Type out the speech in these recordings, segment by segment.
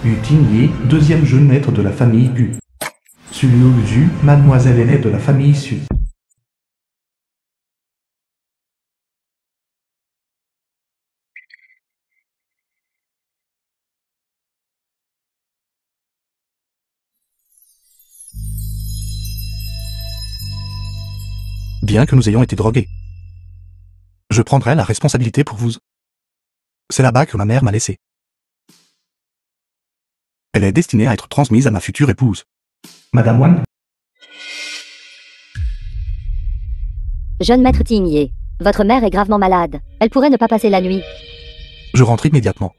Yu Tingyi, deuxième jeune maître de la famille Gu. Su Liu, mademoiselle aînée de la famille Su. Bien que nous ayons été drogués, je prendrai la responsabilité pour vous. C'est la bague que ma mère m'a laissée. Elle est destinée à être transmise à ma future épouse. Madame Wang, Jeune maître Tingye, votre mère est gravement malade. Elle pourrait ne pas passer la nuit. Je rentre immédiatement.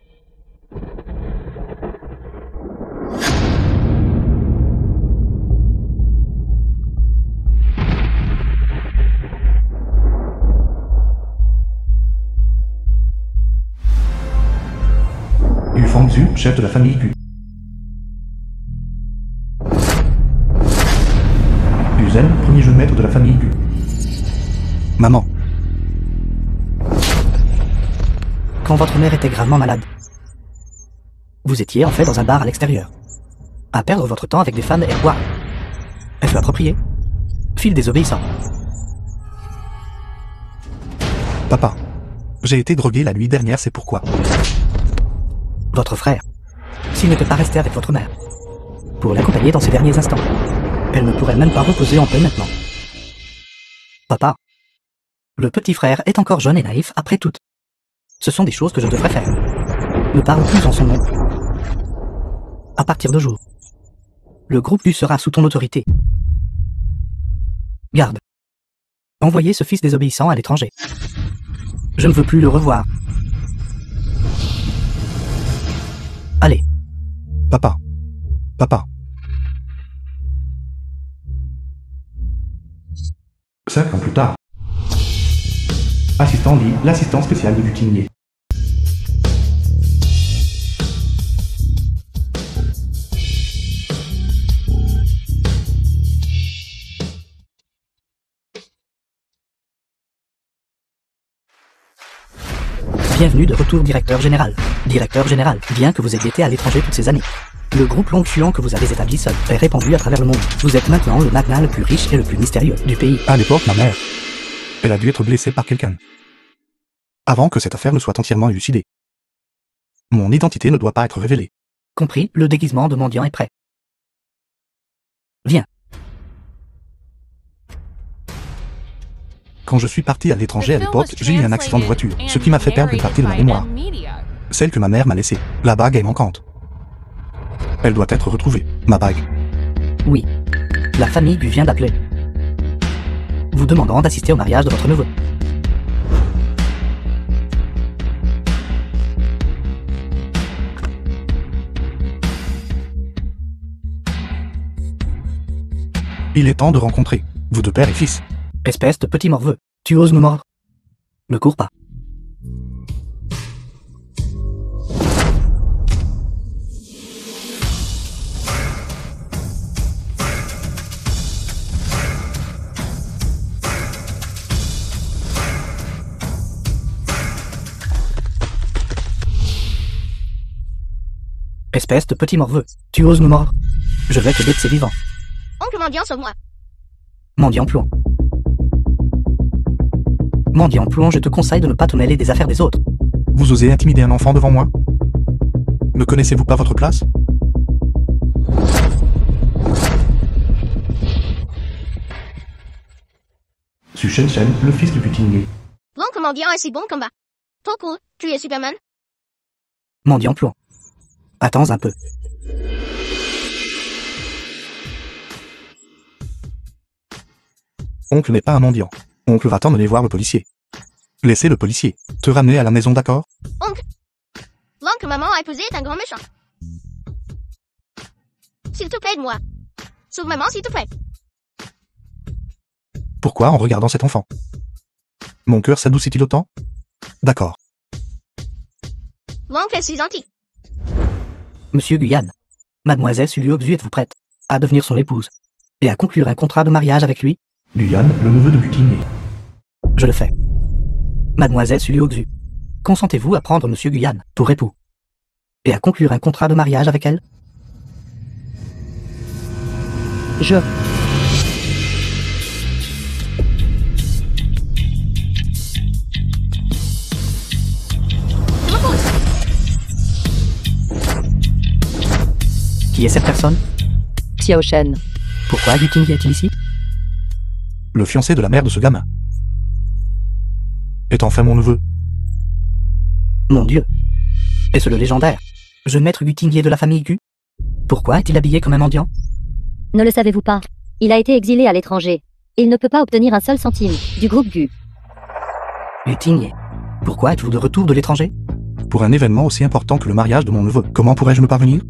Yu Fangzhu, chef de la famille Gu. Yu Zhen, premier jeune maître de la famille Gu. Maman, Quand votre mère était gravement malade, vous étiez en fait dans un bar à l'extérieur, à perdre votre temps avec des femmes et à boire. Est-ce approprié? Fil désobéissant. papa, j'ai été drogué la nuit dernière, c'est pourquoi. Votre frère, s'il n'était pas resté avec votre mère, pour l'accompagner dans ces derniers instants, elle ne pourrait même pas reposer en paix maintenant. Papa, le petit frère est encore jeune et naïf après tout. Ce sont des choses que je devrais faire. Ne parle plus en son nom. À partir de jour, le groupe U sera sous ton autorité. Garde. Envoyez ce fils désobéissant à l'étranger. Je ne veux plus le revoir. Allez. Papa. Papa. 5 ans plus tard. Assistant Li, l'assistant spécial de Yu Tingyi. Bienvenue de retour, directeur général. Directeur général, bien que vous ayez été à l'étranger toutes ces années, le groupe Longchuan que vous avez établi seul est répandu à travers le monde. Vous êtes maintenant le magnat le plus riche et le plus mystérieux du pays. À l'époque, ma mère, elle a dû être blessée par quelqu'un. Avant que cette affaire ne soit entièrement élucidée. Mon identité ne doit pas être révélée. Compris, le déguisement de mendiant est prêt. Viens. Quand je suis parti à l'étranger à l'époque, j'ai eu un accident de voiture, ce qui m'a fait perdre une partie de ma mémoire. Celle que ma mère m'a laissée. La bague est manquante. Elle doit être retrouvée, ma bague. Oui. La famille lui vient d'appeler, vous demandant d'assister au mariage de votre neveu. Il est temps de rencontrer, vous deux père et fils. Espèce de petit morveux, tu oses nous mordre? Ne cours pas. Espèce de petit morveux, tu oses nous mordre? Je vais te laisser vivant. Oncle Mendiant, sauve-moi. Mendiant Plomb. Mendiant Plomb, je te conseille de ne pas te mêler des affaires des autres. Vous osez intimider un enfant devant moi? Ne connaissez-vous pas votre place? Su Shenshen, le fils de Yu Tingyi. L'oncle Mendiant est si bon combat. Trop cool, tu es Superman. Mendiant Plomb. Attends un peu. Oncle n'est pas un mendiant. Oncle va t'emmener voir le policier. Laissez le policier te ramener à la maison, d'accord? Oncle. L'oncle maman a épousé est un grand méchant. S'il te plaît, aide-moi. Sauve maman, s'il te plaît. Pourquoi en regardant cet enfant? Mon cœur s'adoucit-il autant? D'accord. L'oncle est si gentil. Monsieur Guyane, mademoiselle Sulliobzu, êtes-vous prête à devenir son épouse et à conclure un contrat de mariage avec lui? Luyan, le neveu de Yu Tingyi. Je le fais. Mademoiselle Sulliobzu, consentez-vous à prendre Monsieur Guyane pour époux? et à conclure un contrat de mariage avec elle? Je... Je m'oppose. Qui est cette personne? Xiao Shen. Pourquoi Yu Qingye est-il ici? Le fiancé de la mère de ce gamin. Est enfin mon neveu. Mon Dieu. Est-ce le légendaire jeune maître Yu Qingye de la famille Gu? Pourquoi est-il habillé comme un mendiant? Ne le savez-vous pas? Il a été exilé à l'étranger. Il ne peut pas obtenir un seul centime du groupe Gu. Yu Qingye, pourquoi êtes-vous de retour de l'étranger? Pour un événement aussi important que le mariage de mon neveu. Comment pourrais-je me parvenir?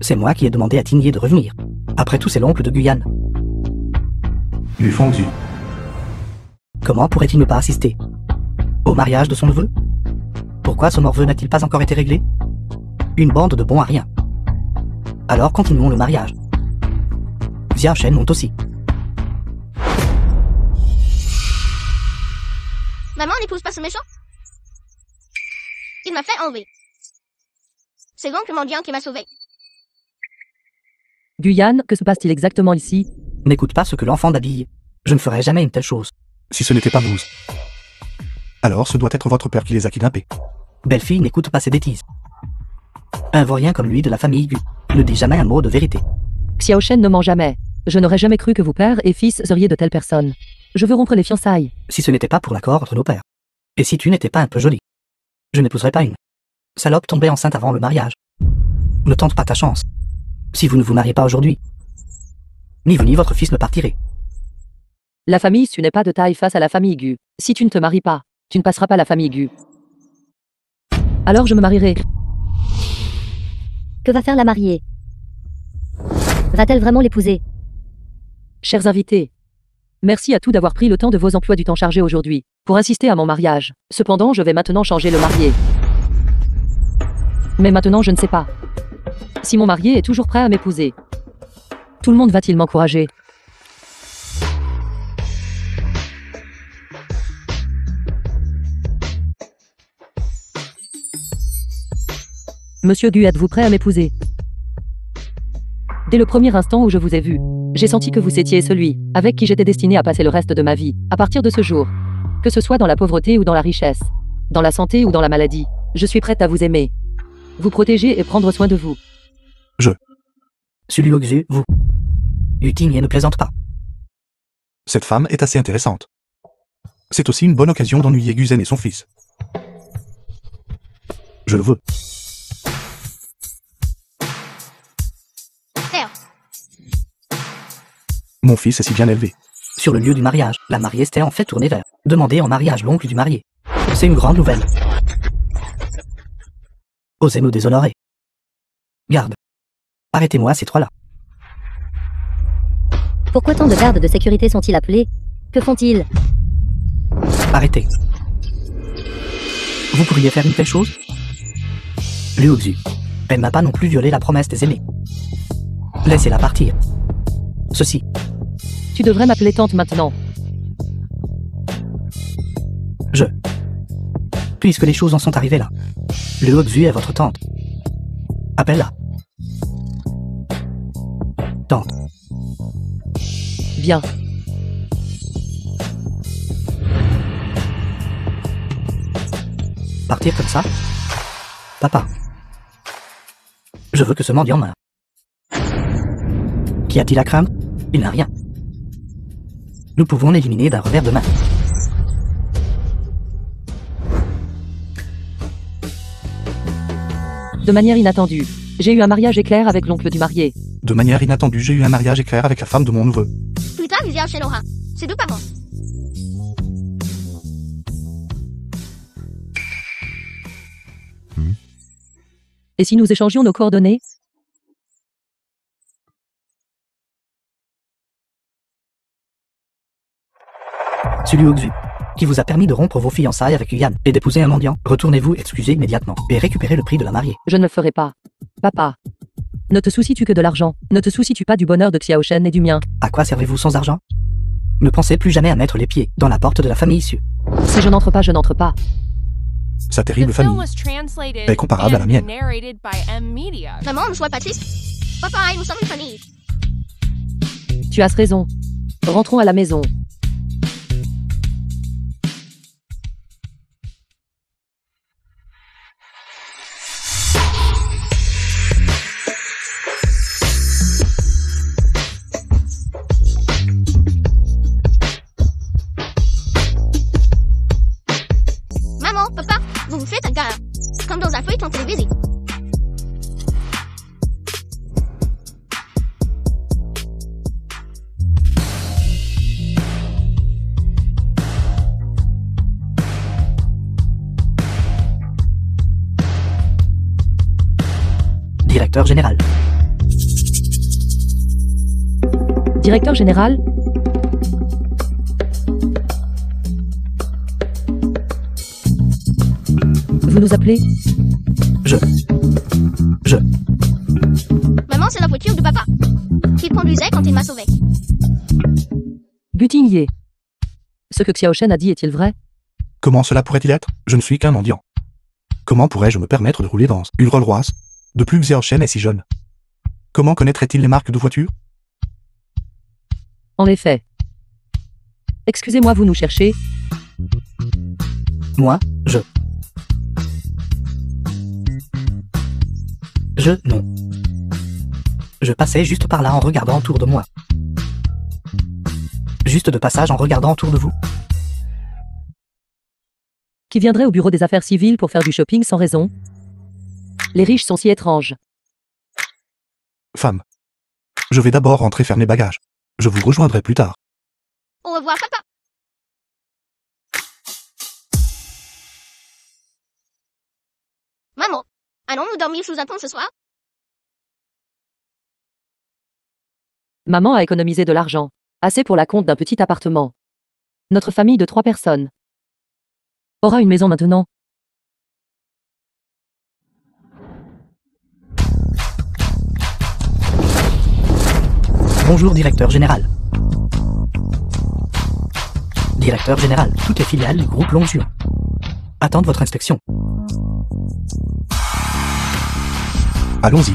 C'est moi qui ai demandé à Qingye de revenir. Après tout, c'est l'oncle de Guyane. Lu Fengzu. Comment pourrait-il ne pas assister au mariage de son neveu? Pourquoi ce morveux n'a-t-il pas encore été réglé? Une bande de bons à rien. Alors continuons le mariage. Xiao Shen monte aussi. Maman n'épouse pas ce méchant. Il m'a fait enlever. C'est l'oncle mendiant qui m'a sauvé. Guyane, que se passe-t-il exactement ici? N'écoute pas ce que l'enfant d'habille. Je ne ferai jamais une telle chose. Si ce n'était pas vous. Alors ce doit être votre père qui les a kidnappés. Belle-fille, n'écoute pas ces bêtises. Un vaurien comme lui de la famille Gu ne dit jamais un mot de vérité. Xiao Shen ne ment jamais. Je n'aurais jamais cru que vous, père et fils, seriez de telles personnes. Je veux rompre les fiançailles. Si ce n'était pas pour l'accord entre nos pères. Et si tu n'étais pas un peu jolie. Je n'épouserais pas une salope tombée enceinte avant le mariage. Ne tente pas ta chance. Si vous ne vous mariez pas aujourd'hui, ni vous ni votre fils ne partirez. La famille Su n'est pas de taille face à la famille Gu. Si tu ne te maries pas, tu ne passeras pas la famille Gu. Alors je me marierai. Que va faire la mariée? Va-t-elle vraiment l'épouser? Chers invités, merci à tous d'avoir pris le temps de vos emplois du temps chargés aujourd'hui pour assister à mon mariage. Cependant, je vais maintenant changer le marié. Mais maintenant, je ne sais pas si mon marié est toujours prêt à m'épouser. Tout le monde va-t-il m'encourager? Monsieur Gu, êtes-vous prêt à m'épouser? Dès le premier instant où je vous ai vu, j'ai senti que vous étiez celui avec qui j'étais destiné à passer le reste de ma vie. À partir de ce jour, que ce soit dans la pauvreté ou dans la richesse, dans la santé ou dans la maladie, je suis prête à vous aimer, vous protéger et prendre soin de vous. Sulu Xu, vous. Yu Qingye ne plaisante pas. Cette femme est assez intéressante. C'est aussi une bonne occasion d'ennuyer Guzen et son fils. Je le veux. Terre. Mon fils est si bien élevé. Sur le lieu du mariage, la mariée s'était en fait tournée vers demander en mariage l'oncle du marié. C'est une grande nouvelle. Osez nous déshonorer. Garde. Arrêtez-moi ces trois-là. Pourquoi tant de gardes de sécurité sont-ils appelés? Que font-ils? Arrêtez. Vous pourriez faire une telle chose? Liu Xu. Elle n'a pas non plus violé la promesse des aimés. Laissez-la partir. Ceci. Tu devrais m'appeler tante maintenant. Puisque les choses en sont arrivées là. Liu Xu est votre tante. Appelle-la. Tante. Bien. Partir comme ça? Papa. Je veux que ce mendiant meure. Qu'y a-t-il à craindre? Il n'a rien. Nous pouvons l'éliminer d'un revers de main. De manière inattendue, j'ai eu un mariage éclair avec l'oncle du marié. De manière inattendue, j'ai eu un mariage éclair avec la femme de mon neveu. Plus tard, Xiao Shen aura ses deux parents. Et si nous échangions nos coordonnées? Liu Xu, qui vous a permis de rompre vos fiançailles avec Yuan et d'épouser un mendiant, retournez-vous excuser immédiatement et récupérez le prix de la mariée. Je ne le ferai pas. Papa. Ne te soucies-tu que de l'argent? Ne te soucies-tu pas du bonheur de Xiao Shen et du mien? À quoi servez-vous sans argent? Ne pensez plus jamais à mettre les pieds dans la porte de la famille Su. Si je n'entre pas, je n'entre pas. Sa terrible famille est comparable à la mienne. Maman, ne sois pas triste. Papa et nous sommes une famille. Tu as raison. Rentrons à la maison. Maman, papa, vous vous faites un gars. Comme dans un feuilleton télévisé. Directeur général. Directeur général? Vous nous appelez? Maman, c'est la voiture de papa. Qu'il conduisait quand il m'a sauvé. Butingye. Ce que Xiao Shen a dit est-il vrai? Comment cela pourrait-il être? Je ne suis qu'un mendiant. Comment pourrais-je me permettre de rouler dans une Rolls-Royce? De plus, Xiao Shen est si jeune. Comment connaîtrait-il les marques de voitures? En effet. Excusez-moi, vous nous cherchez? Moi, non. Je passais juste par là en regardant autour de moi. Juste de passage en regardant autour de vous. Qui viendrait au bureau des affaires civiles pour faire du shopping sans raison? Les riches sont si étranges. Femme. Je vais d'abord rentrer faire mes bagages. Je vous rejoindrai plus tard. Au revoir, papa. Maman, allons-nous dormir sous un pont ce soir? Maman a économisé de l'argent. Assez pour la compte d'un petit appartement. Notre famille de 3 personnes aura une maison maintenant. Bonjour, directeur général. Directeur général, toutes les filiales du groupe Longjuan attendent votre inspection. Allons-y.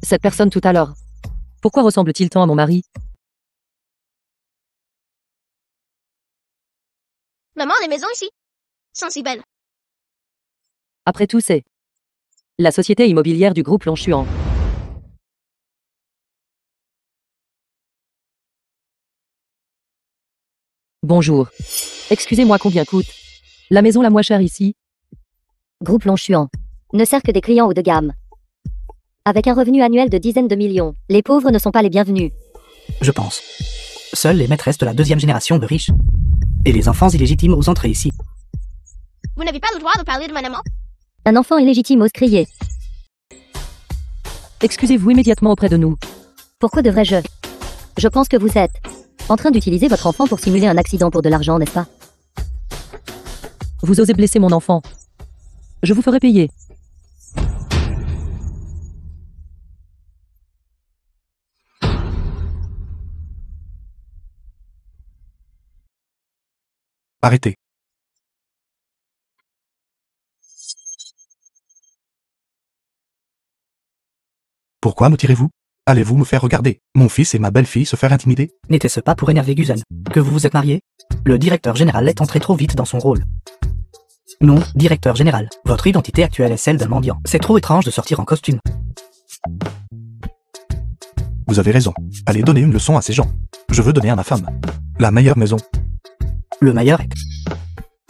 Cette personne tout à l'heure. Pourquoi ressemble-t-il tant à mon mari? Maman, les maisons ici sont si belles. Après tout, c'est la société immobilière du groupe Longjuan. Bonjour. Excusez-moi, combien coûte la maison la moins chère ici? Groupe Longjuan ne sert que des clients haut de gamme. Avec un revenu annuel de dizaines de millions, les pauvres ne sont pas les bienvenus. Je pense. Seules les maîtresses de la 2e génération de riches. Et les enfants illégitimes osent entrer ici. Vous n'avez pas le droit de parler de ma maman. Un enfant illégitime ose crier. Excusez-vous immédiatement auprès de nous. Pourquoi devrais-je? Je pense que vous êtes en train d'utiliser votre enfant pour simuler un accident pour de l'argent, n'est-ce pas? Vous osez blesser mon enfant. Je vous ferai payer. Arrêtez. Pourquoi me tirez-vous? Allez-vous me faire regarder mon fils et ma belle-fille se faire intimider? N'était-ce pas pour énerver Guzan que vous vous êtes marié? Le directeur général est entré trop vite dans son rôle. Non, directeur général, votre identité actuelle est celle d'un mendiant. C'est trop étrange de sortir en costume. Vous avez raison. Allez donner une leçon à ces gens. Je veux donner à ma femme la meilleure maison. Le meilleur est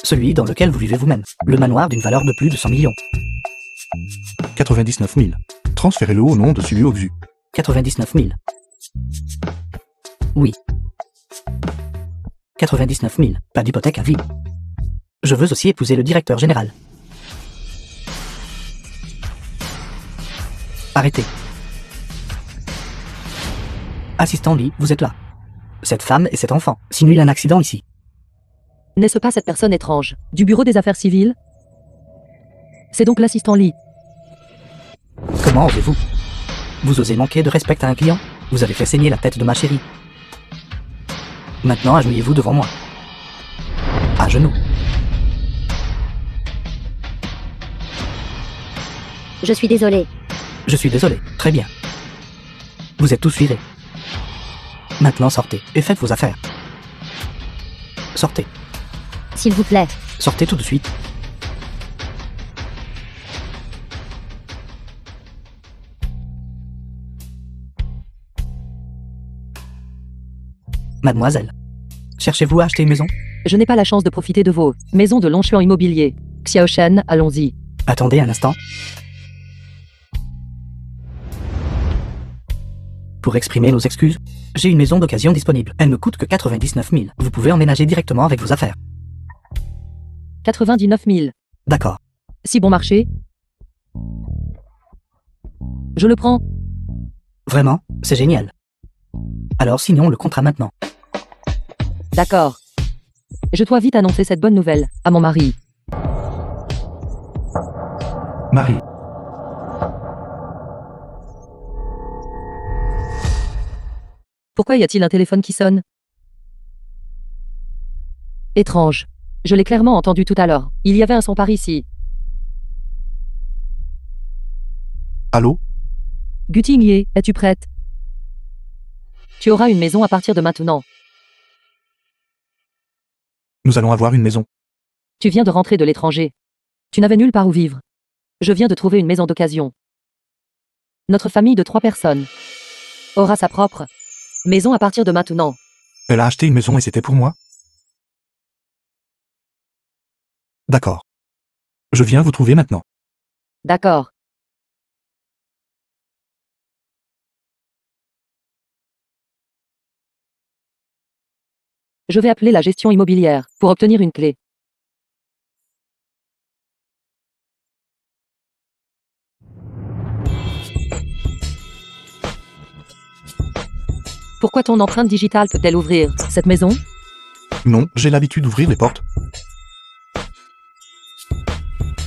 celui dans lequel vous vivez vous-même. Le manoir d'une valeur de plus de 100 millions. 99 000. Transférez-le au nom de Sulio Xu. 99 000. Oui. 99 000. Pas d'hypothèque à vie. Je veux aussi épouser le directeur général. Arrêtez. Assistant Lee, vous êtes là. Cette femme et cet enfant simulent un accident ici. N'est-ce pas cette personne étrange du bureau des affaires civiles? C'est donc l'assistant Lee. Comment osez-vous? Vous osez manquer de respect à un client? Vous avez fait saigner la tête de ma chérie. Maintenant, agenouillez-vous devant moi. À genoux. Je suis désolé. Je suis désolé. Très bien. Vous êtes tous virés. Maintenant, sortez et faites vos affaires. Sortez. S'il vous plaît. Sortez tout de suite. Mademoiselle, cherchez-vous à acheter une maison? Je n'ai pas la chance de profiter de vos maisons de Longchuan Immobilier. Xiaoshen, allons-y. Attendez un instant. Pour exprimer nos excuses, j'ai une maison d'occasion disponible. Elle ne coûte que 99 000. Vous pouvez emménager directement avec vos affaires. 99 000. D'accord. Si bon marché? Je le prends. Vraiment, c'est génial. Alors signons le contrat maintenant. D'accord. Je dois vite annoncer cette bonne nouvelle à mon mari. Marie. Pourquoi y a-t-il un téléphone qui sonne? Étrange. Je l'ai clairement entendu tout à l'heure. Il y avait un son par ici. Allô? Gutingye, es-tu prête? Tu auras une maison à partir de maintenant. Nous allons avoir une maison. Tu viens de rentrer de l'étranger. Tu n'avais nulle part où vivre. Je viens de trouver une maison d'occasion. Notre famille de 3 personnes aura sa propre maison à partir de maintenant. Elle a acheté une maison et c'était pour moi? D'accord. Je viens vous trouver maintenant. D'accord. Je vais appeler la gestion immobilière pour obtenir une clé. Pourquoi ton empreinte digitale peut-elle ouvrir cette maison? Non, j'ai l'habitude d'ouvrir les portes.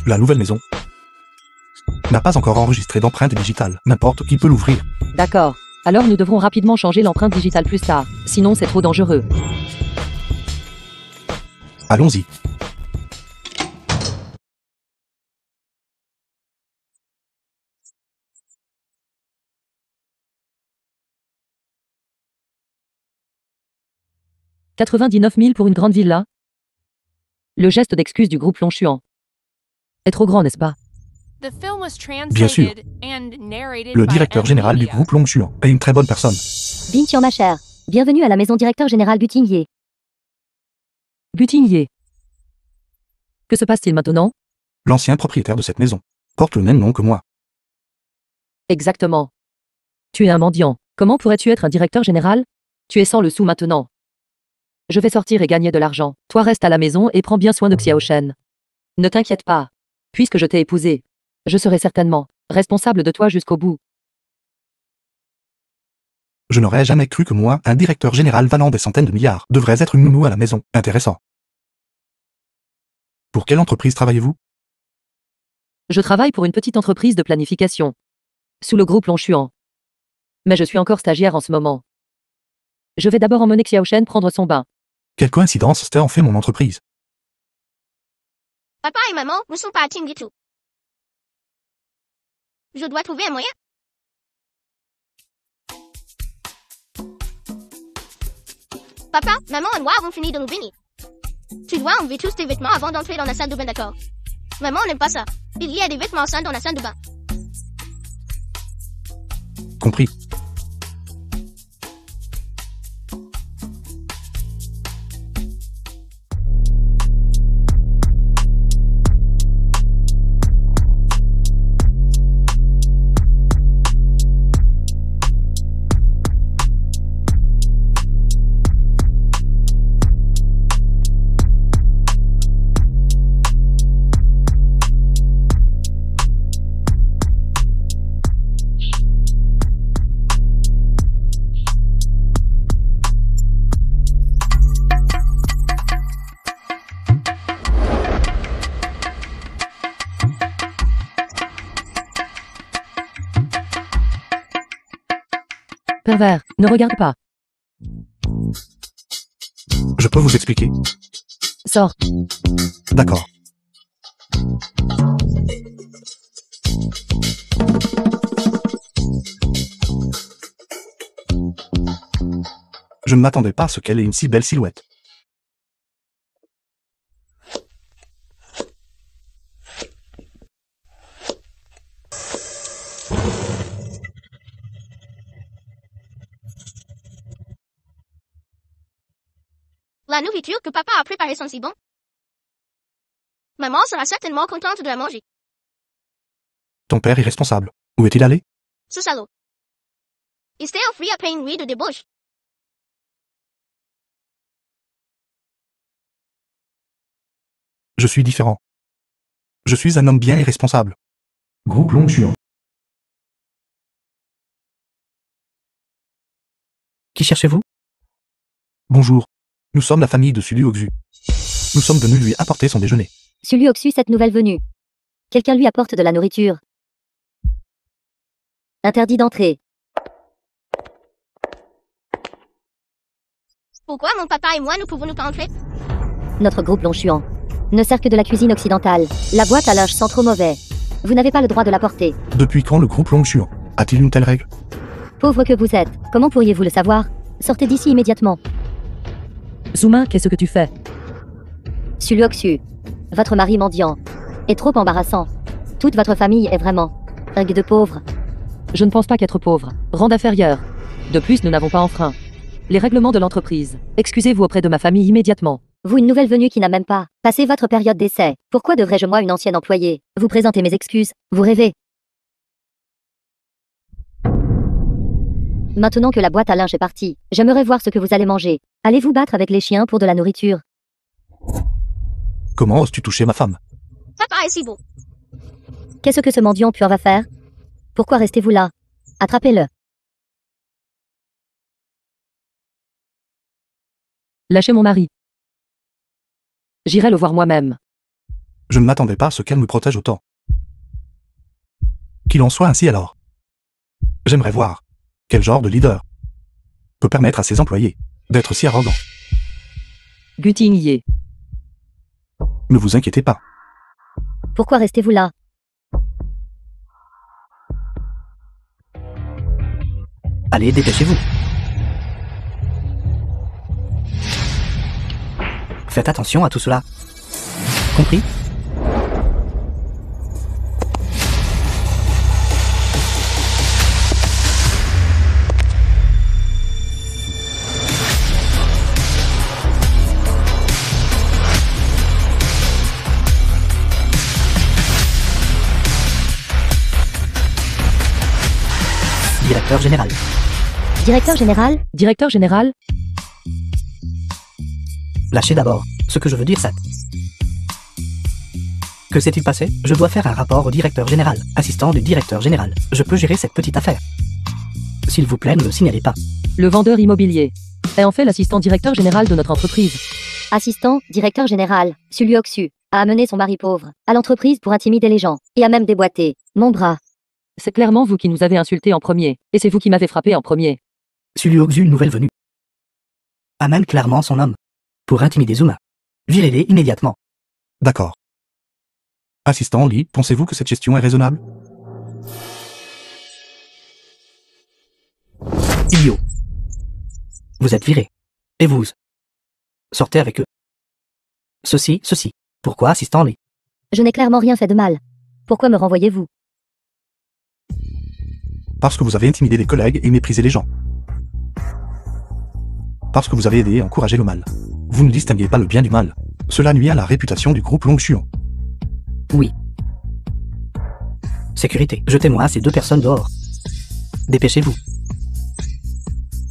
La nouvelle maison n'a pas encore enregistré d'empreinte digitale. N'importe qui peut l'ouvrir. D'accord. Alors nous devrons rapidement changer l'empreinte digitale plus tard. Sinon c'est trop dangereux. Allons-y. « 99 000 pour une grande villa ?» Le geste d'excuse du groupe Longchuan est trop grand, n'est-ce pas? Bien sûr. Le directeur général du groupe Longchuan est une très bonne personne. Bintian ma chère. Bienvenue à la maison directeur général Gutingye. Gutingye. Que se passe-t-il maintenant? L'ancien propriétaire de cette maison porte le même nom que moi. Exactement. Tu es un mendiant. Comment pourrais-tu être un directeur général? Tu es sans le sou maintenant. Je vais sortir et gagner de l'argent. Toi reste à la maison et prends bien soin de Xiaoshen. Ne t'inquiète pas. Puisque je t'ai épousé, je serai certainement responsable de toi jusqu'au bout. Je n'aurais jamais cru que moi, un directeur général valant des centaines de milliards, devrais être une nounou à la maison. Intéressant. Pour quelle entreprise travaillez-vous? Je travaille pour une petite entreprise de planification, sous le groupe Longchuan. Mais je suis encore stagiaire en ce moment. Je vais d'abord emmener Xiaoshen prendre son bain. Quelle coïncidence, c'était en fait mon entreprise. Papa et maman ne sont pas à team du tout. Je dois trouver un moyen. Papa, maman et moi avons fini de nous baigner. Tu dois enlever tous tes vêtements avant d'entrer dans la salle de bain, d'accord? Maman n'aime pas ça. Il y a des vêtements sales dans la salle de bain. Compris. pervers, ne regarde pas. Je peux vous expliquer. Sors. D'accord. Je ne m'attendais pas à ce qu'elle ait une si belle silhouette. La nourriture que papa a préparée sont si bon. Maman sera certainement contente de la manger. Ton père est responsable. Où est-il allé? Ce salaud. Il s'est offert après une nuit de débauche. Je suis différent. Je suis un homme bien et responsable. Groupe Longchuan. Qui cherchez-vous? Bonjour. Nous sommes la famille de Sulu Oxu. Nous sommes venus lui apporter son déjeuner. Sulu Oxu, cette nouvelle venue. Quelqu'un lui apporte de la nourriture. Interdit d'entrer. Pourquoi mon papa et moi ne pouvons-nous pas entrer? Notre groupe Longchuan ne sert que de la cuisine occidentale. La boîte à linge sent trop mauvais. Vous n'avez pas le droit de la porter. Depuis quand le groupe Longchuan a-t-il une telle règle? Pauvre que vous êtes, comment pourriez-vous le savoir? Sortez d'ici immédiatement. Zuma, qu'est-ce que tu fais? Sulu Oxu, votre mari mendiant, est trop embarrassant. Toute votre famille est vraiment de pauvres. Je ne pense pas qu'être pauvre rende inférieur. De plus, nous n'avons pas enfreint les règlements de l'entreprise. Excusez-vous auprès de ma famille immédiatement. Vous, une nouvelle venue qui n'a même pas passé votre période d'essai. Pourquoi devrais-je, moi, une ancienne employée, vous présenter mes excuses? Vous rêvez. Maintenant que la boîte à linge est partie, j'aimerais voir ce que vous allez manger. Allez-vous battre avec les chiens pour de la nourriture? Comment oses-tu toucher ma femme? Papa est si beau. Qu'est-ce que ce mendiant puant va faire? Pourquoi restez-vous là? Attrapez-le. Lâchez mon mari. J'irai le voir moi-même. Je ne m'attendais pas à ce qu'elle me protège autant. Qu'il en soit ainsi alors. J'aimerais voir quel genre de leader peut permettre à ses employés d'être si arrogants. Gutigné. Ne vous inquiétez pas. Pourquoi restez-vous là? Allez, dépêchez-vous. Faites attention à tout cela. Compris? Directeur général. Directeur général? Directeur général? Lâchez d'abord. Ce que je veux dire, c'est... Que s'est-il passé? Je dois faire un rapport au directeur général. Assistant du directeur général. Je peux gérer cette petite affaire. S'il vous plaît, ne le signalez pas. Le vendeur immobilier est en fait l'assistant directeur général de notre entreprise. Assistant, directeur général, Sulu Oxu, a amené son mari pauvre à l'entreprise pour intimider les gens, et a même déboîté mon bras. C'est clairement vous qui nous avez insultés en premier, et c'est vous qui m'avez frappé en premier. Sulu Oxu, une nouvelle venue. Amène clairement son homme. Pour intimider Zuma. Virez-les immédiatement. D'accord. Assistant Lee, pensez-vous que cette gestion est raisonnable? Idiot. Vous êtes viré. Et vous? Sortez avec eux. Ceci. Pourquoi, assistant Lee? Je n'ai clairement rien fait de mal. Pourquoi me renvoyez-vous? Parce que vous avez intimidé les collègues et méprisé les gens. Parce que vous avez aidé et encouragé le mal. Vous ne distinguez pas le bien du mal. Cela nuit à la réputation du groupe Longchuan. Oui. Sécurité. Jetez-moi ces deux personnes dehors. Dépêchez-vous.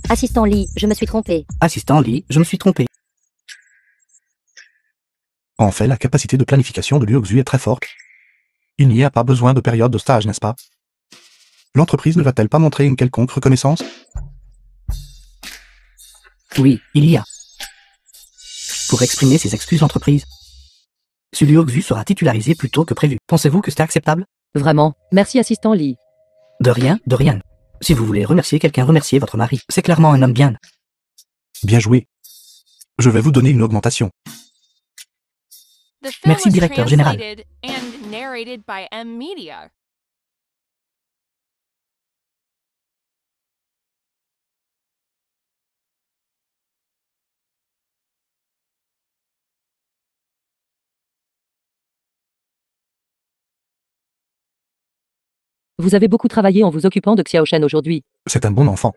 Assistant Lee, je me suis trompé. Assistant Lee, je me suis trompé. En fait, la capacité de planification de Liu Xu est très forte. Il n'y a pas besoin de période de stage, n'est-ce pas? L'entreprise ne va-t-elle pas montrer une quelconque reconnaissance? Oui, il y a. Pour exprimer ses excuses, l'entreprise. Sulu Oxu sera titularisé plus tôt que prévu. Pensez-vous que c'est acceptable? Vraiment, merci assistant Lee. De rien, de rien. Si vous voulez remercier quelqu'un, remerciez votre mari. C'est clairement un homme bien. Bien joué. Je vais vous donner une augmentation. Merci, directeur général. Vous avez beaucoup travaillé en vous occupant de Xiaoshen aujourd'hui. C'est un bon enfant.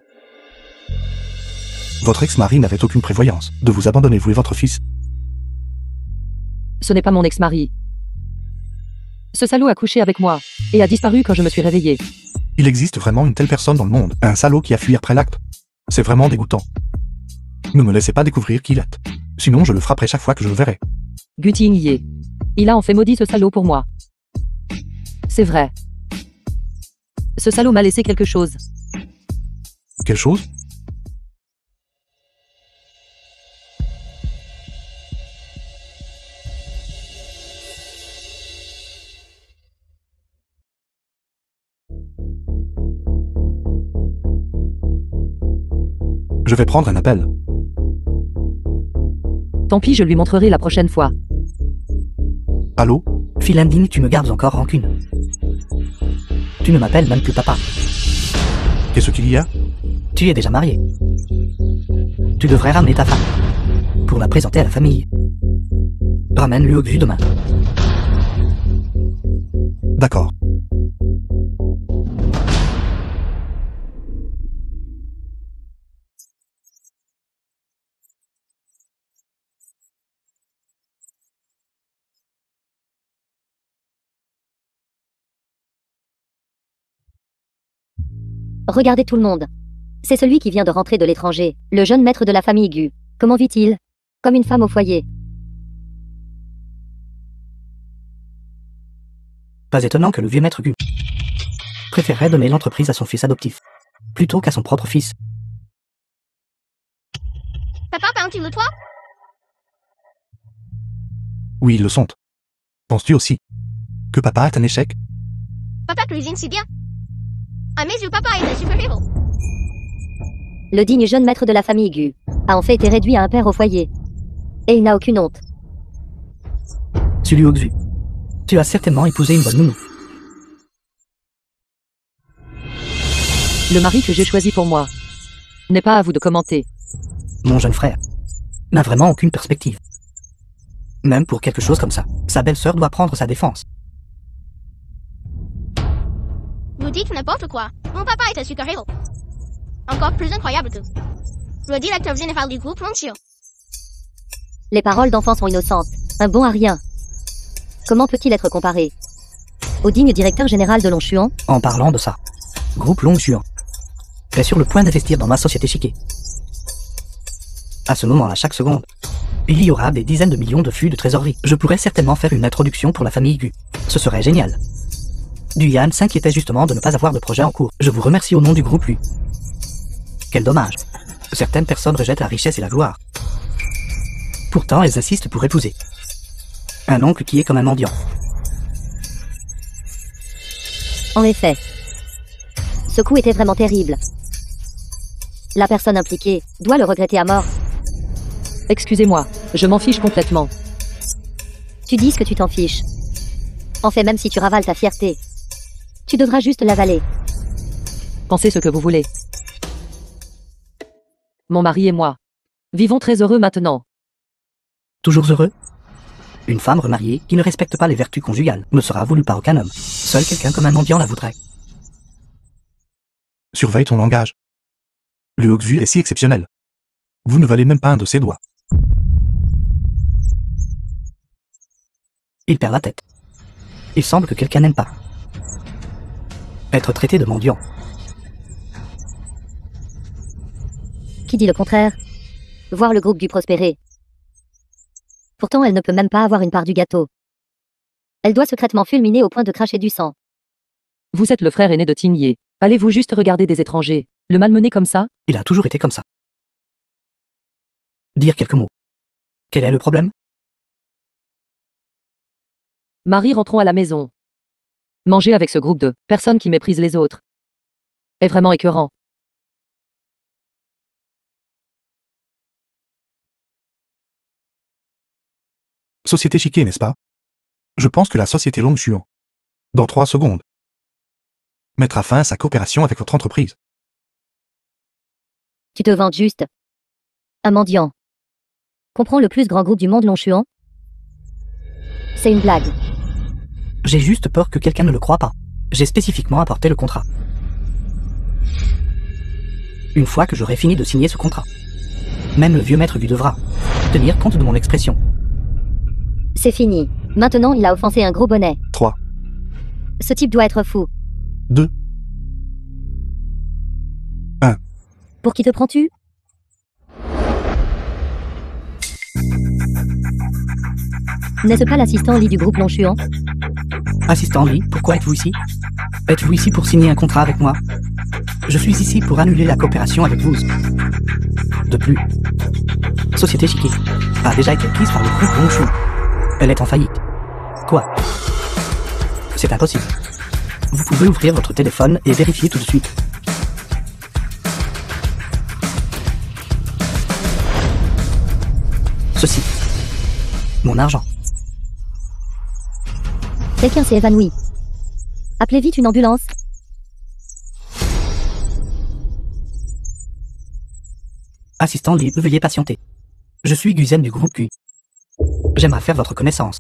Votre ex-mari n'avait aucune prévoyance de vous abandonner, vous et votre fils. Ce n'est pas mon ex-mari. Ce salaud a couché avec moi et a disparu quand je me suis réveillée. Il existe vraiment une telle personne dans le monde, un salaud qui a fui après l'acte. C'est vraiment dégoûtant. Ne me laissez pas découvrir qui il est. Sinon je le frapperai chaque fois que je le verrai. Gu Tingye. Il a en fait maudit ce salaud pour moi. C'est vrai. Ce salaud m'a laissé quelque chose. Quelle chose? Je vais prendre un appel. Tant pis, je lui montrerai la prochaine fois. Allô? Philandine, tu me gardes encore rancune. Tu ne m'appelles même plus papa. Qu'est-ce qu'il y a? Tu es déjà marié. Tu devrais ramener ta femme pour la présenter à la famille. Ramène-le au vu demain. D'accord. Regardez tout le monde. C'est celui qui vient de rentrer de l'étranger, le jeune maître de la famille Gu. Comment vit-il? Comme une femme au foyer. Pas étonnant que le vieux maître Gu préférerait donner l'entreprise à son fils adoptif, plutôt qu'à son propre fils. Papa, peins-tu le toit? Oui, ils le sont. Penses-tu aussi que papa est un échec? Papa cuisine si bien. À mes yeux, papa est un super-héros. Le digne jeune maître de la famille Gu a en fait été réduit à un père au foyer. Et il n'a aucune honte. Sulu Oxu, tu as certainement épousé une bonne nounou. Le mari que j'ai choisi pour moi n'est pas à vous de commenter. Mon jeune frère n'a vraiment aucune perspective. Même pour quelque chose comme ça, sa belle-sœur doit prendre sa défense. Vous dites n'importe quoi. Mon papa est un super-héros. Encore plus incroyable que le directeur général du groupe Longxiu. Les paroles d'enfant sont innocentes. Un bon à rien. Comment peut-il être comparé au digne directeur général de Longxuan? En parlant de ça, groupe Longxuan est sur le point d'investir dans ma société chiquée. À ce moment-là, chaque seconde, il y aura des dizaines de millions de flux de trésorerie. Je pourrais certainement faire une introduction pour la famille Gu. Ce serait génial. Duyan s'inquiétait justement de ne pas avoir de projet en cours. Je vous remercie au nom du groupe Lu. Quel dommage. Certaines personnes rejettent la richesse et la gloire. Pourtant, elles insistent pour épouser un oncle qui est comme un mendiant. En effet. Ce coup était vraiment terrible. La personne impliquée doit le regretter à mort. Excusez-moi, je m'en fiche complètement. Tu dis ce que tu t'en fiches. En fait, même si tu ravales ta fierté, tu devras juste l'avaler. Pensez ce que vous voulez. Mon mari et moi vivons très heureux maintenant. Toujours heureux? Une femme remariée qui ne respecte pas les vertus conjugales ne sera voulue par aucun homme. Seul quelqu'un comme un mendiant la voudrait. Surveille ton langage. Le Oxu est si exceptionnel. Vous ne valez même pas un de ses doigts. Il perd la tête. Il semble que quelqu'un n'aime pas être traité de mendiant. Qui dit le contraire? Voir le groupe Gu prospérer. Pourtant, elle ne peut même pas avoir une part du gâteau. Elle doit secrètement fulminer au point de cracher du sang. Vous êtes le frère aîné de Tingye. Allez-vous juste regarder des étrangers le malmener comme ça? Il a toujours été comme ça. Dire quelques mots. Quel est le problème? Marie, rentrons à la maison. Manger avec ce groupe de personnes qui méprisent les autres. est vraiment écœurant. Société chiquée, n'est-ce pas? Je pense que la société Longchuan, dans 3 secondes, mettra fin à sa coopération avec votre entreprise. Tu te vantes juste. Un mendiant. Comprends le plus grand groupe du monde Longchuan? C'est une blague. J'ai juste peur que quelqu'un ne le croie pas. J'ai spécifiquement apporté le contrat. Une fois que j'aurai fini de signer ce contrat, même le vieux maître Gu devra tenir compte de mon expression. C'est fini. Maintenant, il a offensé un gros bonnet. 3, Ce type doit être fou. 2, Pour qui te prends-tu? N'est-ce pas l'assistant Lee du groupe Longchuan? Assistant Lee, pourquoi êtes-vous ici? Êtes-vous ici pour signer un contrat avec moi? Je suis ici pour annuler la coopération avec vous. De plus, Société Chiquée a déjà été acquise par le groupe Longchuan. Elle est en faillite. Quoi? C'est impossible. Vous pouvez ouvrir votre téléphone et vérifier tout de suite. Ceci. Mon argent. Quelqu'un s'est évanoui. Appelez vite une ambulance. Assistant Lee, veuillez patienter. Je suis Guzen du groupe Q. J'aimerais faire votre connaissance.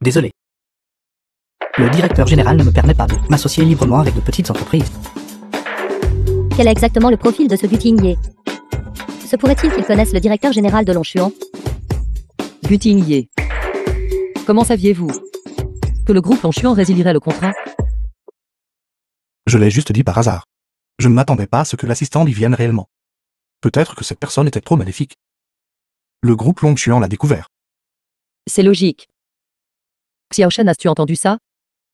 Désolé. Le directeur général ne me permet pas de m'associer librement avec de petites entreprises. Quel est exactement le profil de ce Gutingye? Se pourrait-il qu'il connaisse le directeur général de Longchuan? Gutingye. Comment saviez-vous que le groupe Longchuan résilierait le contrat? Je l'ai juste dit par hasard. Je ne m'attendais pas à ce que l'assistant y vienne réellement. Peut-être que cette personne était trop maléfique. Le groupe Longchuan l'a découvert. C'est logique. Xiaoshen, as-tu entendu ça?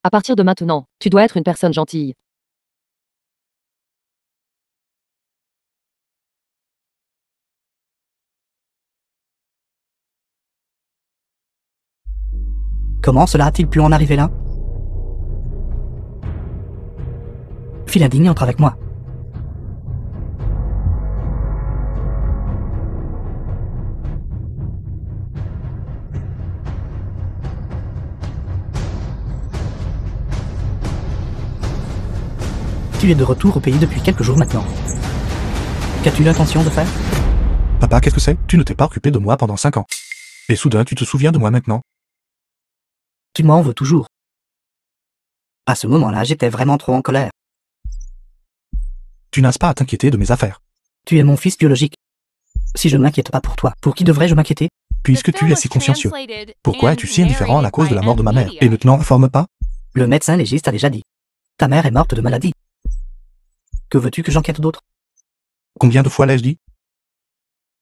À partir de maintenant, tu dois être une personne gentille. Comment cela a-t-il pu en arriver là? File indigne entre avec moi. Tu es de retour au pays depuis quelques jours maintenant. Qu'as-tu l'intention de faire? Papa, qu'est-ce que c'est? Tu ne t'es pas occupé de moi pendant 5 ans. Et soudain, tu te souviens de moi maintenant? Tu m'en veux toujours. À ce moment-là, j'étais vraiment trop en colère. Tu n'as pas à t'inquiéter de mes affaires. Tu es mon fils biologique. Si je ne m'inquiète pas pour toi, pour qui devrais-je m'inquiéter? Puisque tu es si consciencieux. Pourquoi es-tu si indifférent à la cause de la mort de ma mère? Et ne te n'en informe pas? Le médecin légiste a déjà dit. Ta mère est morte de maladie. Que veux-tu que j'enquête d'autre? Combien de fois l'ai-je dit?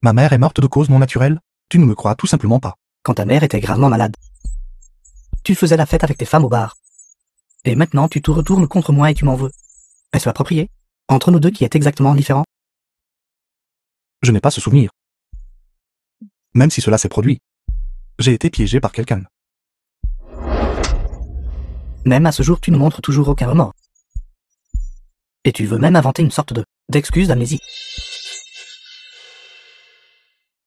Ma mère est morte de cause non naturelle? Tu ne me crois tout simplement pas. Quand ta mère était gravement malade, tu faisais la fête avec tes femmes au bar. Et maintenant tu te retournes contre moi et tu m'en veux. Est-ce approprié? Entre nous deux qui est exactement différent? Je n'ai pas ce souvenir. Même si cela s'est produit. J'ai été piégé par quelqu'un. Même à ce jour tu ne montres toujours aucun remords. Et tu veux même inventer une sorte d'excuse d'amnésie.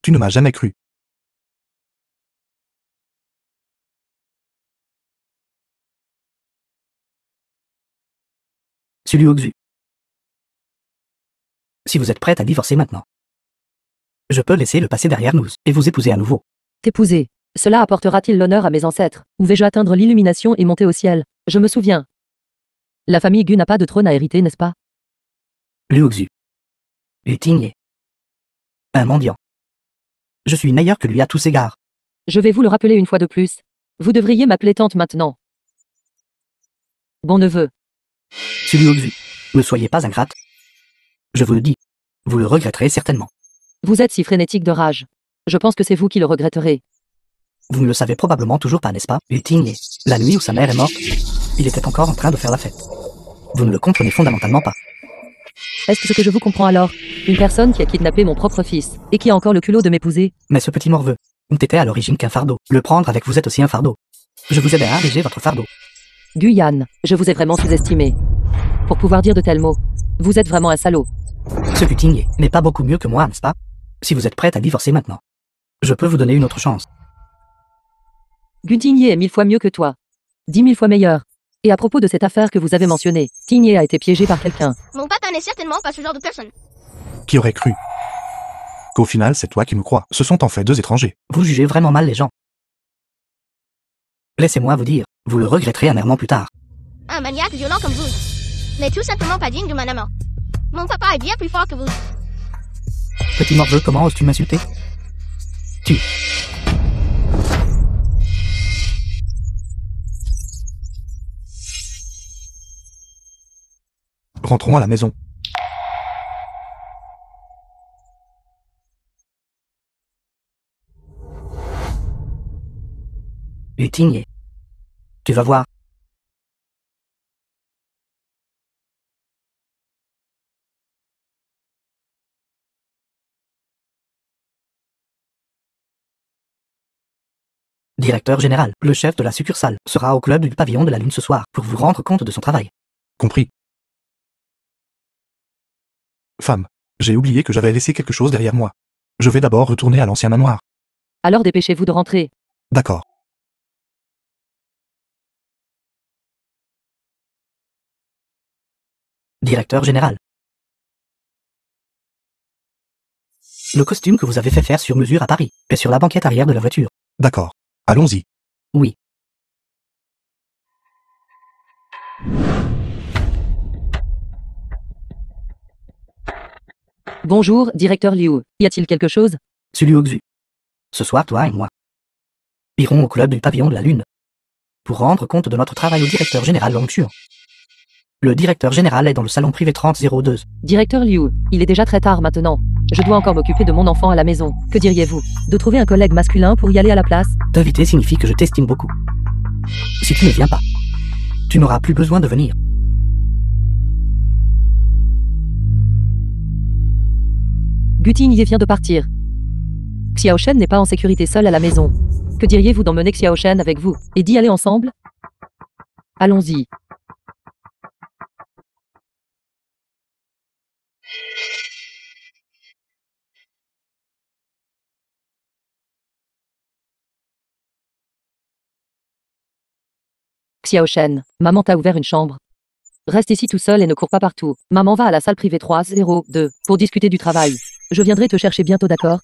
Tu ne m'as jamais cru. Sulu Oxu. Si vous êtes prête à divorcer maintenant, je peux laisser le passé derrière nous et vous épouser à nouveau. T'épouser. Cela apportera-t-il l'honneur à mes ancêtres? Ou vais-je atteindre l'illumination et monter au ciel? Je me souviens. La famille Gu n'a pas de trône à hériter, n'est-ce pas? Liu Oxu. Gutingye. Un mendiant. Je suis meilleur que lui à tous égards. Je vais vous le rappeler une fois de plus. Vous devriez m'appeler tante maintenant. Bon neveu. Sulu Oxu. Ne soyez pas ingrate. Je vous le dis. Vous le regretterez certainement. Vous êtes si frénétique de rage. Je pense que c'est vous qui le regretterez. Vous ne le savez probablement toujours pas, n'est-ce pas? Gutingye. La nuit où sa mère est morte, il était encore en train de faire la fête. Vous ne le comprenez fondamentalement pas. Est-ce que je vous comprends alors? Une personne qui a kidnappé mon propre fils, et qui a encore le culot de m'épouser? Mais ce petit morveux n'était à l'origine qu'un fardeau. Le prendre avec vous est aussi un fardeau. Je vous aide à alléger votre fardeau. Guyane, je vous ai vraiment sous-estimé. Pour pouvoir dire de tels mots, vous êtes vraiment un salaud. Ce Gutigné n'est pas beaucoup mieux que moi, n'est-ce pas? Si vous êtes prête à divorcer maintenant, je peux vous donner une autre chance. Gutigné est 1000 fois mieux que toi. 10 000 fois meilleur. Et à propos de cette affaire que vous avez mentionnée, Tigné a été piégé par quelqu'un. Mon papa n'est certainement pas ce genre de personne. Qui aurait cru qu'au final c'est toi qui me crois? Ce sont en fait deux étrangers. Vous jugez vraiment mal les gens. Laissez-moi vous dire, vous le regretterez amèrement plus tard. Un maniaque violent comme vous n'est tout simplement pas digne de mon amant. Mon papa est bien plus fort que vous. Petit morveux, comment oses-tu m'insulter? Tu... Rentrons à la maison. Gutigné. Tu vas voir. Directeur général, le chef de la succursale, sera au club du pavillon de la Lune ce soir pour vous rendre compte de son travail. Compris. Femme, j'ai oublié que j'avais laissé quelque chose derrière moi. Je vais d'abord retourner à l'ancien manoir. Alors dépêchez-vous de rentrer. D'accord. Directeur général. Le costume que vous avez fait faire sur mesure à Paris est sur la banquette arrière de la voiture. D'accord. Allons-y. Oui. Bonjour, directeur Liu. Y a-t-il quelque chose? Celui Xu. Ce soir, toi et moi irons au club du pavillon de la Lune pour rendre compte de notre travail au directeur général Longshur. Le directeur général est dans le salon privé 3002. Directeur Liu, il est déjà très tard maintenant. Je dois encore m'occuper de mon enfant à la maison. Que diriez-vous? De trouver un collègue masculin pour y aller à la place? T'inviter signifie que je t'estime beaucoup. Si tu ne viens pas, tu n'auras plus besoin de venir. Gutigné vient de partir. Xiaoshen n'est pas en sécurité seule à la maison. Que diriez-vous d'emmener Xiaoshen avec vous et d'y aller ensemble? Allons-y. Xiaoshen, maman t'a ouvert une chambre. Reste ici tout seul et ne cours pas partout. Maman va à la salle privée 302 pour discuter du travail. Je viendrai te chercher bientôt, d'accord?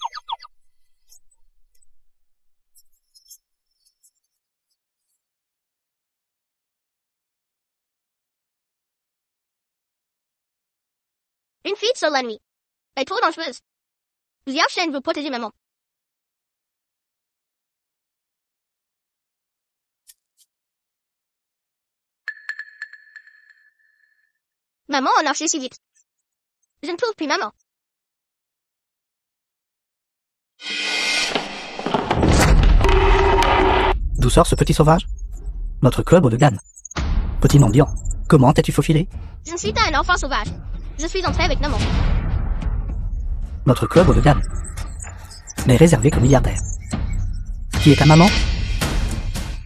Une fille seule la nuit est trop dangereuse. Xiaoshen veut protéger maman. Maman a marché si vite. Je ne trouve plus maman. D'où sort ce petit sauvage? Notre club de Gannes. Petit mendiant, comment t'es-tu faufilé? Je ne suis pas un enfant sauvage. Je suis entré avec maman. Notre club de Gannes n'est réservé qu'aux milliardaires. Qui est ta maman?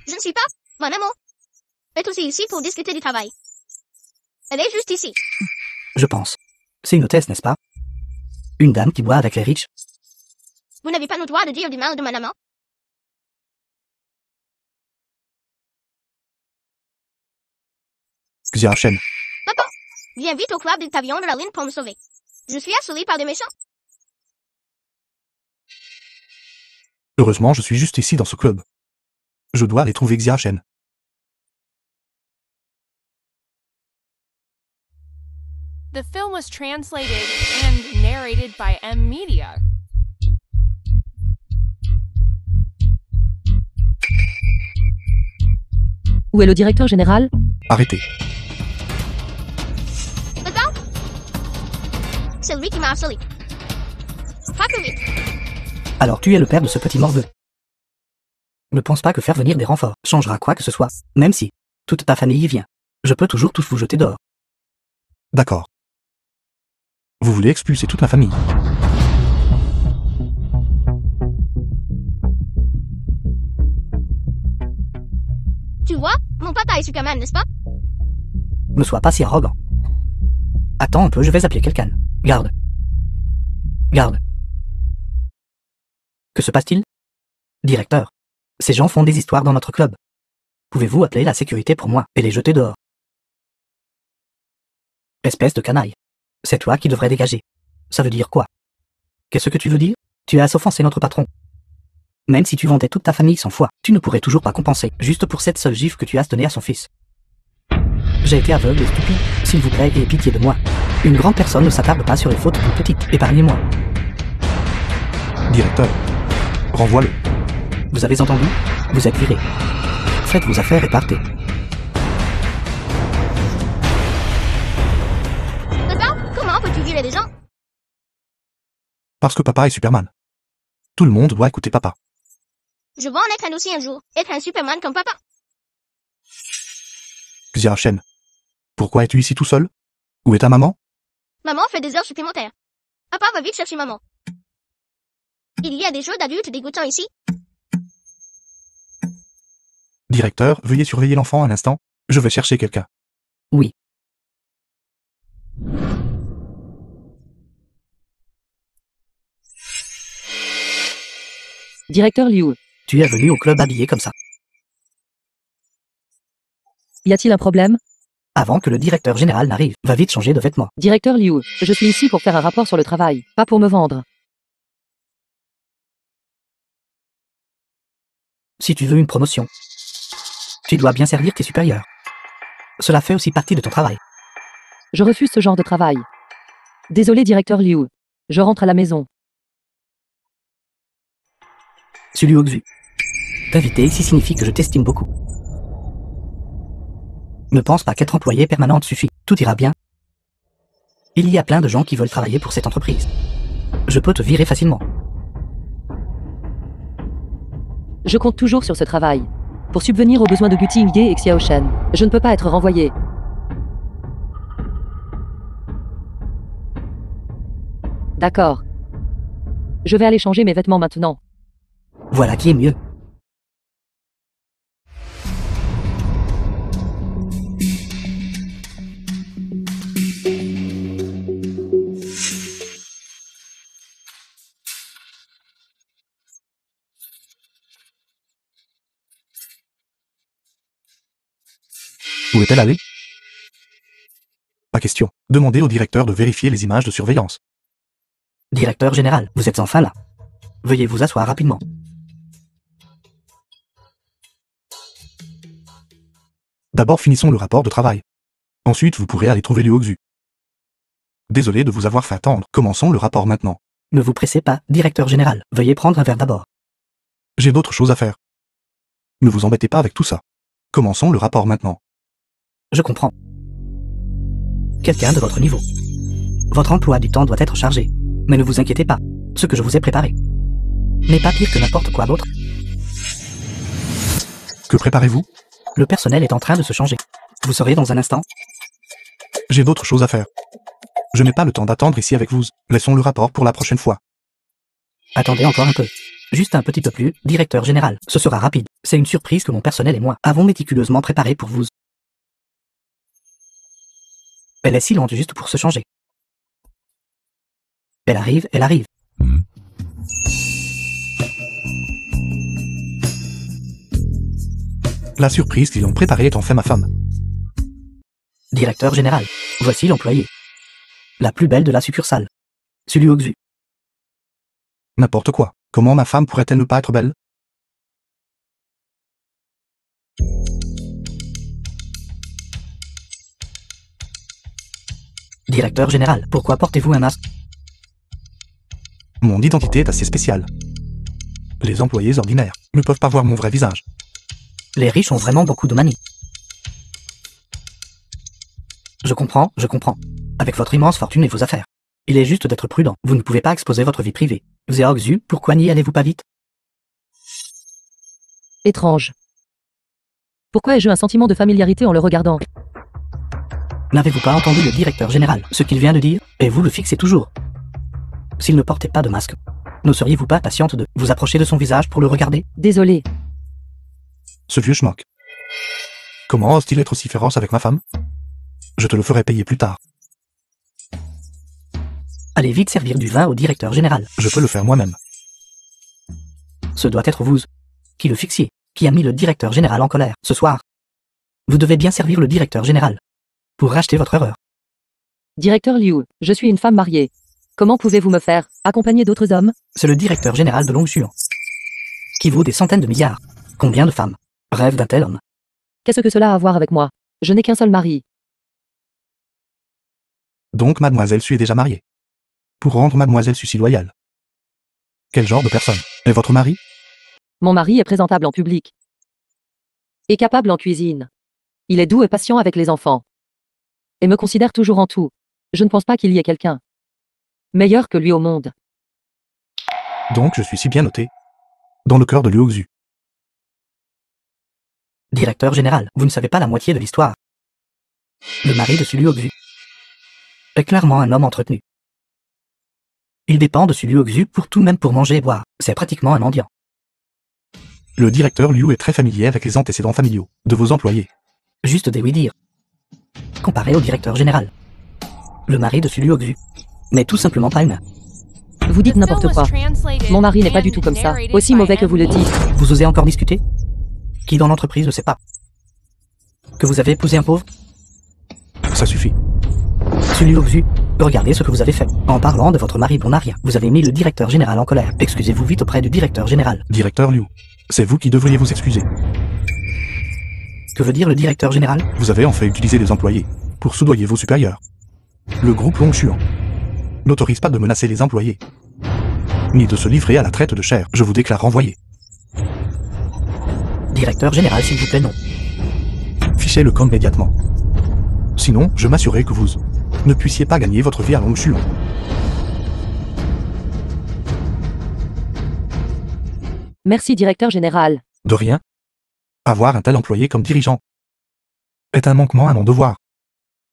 Je ne suis pas. Ma maman est aussi ici pour discuter du travail. Elle est juste ici. Je pense. C'est une hôtesse, n'est-ce pas? Une dame qui boit avec les riches. Vous n'avez pas le droit de dire du mal de ma maman. Xiaoshen. Papa, viens vite au club du pavillon de la Lune pour me sauver. Je suis assoulé par des méchants. Heureusement, je suis juste ici dans ce club. Je dois aller trouver Xiaoshen. The film was translated and narrated by M Media. Où est le directeur général? Arrêtez. Papa, c'est lui qui m'a harcelé. Pas plus vite. Alors tu es le père de ce petit morveux. Ne pense pas que faire venir des renforts changera quoi que ce soit, même si toute ta famille y vient. Je peux toujours tous vous jeter dehors. D'accord. Vous voulez expulser toute ma famille? Tu vois, mon papa Tata est Superman, n'est-ce pas? Ne sois pas si arrogant. Attends un peu, je vais appeler quelqu'un. Garde. Garde. Que se passe-t-il? Directeur. Ces gens font des histoires dans notre club. Pouvez-vous appeler la sécurité pour moi et les jeter dehors? Espèce de canaille. C'est toi qui devrais dégager. Ça veut dire quoi? Qu'est-ce que tu veux dire? Tu as offensé notre patron. Même si tu vendais toute ta famille 100 fois, tu ne pourrais toujours pas compenser, juste pour cette seule gifle que tu as donnée à son fils. J'ai été aveugle et stupide. S'il vous plaît, ayez pitié de moi. Une grande personne ne s'attarde pas sur les fautes plus petites. Épargnez-moi. Directeur. Renvoie-le. Vous avez entendu? Vous êtes viré. Faites vos affaires et partez. Papa, comment peux-tu virer des gens? Parce que papa est Superman. Tout le monde doit écouter papa. Je veux en être un aussi un jour. Être un Superman comme papa. Xiachen. Pourquoi es-tu ici tout seul? Où est ta maman? Maman fait des heures supplémentaires. Papa va vite chercher maman. Il y a des jeux d'adultes dégoûtants ici. Directeur, veuillez surveiller l'enfant un instant. Je vais chercher quelqu'un. Oui. Directeur Liu, Tu es venu au club habillé comme ça. y a-t-il un problème? Avant que le directeur général n'arrive, va vite changer de vêtements. Directeur Liu, je suis ici pour faire un rapport sur le travail, pas pour me vendre. Si tu veux une promotion, tu dois bien servir tes supérieurs. Cela fait aussi partie de ton travail. Je refuse ce genre de travail. Désolé, directeur Liu. Je rentre à la maison. Sulu Oxu. T'inviter ici signifie que je t'estime beaucoup. Ne pense pas qu'être employé permanente suffit. Tout ira bien. Il y a plein de gens qui veulent travailler pour cette entreprise. Je peux te virer facilement. Je compte toujours sur ce travail. Pour subvenir aux besoins de Guti Yingye et Xiao Shen. Je ne peux pas être renvoyé. D'accord. Je vais aller changer mes vêtements maintenant. Voilà qui est mieux. Où est-elle allée? Pas question. Demandez au directeur de vérifier les images de surveillance. Directeur général, vous êtes enfin là. Veuillez vous asseoir rapidement. D'abord finissons le rapport de travail. Ensuite vous pourrez aller trouver Liu Oxu. Désolé de vous avoir fait attendre. Commençons le rapport maintenant. Ne vous pressez pas, directeur général. Veuillez prendre un verre d'abord. J'ai d'autres choses à faire. Ne vous embêtez pas avec tout ça. Commençons le rapport maintenant. Je comprends. Quelqu'un de votre niveau. Votre emploi du temps doit être chargé. Mais ne vous inquiétez pas. Ce que je vous ai préparé n'est pas pire que n'importe quoi d'autre. Que préparez-vous? Le personnel est en train de se changer. Vous saurez dans un instant. J'ai d'autres choses à faire. Je n'ai pas le temps d'attendre ici avec vous. Laissons le rapport pour la prochaine fois. Attendez encore un peu. Juste un petit peu plus, directeur général. Ce sera rapide. C'est une surprise que mon personnel et moi avons méticuleusement préparée pour vous. Elle est si lente juste pour se changer. Elle arrive, elle arrive. La surprise qu'ils ont préparée est en fait ma femme. Directeur général. Voici l'employé. La plus belle de la succursale. Sulu Oxu. N'importe quoi. Comment ma femme pourrait-elle ne pas être belle? Directeur général, pourquoi portez-vous un masque? Mon identité est assez spéciale. Les employés ordinaires ne peuvent pas voir mon vrai visage. Les riches ont vraiment beaucoup de manies. Je comprends. Avec votre immense fortune et vos affaires. Il est juste d'être prudent. Vous ne pouvez pas exposer votre vie privée. Xeoxu, pourquoi n'y allez-vous pas vite? Étrange. Pourquoi ai-je un sentiment de familiarité en le regardant? N'avez-vous pas entendu le directeur général, ce qu'il vient de dire? Et vous le fixez toujours. S'il ne portait pas de masque, ne seriez-vous pas patiente de vous approcher de son visage pour le regarder? Désolé. Ce vieux schmuck. Comment ose-t-il être aussi féroce avec ma femme? Je te le ferai payer plus tard. Allez vite servir du vin au directeur général. Je peux le faire moi-même. Ce doit être vous, qui le fixiez, qui a mis le directeur général en colère. Ce soir, vous devez bien servir le directeur général pour racheter votre erreur. Directeur Liu, je suis une femme mariée. Comment pouvez-vous me faire accompagner d'autres hommes? C'est le directeur général de Longshuan, qui vaut des centaines de milliards. Combien de femmes rêvent d'un tel homme? Qu'est-ce que cela a à voir avec moi? Je n'ai qu'un seul mari. Donc mademoiselle Su est déjà mariée. Pour rendre mademoiselle Su si loyale. Quel genre de personne est votre mari? Mon mari est présentable en public. Et capable en cuisine. Il est doux et patient avec les enfants. Et me considère toujours en tout. Je ne pense pas qu'il y ait quelqu'un meilleur que lui au monde. Donc je suis si bien noté. Dans le cœur de Liu Xu. Directeur général, vous ne savez pas la moitié de l'histoire. Le mari de Liu Xu est clairement un homme entretenu. Il dépend de Liu Xu pour tout, même pour manger et boire. C'est pratiquement un mendiant. Le directeur Liu est très familier avec les antécédents familiaux de vos employés. Juste des oui-dire. Comparé au directeur général. Le mari de Liu Xu n'est tout simplement pas humain. Vous dites n'importe quoi. Mon mari n'est pas du tout comme ça, aussi mauvais que vous le dites. Vous osez encore discuter? Qui dans l'entreprise ne sait pas que vous avez épousé un pauvre? Ça suffit. Liu Xu, regardez ce que vous avez fait. En parlant de votre mari, on n'a rien. Vous avez mis le directeur général en colère. Excusez-vous vite auprès du directeur général. Directeur Liu, c'est vous qui devriez vous excuser. Que veut dire le directeur général? Vous avez en fait utilisé les employés pour soudoyer vos supérieurs. Le groupe Longshuan n'autorise pas de menacer les employés, ni de se livrer à la traite de chair. Je vous déclare renvoyé. Directeur général, s'il vous plaît, non. Fichez le camp immédiatement. Sinon, je m'assurerai que vous ne puissiez pas gagner votre vie à Longshuan. Merci, directeur général. De rien. Avoir un tel employé comme dirigeant est un manquement à mon devoir.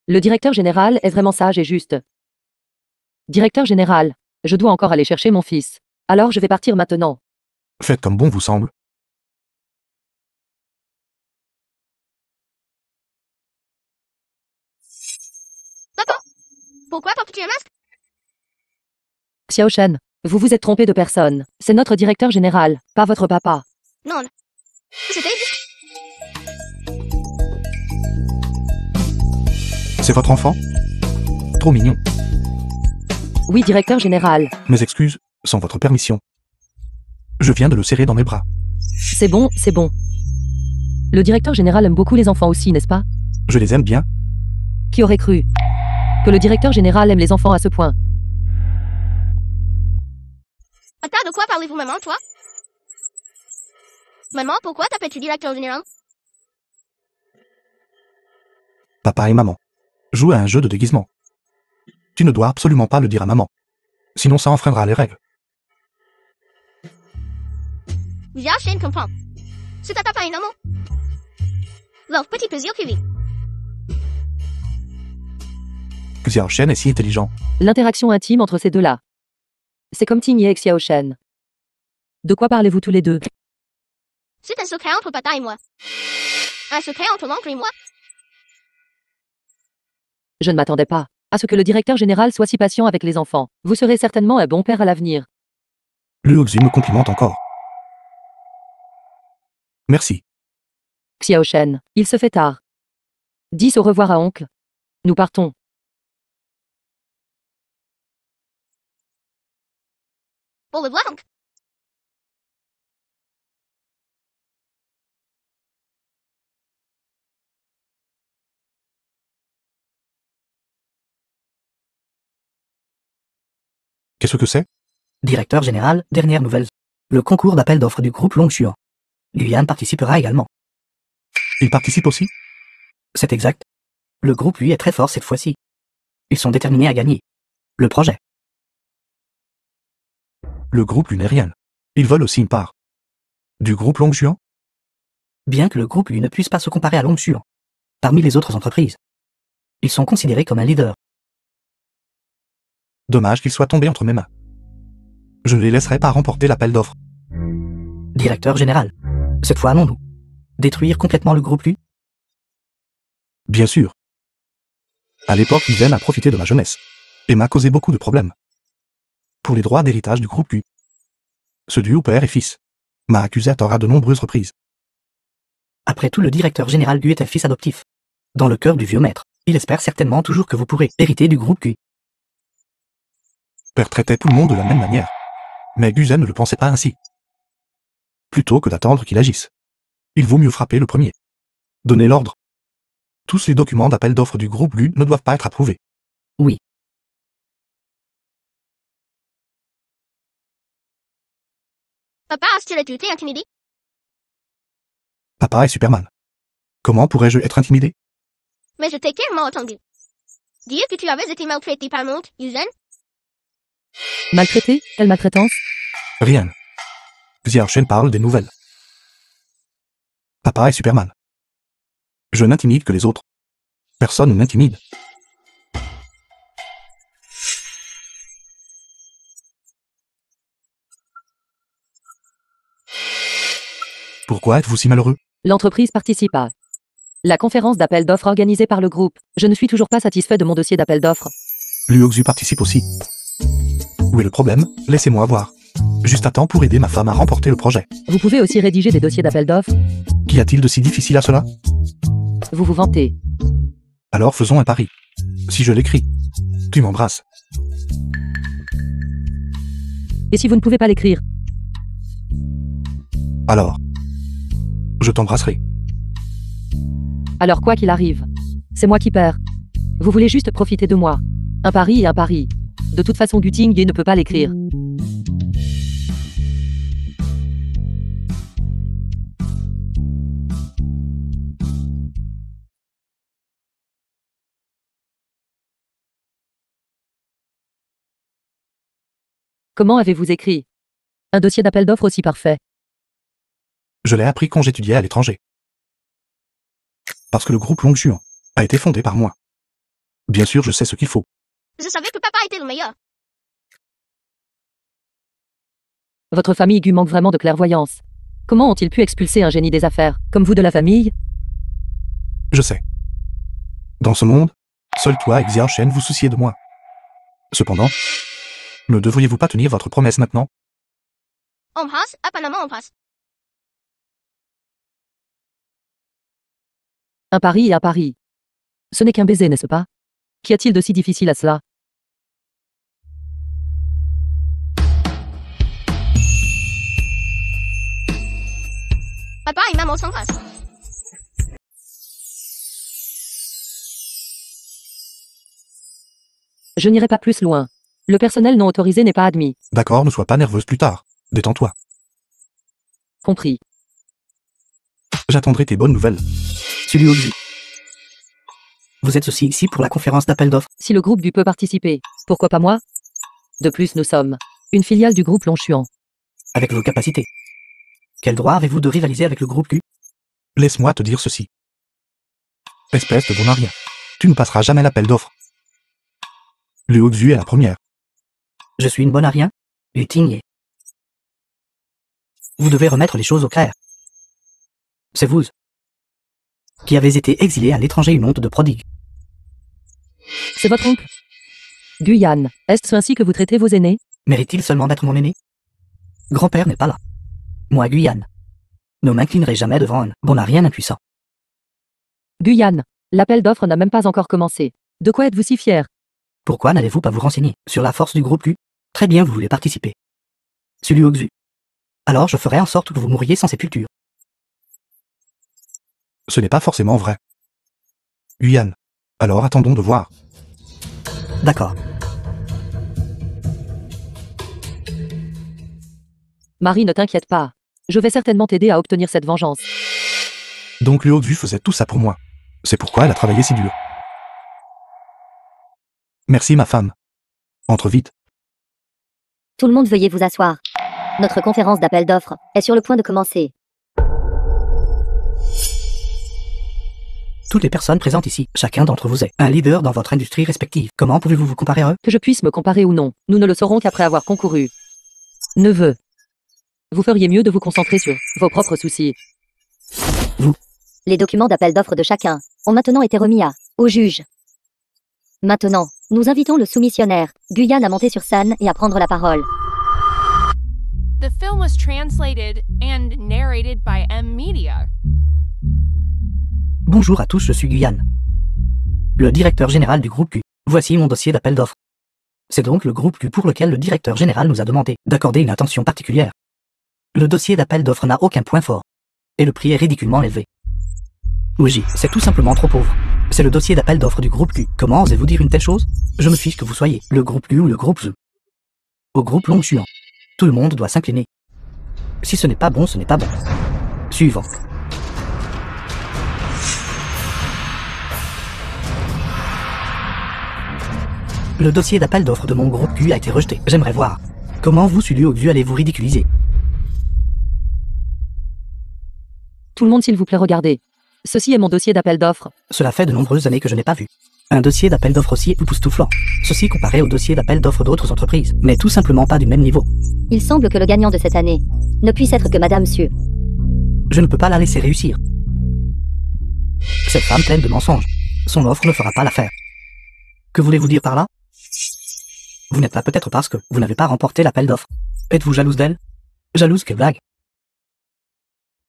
Le directeur général est vraiment sage et juste. Directeur général, je dois encore aller chercher mon fils. Alors je vais partir maintenant. Faites comme bon vous semble. Papa, pourquoi portes-tu un masque? Xiao Shen, vous vous êtes trompé de personne. C'est notre directeur général, pas votre papa. Non. C'était juste... C'est votre enfant? Trop mignon. Oui, directeur général. Mes excuses, sans votre permission. Je viens de le serrer dans mes bras. C'est bon, c'est bon. Le directeur général aime beaucoup les enfants aussi, n'est-ce pas? Je les aime bien. Qui aurait cru que le directeur général aime les enfants à ce point? Attends, de quoi parlez-vous, maman, toi? Maman, pourquoi t'appelles-tu directeur général? Papa et maman jouent à un jeu de déguisement. Tu ne dois absolument pas le dire à maman. Sinon ça enfreindra les règles. Xiao Shen comprend. C'est ta papa et maman. Leur petit plaisir privé. Xiao Shen est si intelligent. L'interaction intime entre ces deux-là. C'est comme Ting Ye et Xiao Shen. De quoi parlez-vous tous les deux? C'est un secret entre papa et moi. Un secret entre l'oncle et moi. Je ne m'attendais pas à ce que le directeur général soit si patient avec les enfants. Vous serez certainement un bon père à l'avenir. Liu Xu me complimente encore. Merci. Xiao Shen, il se fait tard. Dis au revoir à oncle. Nous partons. Au revoir, oncle. Qu'est-ce que c'est? Directeur général, dernière nouvelle. Le concours d'appel d'offres du groupe Longshuan. Luyan participera également. Il participe aussi? C'est exact. Le groupe, lui, est très fort cette fois-ci. Ils sont déterminés à gagner le projet. Le groupe lunérien. Ils veulent aussi une part du groupe Longshuan? Bien que le groupe, lui, ne puisse pas se comparer à Longshuan, parmi les autres entreprises, ils sont considérés comme un leader. Dommage qu'ils soient tombés entre mes mains. Je ne les laisserai pas remporter l'appel d'offres. Directeur général, cette fois allons-nous détruire complètement le groupe, lui? Bien sûr. À l'époque, Yuzen a profité de ma jeunesse. Et m'a causé beaucoup de problèmes. Pour les droits d'héritage du groupe Q. Ce duo père et fils m'a accusé à tort à de nombreuses reprises. Après tout, le directeur général Gu est un fils adoptif. Dans le cœur du vieux maître, il espère certainement toujours que vous pourrez hériter du groupe Q. Père traitait tout le monde de la même manière. Mais Guzen ne le pensait pas ainsi. Plutôt que d'attendre qu'il agisse, il vaut mieux frapper le premier. Donner l'ordre. Tous les documents d'appel d'offres du groupe Gu ne doivent pas être approuvés. Oui. Papa, as-tu été intimidé? Papa est Superman. Comment pourrais-je être intimidé? Mais je t'ai clairement entendu. Dire que tu avais été maltraité par Monte, Yuzen? Maltraité? Quelle maltraitance? Rien. Xiao Shen parle des nouvelles. Papa est Superman. Je n'intimide que les autres. Personne ne m'intimide. Pourquoi êtes-vous si malheureux? L'entreprise participe à la conférence d'appel d'offres organisée par le groupe. Je ne suis toujours pas satisfait de mon dossier d'appel d'offres. Luoxu participe aussi. Où est le problème? Laissez-moi voir. Juste à temps pour aider ma femme à remporter le projet. Vous pouvez aussi rédiger des dossiers d'appel d'offres. Qu'y a-t-il de si difficile à cela? Vous vous vantez. Alors faisons un pari. Si je l'écris, tu m'embrasses. Et si vous ne pouvez pas l'écrire? Alors, je t'embrasserai. Alors quoi qu'il arrive, c'est moi qui perds. Vous voulez juste profiter de moi. Un pari est un pari. De toute façon, Guting ne peut pas l'écrire. Comment avez-vous écrit un dossier d'appel d'offres aussi parfait? Je l'ai appris quand j'étudiais à l'étranger. Parce que le groupe Longshuan a été fondé par moi. Bien sûr, je sais ce qu'il faut. Je savais que papa était le meilleur. Votre famille Gu manque vraiment de clairvoyance. Comment ont-ils pu expulser un génie des affaires, comme vous de la famille? Je sais. Dans ce monde, seul toi et Xiao Shen vous souciez de moi. Cependant, ne devriez-vous pas tenir votre promesse maintenant? On passe, apparemment on passe. Un pari est un pari. Ce n'est qu'un baiser, n'est-ce pas? Qu'y a-t-il de si difficile à cela? Papa et maman s'embrassent. Je n'irai pas plus loin. Le personnel non autorisé n'est pas admis. D'accord, ne sois pas nerveuse plus tard. Détends-toi. Compris. J'attendrai tes bonnes nouvelles. Luoxu. Vous êtes aussi ici pour la conférence d'appel d'offres. Si le groupe du peut participer, pourquoi pas moi? De plus, nous sommes une filiale du groupe Longshuan. Avec vos capacités. Quel droit avez-vous de rivaliser avec le groupe Q? Laisse-moi te dire ceci. Espèce de bon à rien. Tu ne passeras jamais l'appel d'offres. Luoxu est la première. Je suis une bonne à rien? Uting. Vous devez remettre les choses au clair. C'est vous qui avez été exilé à l'étranger, une honte de prodigue. C'est votre oncle? Guyane, est-ce ainsi que vous traitez vos aînés? Mérite-t-il seulement d'être mon aîné? Grand-père n'est pas là. Moi, Guyane, ne m'inclinerai jamais devant un bon à rien impuissant. Guyane, l'appel d'offres n'a même pas encore commencé. De quoi êtes-vous si fier? Pourquoi n'allez-vous pas vous renseigner sur la force du groupe Q? Très bien, vous voulez participer. Luoxu. Alors je ferai en sorte que vous mouriez sans sépulture. Ce n'est pas forcément vrai. Guyane. Alors attendons de voir. D'accord. Marie, ne t'inquiète pas. Je vais certainement t'aider à obtenir cette vengeance. Donc Luoxu faisait tout ça pour moi. C'est pourquoi elle a travaillé si dur. Merci ma femme. Entre vite. Tout le monde veuillez vous asseoir. Notre conférence d'appel d'offres est sur le point de commencer. Toutes les personnes présentes ici, chacun d'entre vous est un leader dans votre industrie respective. Comment pouvez-vous vous comparer à eux? Que je puisse me comparer ou non, nous ne le saurons qu'après avoir concouru. Neveu. Vous feriez mieux de vous concentrer sur vos propres soucis. Les documents d'appel d'offres de chacun ont maintenant été remis au juge. Maintenant, nous invitons le soumissionnaire, Guyane, à monter sur scène et à prendre la parole. The film was translated and narrated by M Media. Bonjour à tous, je suis Guyane, le directeur général du groupe Q. Voici mon dossier d'appel d'offres. C'est donc le groupe Q pour lequel le directeur général nous a demandé d'accorder une attention particulière. Le dossier d'appel d'offres n'a aucun point fort. Et le prix est ridiculement élevé. Oui, c'est tout simplement trop pauvre. C'est le dossier d'appel d'offres du groupe Q. Comment osez-vous dire une telle chose? Je me fiche que vous soyez le groupe Q ou le groupe Z. Au groupe Longchuan, tout le monde doit s'incliner. Si ce n'est pas bon, ce n'est pas bon. Suivant. Le dossier d'appel d'offres de mon groupe Q a été rejeté. J'aimerais voir comment vous, Sulio Xu, allez vous ridiculiser. Tout le monde s'il vous plaît regardez. Ceci est mon dossier d'appel d'offres. Cela fait de nombreuses années que je n'ai pas vu un dossier d'appel d'offres aussi époustouflant. Ceci comparé au dossier d'appel d'offres d'autres entreprises, n'est tout simplement pas du même niveau. Il semble que le gagnant de cette année ne puisse être que Madame Su. Je ne peux pas la laisser réussir. Cette femme pleine de mensonges. Son offre ne fera pas l'affaire. Que voulez-vous dire par là? Vous n'êtes là peut-être parce que vous n'avez pas remporté l'appel d'offres. Êtes-vous jalouse d'elle? Jalouse, que blague.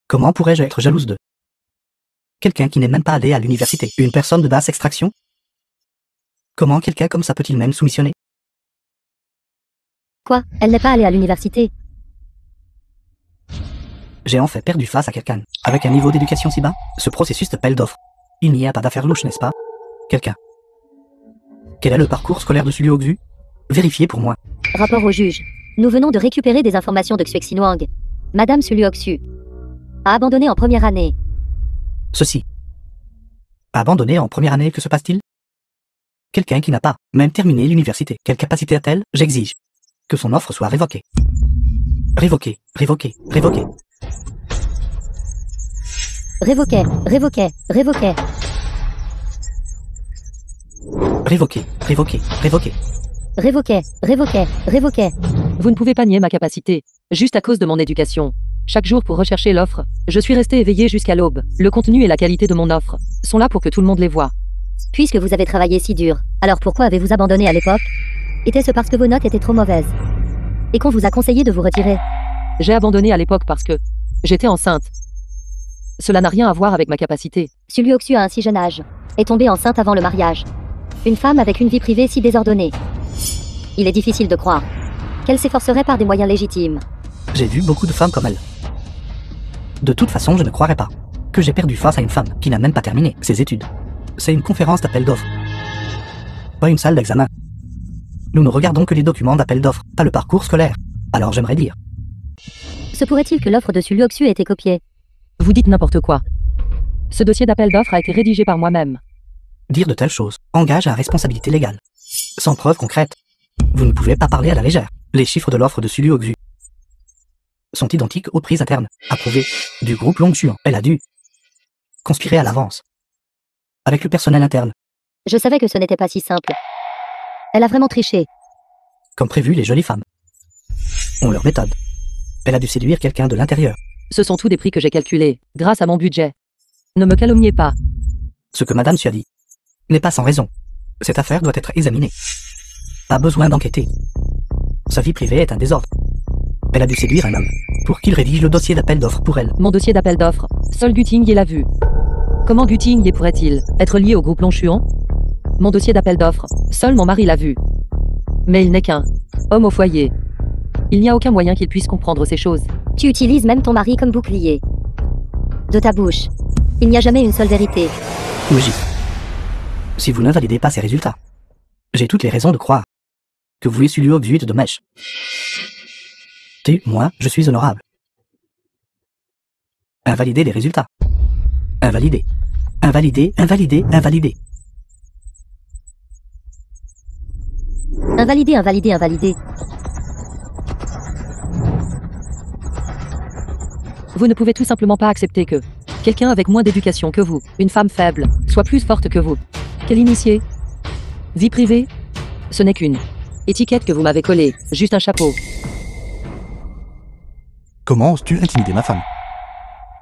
Comment pourrais-je être jalouse de quelqu'un qui n'est même pas allé à l'université? Une personne de basse extraction? Comment quelqu'un comme ça peut-il même soumissionner? Quoi? Elle n'est pas allée à l'université? J'ai en fait perdu face à quelqu'un avec un niveau d'éducation si bas. Ce processus d'appel d'offres, il n'y a pas d'affaire louche, n'est-ce pas? Quelqu'un. Quel est le parcours scolaire de Sulio Xu? Vérifiez pour moi. Rapport au juge. Nous venons de récupérer des informations de Xuexinwang. Madame Sulio Xu a abandonné en première année. Ceci. Abandonné en première année, que se passe-t-il? Quelqu'un qui n'a pas même terminé l'université. Quelle capacité a-t-elle? J'exige que son offre soit révoquée. Révoquée, révoquée, révoquée. Révoquée, révoquée, révoquée. Révoquée, révoquée, révoquée. Révoquée, révoquée, révoquée. Vous ne pouvez pas nier ma capacité, juste à cause de mon éducation. Chaque jour pour rechercher l'offre, je suis resté éveillé jusqu'à l'aube. Le contenu et la qualité de mon offre sont là pour que tout le monde les voit. Puisque vous avez travaillé si dur, alors pourquoi avez-vous abandonné à l'époque? Était-ce parce que vos notes étaient trop mauvaises? Et qu'on vous a conseillé de vous retirer? J'ai abandonné à l'époque parce que j'étais enceinte. Cela n'a rien à voir avec ma capacité. Sulio Xu, à un si jeune âge, est tombée enceinte avant le mariage. Une femme avec une vie privée si désordonnée. Il est difficile de croire qu'elle s'efforcerait par des moyens légitimes. J'ai vu beaucoup de femmes comme elle. De toute façon, je ne croirais pas que j'ai perdu face à une femme qui n'a même pas terminé ses études. C'est une conférence d'appel d'offres, pas une salle d'examen. Nous ne regardons que les documents d'appel d'offres, pas le parcours scolaire. Alors j'aimerais dire. Se pourrait-il que l'offre de Sulio Xu ait été copiée? Vous dites n'importe quoi. Ce dossier d'appel d'offres a été rédigé par moi-même. Dire de telles choses engage à responsabilité légale. Sans preuve concrète, vous ne pouvez pas parler à la légère. Les chiffres de l'offre de Sulio Xu sont identiques aux prises internes approuvées du groupe Longchuan. Elle a dû conspirer à l'avance avec le personnel interne. Je savais que ce n'était pas si simple. Elle a vraiment triché. Comme prévu, les jolies femmes ont leur méthode. Elle a dû séduire quelqu'un de l'intérieur. Ce sont tous des prix que j'ai calculés, grâce à mon budget. Ne me calomniez pas. Ce que Madame Su a dit n'est pas sans raison. Cette affaire doit être examinée. Pas besoin d'enquêter. Sa vie privée est un désordre. Elle a dû séduire un homme pour qu'il rédige le dossier d'appel d'offres pour elle. Mon dossier d'appel d'offres, seul Gutingye l'a vu. Comment Gutingye pourrait-il être lié au groupe Longchuan? Mon dossier d'appel d'offres, seul mon mari l'a vu. Mais il n'est qu'un homme au foyer. Il n'y a aucun moyen qu'il puisse comprendre ces choses. Tu utilises même ton mari comme bouclier. De ta bouche, il n'y a jamais une seule vérité. Oui. Si vous n'invalidez pas ces résultats, j'ai toutes les raisons de croire que vous êtes Sulio Xu de mèche. Moi, je suis honorable. Invalider les résultats. Invalider. Invalider, invalider, invalider. Invalider, invalider, invalider. Vous ne pouvez tout simplement pas accepter que quelqu'un avec moins d'éducation que vous, une femme faible, soit plus forte que vous. Quelle initiée? Vie privée? Ce n'est qu'une étiquette que vous m'avez collée, juste un chapeau. Comment oses-tu intimider ma femme?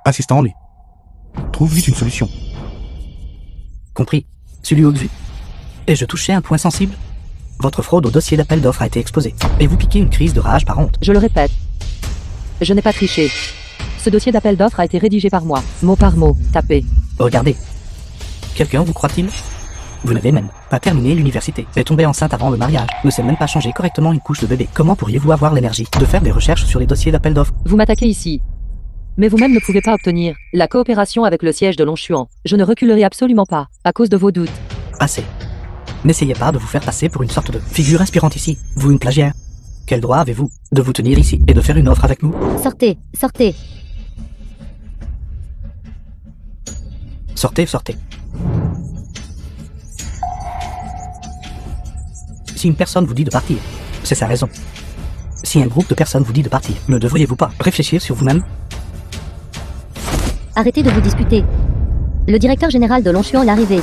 Assistant-les. Trouve vite une solution. Compris. Celui au vu. Et je touchais un point sensible. Votre fraude au dossier d'appel d'offres a été exposée. Et vous piquez une crise de rage par honte. Je le répète. Je n'ai pas triché. Ce dossier d'appel d'offres a été rédigé par moi, mot par mot, tapé. Regardez. Quelqu'un vous croit-il? Vous n'avez même pas terminé l'université, est tombée enceinte avant le mariage, ne sait même pas changer correctement une couche de bébé. Comment pourriez-vous avoir l'énergie de faire des recherches sur les dossiers d'appel d'offres? Vous m'attaquez ici. Mais vous-même ne pouvez pas obtenir la coopération avec le siège de Longchuan. Je ne reculerai absolument pas, à cause de vos doutes. Assez. N'essayez pas de vous faire passer pour une sorte de figure inspirante ici, vous une plagiaire. Quel droit avez-vous de vous tenir ici et de faire une offre avec nous? Sortez, sortez. Sortez, sortez. Si une personne vous dit de partir, c'est sa raison. Si un groupe de personnes vous dit de partir, ne devriez-vous pas réfléchir sur vous-même? Arrêtez de vous disputer. Le directeur général de Longchuan est arrivé.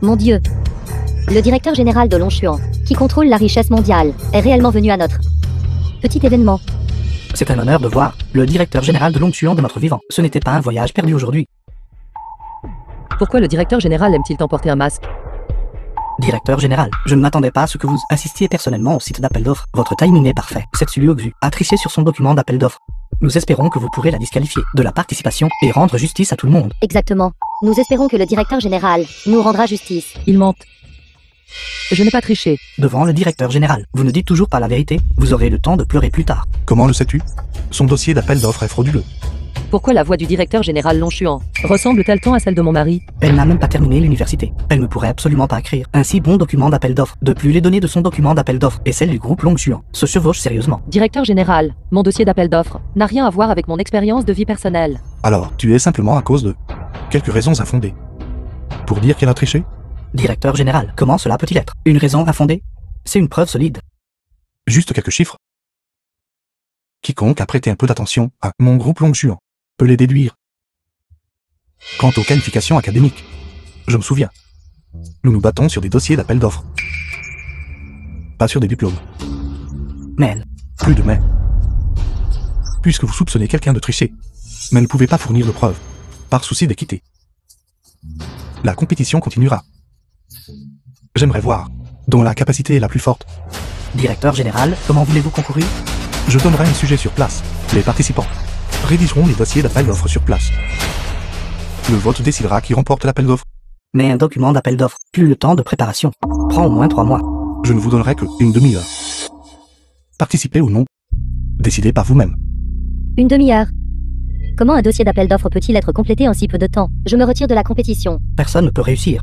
Mon Dieu. Le directeur général de Longchuan, qui contrôle la richesse mondiale, est réellement venu à notre petit événement. C'est un honneur de voir le directeur général de Longchuan de notre vivant. Ce n'était pas un voyage perdu aujourd'hui. Pourquoi le directeur général aime-t-il tant porter un masque? Directeur général, je ne m'attendais pas à ce que vous assistiez personnellement au site d'appel d'offres. Votre timing est parfait. Setsuyu Ogzu a triché sur son document d'appel d'offres. Nous espérons que vous pourrez la disqualifier de la participation et rendre justice à tout le monde. Exactement. Nous espérons que le directeur général nous rendra justice. Il mente. Je n'ai pas triché. Devant le directeur général, vous ne dites toujours pas la vérité, vous aurez le temps de pleurer plus tard. Comment le sais-tu? Son dossier d'appel d'offres est frauduleux. Pourquoi la voix du directeur général Longchuan ressemble-t-elle tant à celle de mon mari? Elle n'a même pas terminé l'université. Elle ne pourrait absolument pas écrire un si bon document d'appel d'offres. De plus, les données de son document d'appel d'offres et celles du groupe Longchuan se chevauchent sérieusement. Directeur général, mon dossier d'appel d'offres n'a rien à voir avec mon expérience de vie personnelle. Alors, tu es simplement à cause de quelques raisons infondées. Pour dire qu'elle a triché? Directeur général, comment cela peut-il être une raison infondée? C'est une preuve solide. Juste quelques chiffres. Quiconque a prêté un peu d'attention à mon groupe Longchuan peut les déduire. Quant aux qualifications académiques, je me souviens. Nous nous battons sur des dossiers d'appel d'offres. Pas sur des diplômes. Mais elle, Plus de mais. Puisque vous soupçonnez quelqu'un de tricher, mais ne pouvez pas fournir de preuves, par souci d'équité. La compétition continuera. J'aimerais voir, dont la capacité est la plus forte. directeur général, comment voulez-vous concourir? Je donnerai un sujet sur place. Les participants rédigeront les dossiers d'appel d'offres sur place. Le vote décidera qui remporte l'appel d'offres. Mais un document d'appel d'offres, plus le temps de préparation, prend au moins 3 mois. Je ne vous donnerai que une demi-heure. Participez ou non, décidez par vous-même. Une demi-heure. Comment un dossier d'appel d'offres peut-il être complété en si peu de temps? Je me retire de la compétition. Personne ne peut réussir.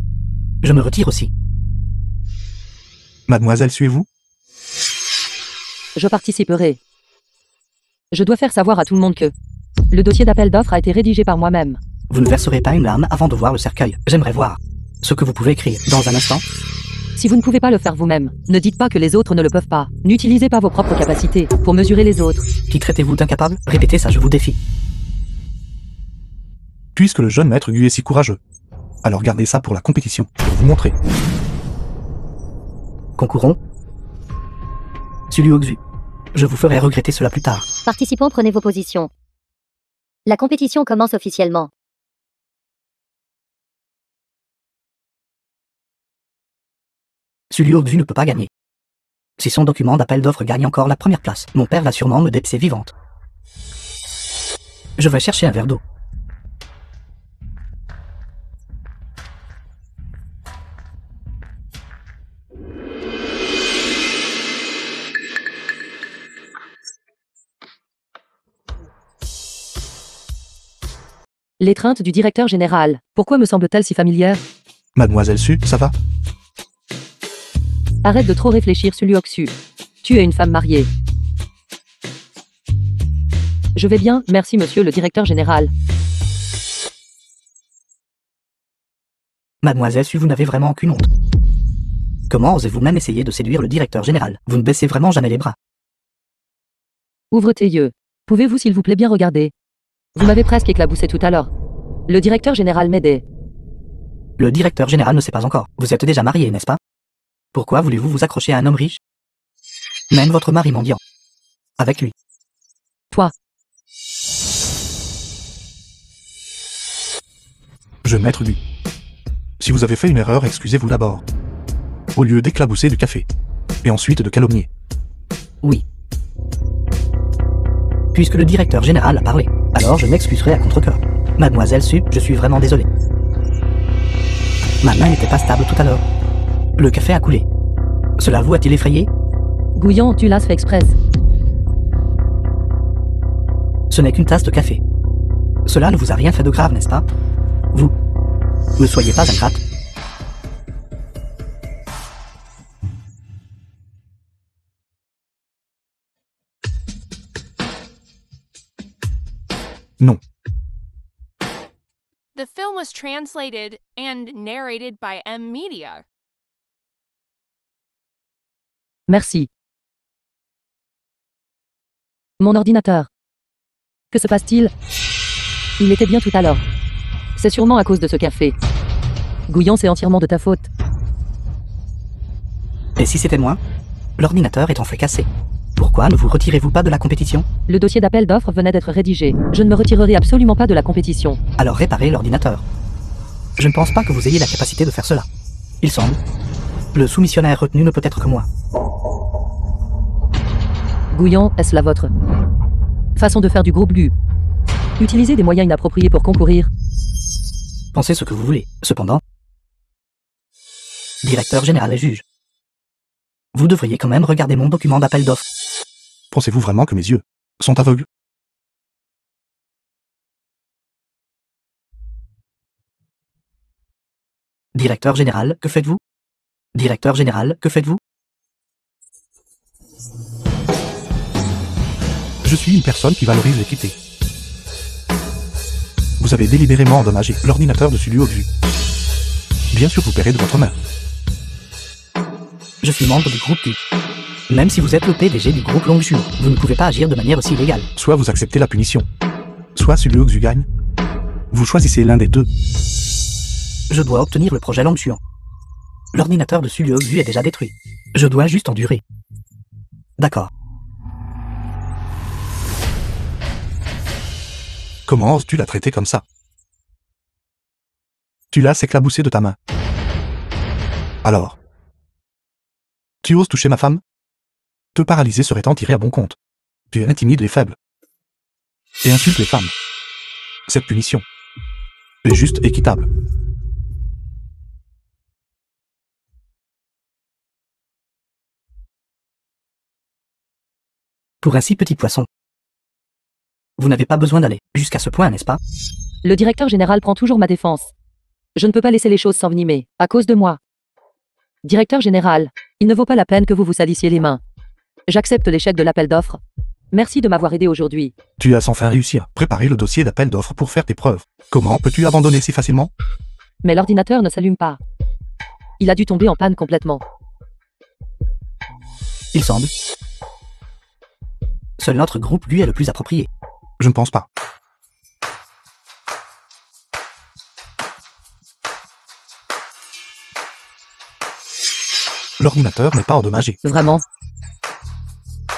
Je me retire aussi. Mademoiselle, suivez-vous? Je participerai. Je dois faire savoir à tout le monde que le dossier d'appel d'offres a été rédigé par moi-même. Vous ne verserez pas une larme avant de voir le cercueil. J'aimerais voir ce que vous pouvez écrire dans un instant. Si vous ne pouvez pas le faire vous-même, ne dites pas que les autres ne le peuvent pas. N'utilisez pas vos propres capacités pour mesurer les autres. Qui traitez-vous d'incapable? Répétez ça, je vous défie. Puisque le jeune maître Gu est si courageux, alors gardez ça pour la compétition, pour vous montrer. Concourons. Celui Ogzu. Je vous ferai regretter cela plus tard. Participants, prenez vos positions. La compétition commence officiellement. Celui Ogzu ne peut pas gagner. Si son document d'appel d'offres gagne encore la première place, mon père va sûrement me dépser vivante. Je vais chercher un verre d'eau. L'étreinte du directeur général. Pourquoi me semble-t-elle si familière? Mademoiselle Su, ça va? Arrête de trop réfléchir, Sulu Oksu. Tu es une femme mariée. Je vais bien, merci monsieur le directeur général. Mademoiselle Su, vous n'avez vraiment aucune honte. Comment osez-vous même essayer de séduire le directeur général? Vous ne baissez vraiment jamais les bras. Ouvre tes yeux. Pouvez-vous s'il vous plaît bien regarder? Vous m'avez presque éclaboussé tout à l'heure. Le directeur général m'aidait. Le directeur général ne sait pas encore. Vous êtes déjà marié, n'est-ce pas? Pourquoi voulez-vous vous accrocher à un homme riche? Même votre mari mendiant. Avec lui. Toi. Je maître Gu. Si vous avez fait une erreur, excusez-vous d'abord. Au lieu d'éclabousser du café. Et ensuite de calomnier. Oui. Puisque le directeur général a parlé, alors je m'excuserai à contre-cœur. Mademoiselle Su, je suis vraiment désolé. Ma main n'était pas stable tout à l'heure. Le café a coulé. Cela vous a-t-il effrayé? Gouillon, tu l'as fait express. Ce n'est qu'une tasse de café. Cela ne vous a rien fait de grave, n'est-ce pas? Vous ne soyez pas ingrate. Non. The film was translated and narrated by M Media. Merci. Mon ordinateur. Que se passe-t-il? Il était bien tout à l'heure. C'est sûrement à cause de ce café. Gouillon, c'est entièrement de ta faute. Et si c'était moi? L'ordinateur est en fait cassé. Pourquoi ne vous retirez-vous pas de la compétition? Le dossier d'appel d'offres venait d'être rédigé. Je ne me retirerai absolument pas de la compétition. Alors réparez l'ordinateur. Je ne pense pas que vous ayez la capacité de faire cela. Il semble. Le soumissionnaire retenu ne peut être que moi. Gouillon, est-ce la vôtre? Façon de faire du groupe Gu. Utiliser des moyens inappropriés pour concourir. Pensez ce que vous voulez. Cependant, directeur général et juge, vous devriez quand même regarder mon document d'appel d'offres. Pensez-vous vraiment que mes yeux sont aveugles? Directeur général, que faites-vous? Directeur général, que faites-vous? Je suis une personne qui valorise l'équité. Vous avez délibérément endommagé l'ordinateur de Sulio Xu. Bien sûr, vous paierez de votre main. Je suis membre du groupe Q. Même si vous êtes le PDG du groupe Longxuan, vous ne pouvez pas agir de manière aussi illégale. Soit vous acceptez la punition, soit Sulio Xu gagne. Vous choisissez l'un des deux. Je dois obtenir le projet Longxuan. L'ordinateur de Sulio Xu est déjà détruit. Je dois juste endurer. D'accord. Comment oses-tu la traiter comme ça? Tu l'as éclaboussée de ta main. Alors, tu oses toucher ma femme? Te paralyser serait en tirer à bon compte. Tu intimides les faibles. Et insultes les femmes. Cette punition est juste équitable. Pour un si petit poisson. Vous n'avez pas besoin d'aller jusqu'à ce point, n'est-ce pas? Le directeur général prend toujours ma défense. Je ne peux pas laisser les choses s'envenimer, à cause de moi. Directeur général, il ne vaut pas la peine que vous vous salissiez les mains. J'accepte l'échec de l'appel d'offres. Merci de m'avoir aidé aujourd'hui. Tu as sans fin réussi à préparer le dossier d'appel d'offres pour faire tes preuves. Comment peux-tu abandonner si facilement? Mais l'ordinateur ne s'allume pas. Il a dû tomber en panne complètement. Il semble. Seul notre groupe, lui, est le plus approprié. Je ne pense pas. L'ordinateur n'est pas endommagé. Vraiment?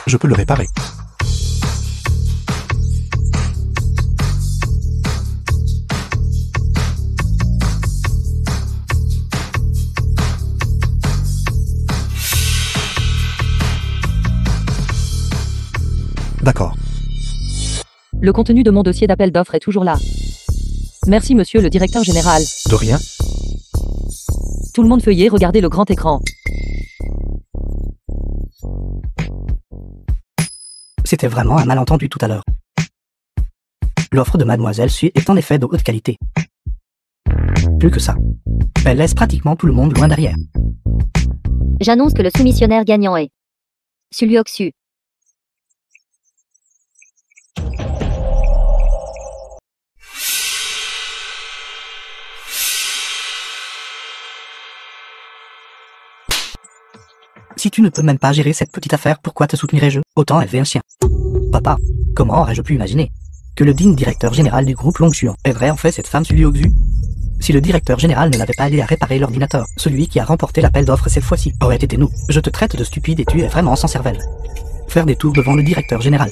Je peux le réparer. D'accord. Le contenu de mon dossier d'appel d'offres est toujours là. Merci monsieur le directeur général. De rien. Tout le monde veuillez regarder le grand écran. C'était vraiment un malentendu tout à l'heure. L'offre de Mademoiselle Su est en effet de haute qualité. Plus que ça, elle laisse pratiquement tout le monde loin derrière. J'annonce que le soumissionnaire gagnant est Sulioxu. Si tu ne peux même pas gérer cette petite affaire, pourquoi te soutiendrais-je? Autant élever un chien. Papa, comment aurais-je pu imaginer que le digne directeur général du groupe Longshuan aiderait en fait cette femme Sulio Xu. Si le directeur général ne l'avait pas aidé à réparer l'ordinateur, celui qui a remporté l'appel d'offres cette fois-ci aurait été nous. Je te traite de stupide et tu es vraiment sans cervelle. Faire des tours devant le directeur général.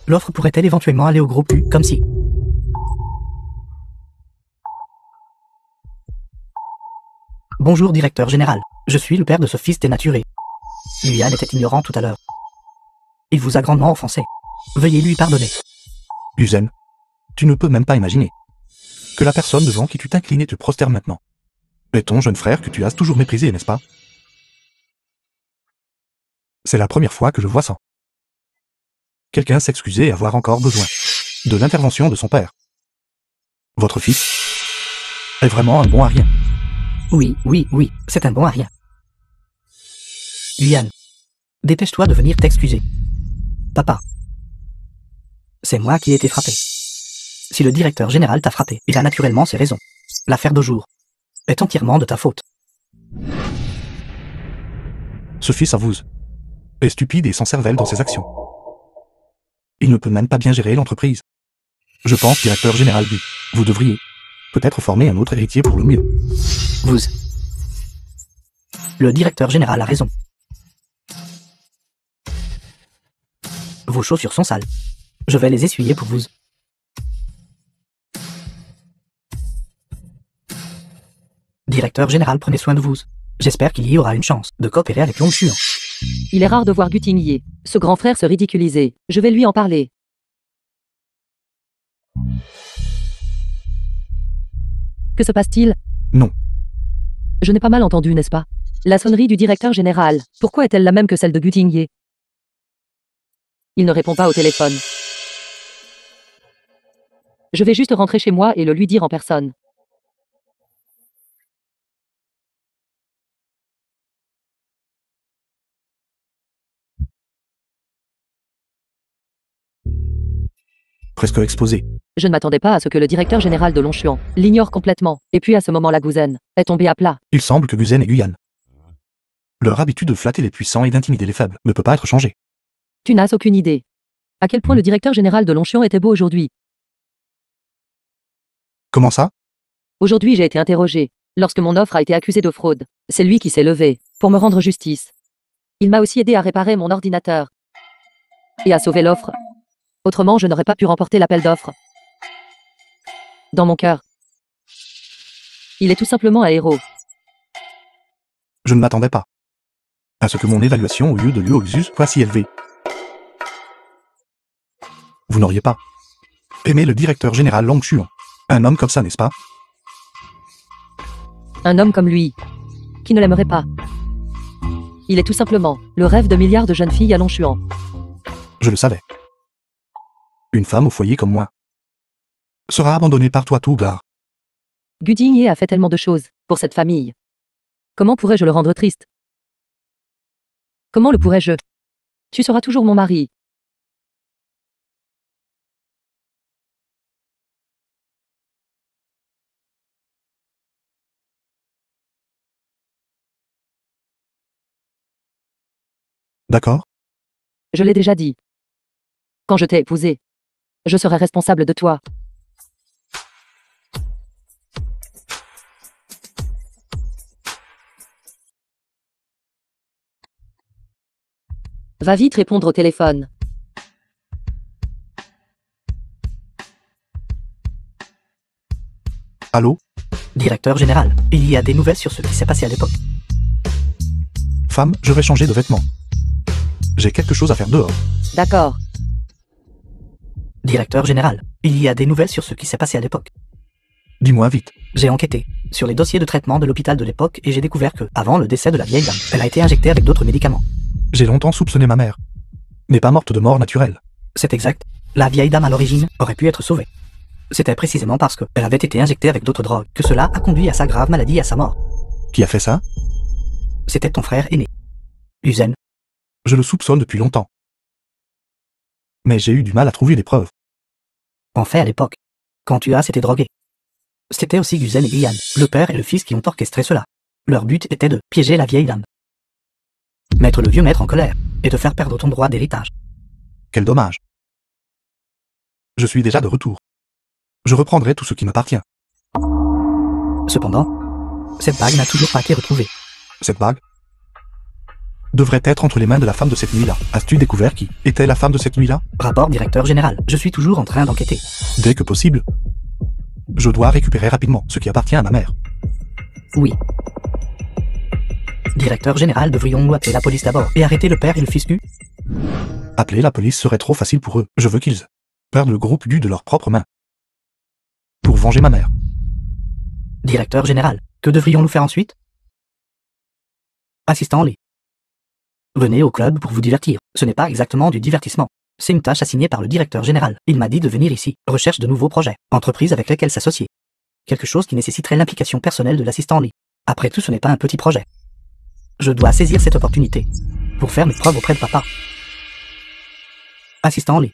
L'offre pourrait-elle éventuellement aller au groupe U, comme si... Bonjour directeur général, je suis le père de ce fils dénaturé. Yuan était ignorant tout à l'heure. Il vous a grandement offensé. Veuillez lui pardonner. Guzen, tu ne peux même pas imaginer que la personne devant qui tu t'inclines te prosterne maintenant est ton jeune frère que tu as toujours méprisé, n'est-ce pas? C'est la première fois que je vois ça. Quelqu'un s'excuser et avoir encore besoin de l'intervention de son père. Votre fils est vraiment un bon à rien. Oui, c'est un bon à rien. Yuan, dépêche-toi de venir t'excuser. Papa. C'est moi qui ai été frappé. Si le directeur général t'a frappé, il a naturellement ses raisons. L'affaire d'aujourd'hui est entièrement de ta faute. Ce fils à vous est stupide et sans cervelle dans ses actions. Il ne peut même pas bien gérer l'entreprise. Je pense, directeur général B, vous devriez peut-être former un autre héritier pour le mieux. Vous. Le directeur général a raison. Vos chaussures sont sales. Je vais les essuyer pour vous. Directeur général, prenez soin de vous. J'espère qu'il y aura une chance de coopérer avec Longshuan. Il est rare de voir Gutingye, ce grand frère, se ridiculiser. Je vais lui en parler. Que se passe-t-il? Non. Je n'ai pas mal entendu, n'est-ce pas? La sonnerie du directeur général. Pourquoi est-elle la même que celle de Gutingye? Il ne répond pas au téléphone. Je vais juste rentrer chez moi et le lui dire en personne. Presque exposé. Je ne m'attendais pas à ce que le directeur général de Longshuan l'ignore complètement. Et puis à ce moment-là, Guzen est tombé à plat. Il semble que Guzen et Yuan, leur habitude de flatter les puissants et d'intimider les faibles, ne peut pas être changée. Tu n'as aucune idée. À quel point le directeur général de Longshuan était beau aujourd'hui. Comment ça? Aujourd'hui, j'ai été interrogé. Lorsque mon offre a été accusée de fraude, c'est lui qui s'est levé pour me rendre justice. Il m'a aussi aidé à réparer mon ordinateur et à sauver l'offre. Autrement, je n'aurais pas pu remporter l'appel d'offres. Dans mon cœur, il est tout simplement un héros. Je ne m'attendais pas à ce que mon évaluation au lieu de Luoxus soit si élevée. Vous n'auriez pas aimé le directeur général Longshuan. Un homme comme ça, n'est-ce pas? Un homme comme lui, qui ne l'aimerait pas. Il est tout simplement le rêve de milliards de jeunes filles à Longshuan. Je le savais. Une femme au foyer comme moi sera abandonnée par toi tout gare. Gutingye a fait tellement de choses pour cette famille. Comment pourrais-je le rendre triste? Comment le pourrais-je? Tu seras toujours mon mari. D'accord? Je l'ai déjà dit. Quand je t'ai épousé, je serai responsable de toi. Va vite répondre au téléphone. Allô? Directeur général, il y a des nouvelles sur ce qui s'est passé à l'époque. Femme, je vais changer de vêtements. J'ai quelque chose à faire dehors. D'accord. Directeur général, il y a des nouvelles sur ce qui s'est passé à l'époque. Dis-moi vite. J'ai enquêté sur les dossiers de traitement de l'hôpital de l'époque et j'ai découvert que, avant le décès de la vieille dame, elle a été injectée avec d'autres médicaments. J'ai longtemps soupçonné ma mère. N'est pas morte de mort naturelle. C'est exact. La vieille dame à l'origine aurait pu être sauvée. C'était précisément parce qu'elle avait été injectée avec d'autres drogues que cela a conduit à sa grave maladie et à sa mort. Qui a fait ça? C'était ton frère aîné. Guzen. Je le soupçonne depuis longtemps. Mais j'ai eu du mal à trouver des preuves. En fait, à l'époque, quand tu as été drogué, c'était aussi Guzen et Yuan, le père et le fils qui ont orchestré cela. Leur but était de piéger la vieille dame, mettre le vieux maître en colère et te faire perdre ton droit d'héritage. Quel dommage. Je suis déjà de retour. Je reprendrai tout ce qui m'appartient. Cependant, cette bague n'a toujours pas été retrouvée. Cette bague devrait être entre les mains de la femme de cette nuit-là. As-tu découvert qui était la femme de cette nuit-là? Rapport directeur général. Je suis toujours en train d'enquêter. Dès que possible. Je dois récupérer rapidement ce qui appartient à ma mère. Oui. Directeur général, devrions-nous appeler la police d'abord et arrêter le père et le fils Gu? Appeler la police serait trop facile pour eux. Je veux qu'ils perdent le groupe Gu de leurs propres mains. Pour venger ma mère. Directeur général, que devrions-nous faire ensuite? Assistant Lee. Venez au club pour vous divertir. Ce n'est pas exactement du divertissement. C'est une tâche assignée par le directeur général. Il m'a dit de venir ici. Recherche de nouveaux projets. Entreprises avec lesquelles s'associer. Quelque chose qui nécessiterait l'implication personnelle de l'assistant Lee. Après tout, ce n'est pas un petit projet. Je dois saisir cette opportunité pour faire mes preuves auprès de papa. Assistant Lee.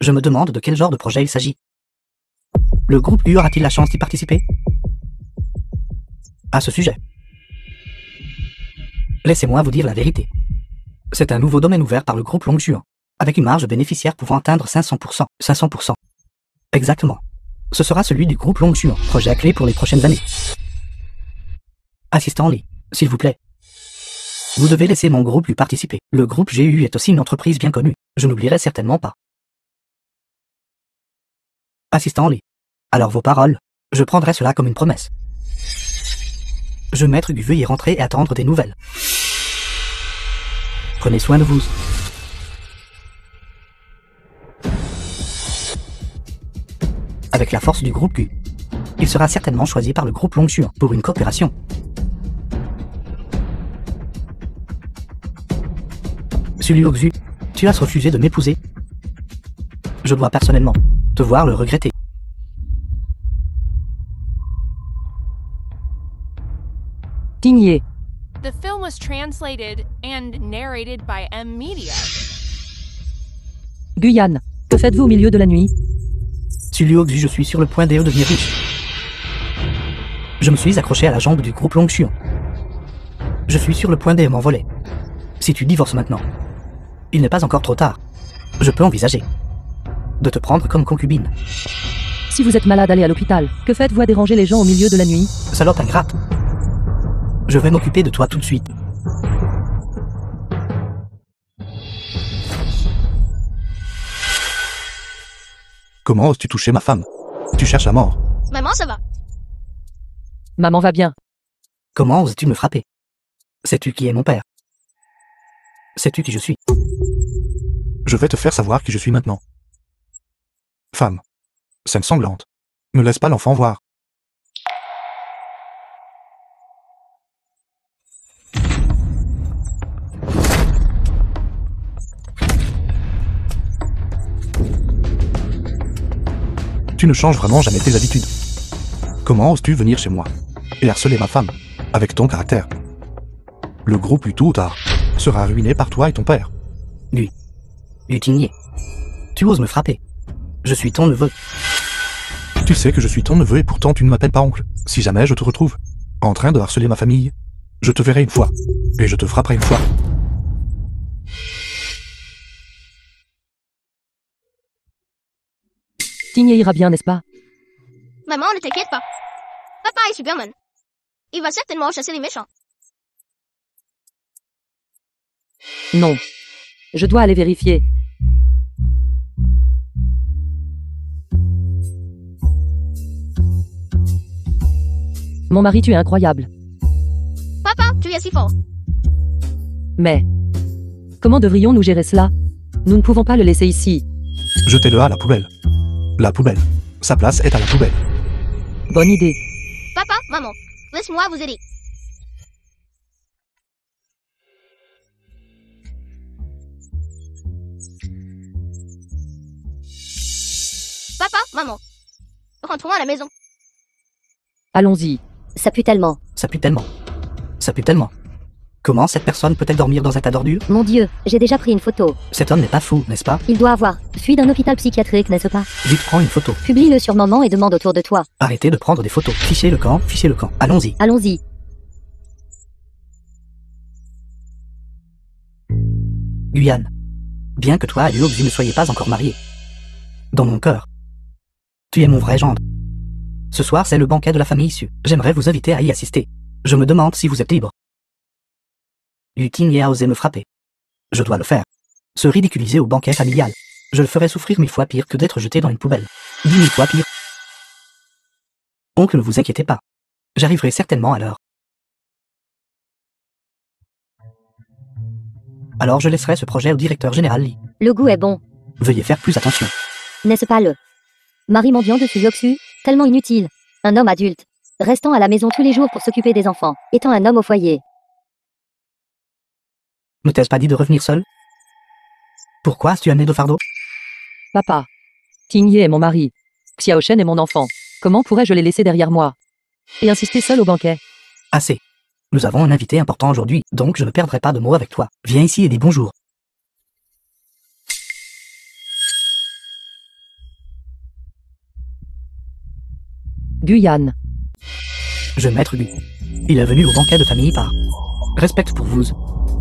Je me demande de quel genre de projet il s'agit. Le groupe U aura-t-il la chance d'y participer? À ce sujet, laissez-moi vous dire la vérité. C'est un nouveau domaine ouvert par le groupe Longjuan, avec une marge bénéficiaire pouvant atteindre 500%. 500%. Exactement. Ce sera celui du groupe Longjuan, projet clé pour les prochaines années. Assistant Lee, s'il vous plaît. Vous devez laisser mon groupe lui participer. Le groupe GU est aussi une entreprise bien connue. Je n'oublierai certainement pas. Assistant Lee. Alors vos paroles, je prendrai cela comme une promesse. Je maître Gu, veuillez rentrer et attendre des nouvelles. Prenez soin de vous. Avec la force du groupe Gu, il sera certainement choisi par le groupe Longjuan pour une coopération. Sulio Xu, tu as refusé de m'épouser. Je dois personnellement te voir le regretter. Tigné. The film was translated and narrated by M Media. Guyane. Que faites-vous au milieu de la nuit? Sulio Xu, je suis sur le point de devenir riche. Je me suis accroché à la jambe du groupe Longjuan. Je suis sur le point de m'envoler. Si tu divorces maintenant, il n'est pas encore trop tard. Je peux envisager de te prendre comme concubine. Si vous êtes malade, allez à l'hôpital. Que faites-vous à déranger les gens au milieu de la nuit? Salope ingrate. Je vais m'occuper de toi tout de suite. Comment oses-tu toucher ma femme? Tu cherches la mort. Maman, ça va. Maman va bien. Comment oses-tu me frapper? Sais-tu qui est mon père? Sais-tu qui je suis? Je vais te faire savoir qui je suis maintenant. Femme. Scène sanglante. Ne laisse pas l'enfant voir. Tu ne changes vraiment jamais tes habitudes. Comment oses-tu venir chez moi et harceler ma femme, avec ton caractère? Le groupe, plus tôt ou tard, sera ruiné par toi et ton père. Lutigné. Tu oses me frapper. Je suis ton neveu. Tu sais que je suis ton neveu et pourtant tu ne m'appelles pas oncle. Si jamais je te retrouve en train de harceler ma famille, je te verrai une fois, et je te frapperai une fois. Tigné ira bien, n'est-ce pas? Maman, ne t'inquiète pas. Papa est Superman. Il va certainement chasser les méchants. Non. Je dois aller vérifier. Mon mari, tu es incroyable. Papa, tu es si fort. Mais comment devrions-nous gérer cela? Nous ne pouvons pas le laisser ici. Jetez-le à la poubelle. La poubelle. Sa place est à la poubelle. Bonne idée. Papa, maman, laisse-moi vous aider. Papa, maman, rentrons à la maison. Allons-y. Ça pue tellement. Ça pue tellement. Ça pue tellement. Comment cette personne peut-elle dormir dans un tas d'ordures? Mon Dieu, j'ai déjà pris une photo. Cet homme n'est pas fou, n'est-ce pas? Il doit avoir fui d'un hôpital psychiatrique, n'est-ce pas? Vite, prends une photo. Publie-le sur Maman et demande autour de toi. Arrêtez de prendre des photos. Fichez le camp, fichez le camp. Allons-y. Allons-y. Guyane. Bien que toi et Luo Xu ne soyez pas encore mariés. Dans mon cœur, Tu es mon vrai gendre. Ce soir, c'est le banquet de la famille issue. J'aimerais vous inviter à y assister. Je me demande si vous êtes libre. Lutigny a osé me frapper. Je dois le faire. Se ridiculiser au banquet familial. Je le ferai souffrir 1000 fois pire que d'être jeté dans une poubelle. 10 000 fois pire. Oncle, ne vous inquiétez pas. J'arriverai certainement à l'heure. Alors je laisserai ce projet au directeur général Lee. Le goût est bon, Veuillez faire plus attention. n'est-ce pas le mari mendiant de Sulioxu, tellement inutile. Un homme adulte, restant à la maison tous les jours pour s'occuper des enfants, étant un homme au foyer. Ne t'ai-je pas dit de revenir seul? Pourquoi as-tu amené de fardeau? Papa. Tingye est mon mari. Xiaoshen est mon enfant. Comment pourrais-je les laisser derrière moi et insister seul au banquet? Assez. Nous avons un invité important aujourd'hui, donc je ne perdrai pas de mots avec toi. Viens ici et dis bonjour. Guyane. Je maître Gu. Il est venu au banquet de famille par respect pour vous.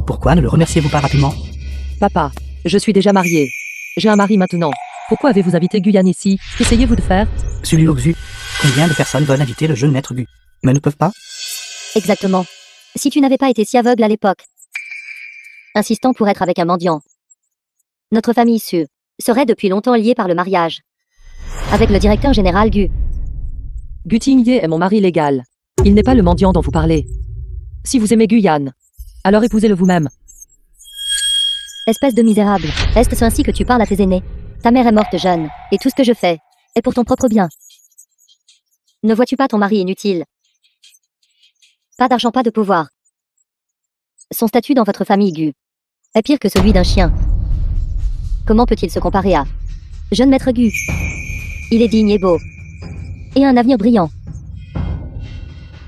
Pourquoi ne le remerciez-vous pas rapidement? Papa. Je suis déjà marié. J'ai un mari maintenant. Pourquoi avez-vous invité Guyane ici? Qu'essayez-vous de faire? Sulioxu, combien de personnes veulent inviter le jeune maître Gu, mais ne peuvent pas? Exactement. Si tu n'avais pas été si aveugle à l'époque, insistant pour être avec un mendiant, notre famille issue serait depuis longtemps liée par le mariage avec le directeur général Gu. Gu Tingye est mon mari légal. Il n'est pas le mendiant dont vous parlez. Si vous aimez Guyane, alors épousez-le vous-même. Espèce de misérable, est-ce ainsi que tu parles à tes aînés? Ta mère est morte jeune, et tout ce que je fais est pour ton propre bien. Ne vois-tu pas ton mari inutile? Pas d'argent, pas de pouvoir. Son statut dans votre famille Gu est pire que celui d'un chien. Comment peut-il se comparer à jeune maître Gu? Il est digne et beau, et a un avenir brillant.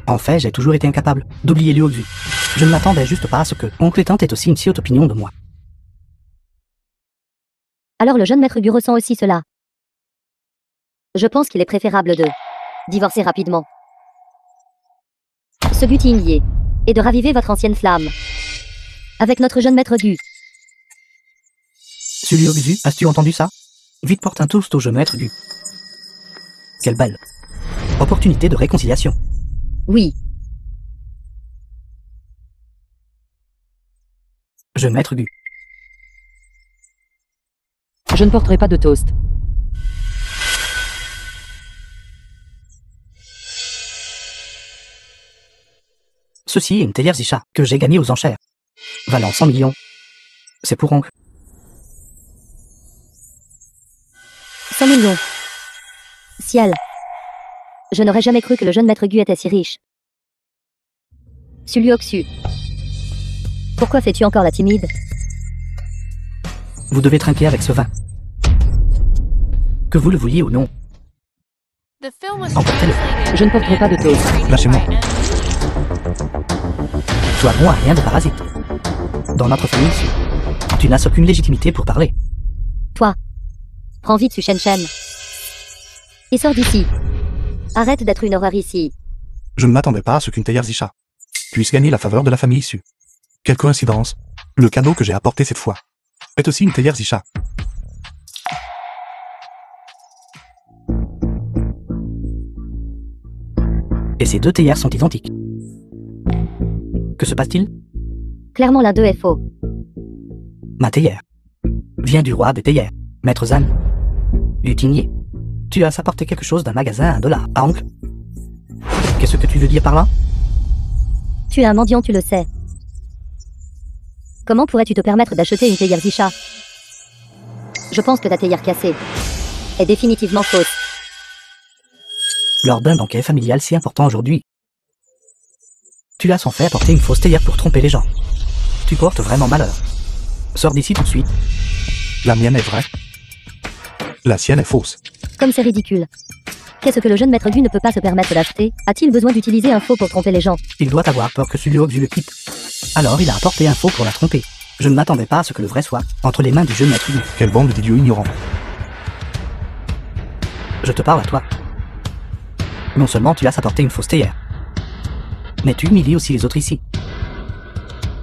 En fait, j'ai toujours été incapable d'oublier Liu-Xu. Je ne m'attendais juste pas à ce que oncle et tante aient aussi une si haute opinion de moi. Alors le jeune maître Gu ressent aussi cela. Je pense qu'il est préférable de divorcer rapidement. Ce but Tingye est de raviver votre ancienne flamme avec notre jeune maître Gu. Sulioxu, as-tu entendu ça? Vite porte un toast au jeune maître Gu. Quelle belle opportunité de réconciliation. Oui, Jeune maître Gu. Je ne porterai pas de toast. Ceci est une théière Zisha que j'ai gagnée aux enchères, valant 100 millions. C'est pour oncle. 100 millions. Ciel. Je n'aurais jamais cru que le jeune maître Gu était si riche. Sulioxu. Pourquoi fais-tu encore la timide? Vous devez trinquer avec ce vin. Que vous le vouliez ou non. The film was Emportez-le. translated Je ne porterai pas de and toast. narrated Lâchez-moi. by M. Sois bon à rien de parasite. Dans notre famille, tu n'as aucune légitimité pour parler. Toi. Prends vite Su Shen Shen. Et sors d'ici. Arrête d'être une horreur ici. Je ne m'attendais pas à ce qu'une théière Zisha puisse gagner la faveur de la famille issue. Quelle coïncidence. Le cadeau que j'ai apporté cette fois est aussi une théière Zisha. Et ces deux théières sont identiques. Que se passe-t-il? Clairement l'un d'eux est faux. Ma théière vient du roi des théières, maître Zan. Lutigny. Tu as apporté quelque chose d'un magasin à $1 à oncle. Qu'est-ce que tu veux dire par là? Tu es un mendiant, tu le sais. Comment pourrais-tu te permettre d'acheter une théière Zisha? Je pense que ta théière cassée est définitivement fausse. Lors d'un banquet familial si important aujourd'hui, tu as sans fait apporter une fausse théière pour tromper les gens. Tu portes vraiment malheur. Sors d'ici tout de suite. La mienne est vraie. La sienne est fausse. Comme c'est ridicule. Qu'est-ce que le jeune maître Gu ne peut pas se permettre d'acheter? A-t-il besoin d'utiliser un faux pour tromper les gens? Il doit avoir peur que Sulioxu le quitte. Alors il a apporté un faux pour la tromper. Je ne m'attendais pas à ce que le vrai soit entre les mains du jeune maître Gu. Quelle bande d'idiots ignorants. Je te parle à toi. Non seulement tu as apporté une fausse théière, mais tu humilies aussi les autres ici.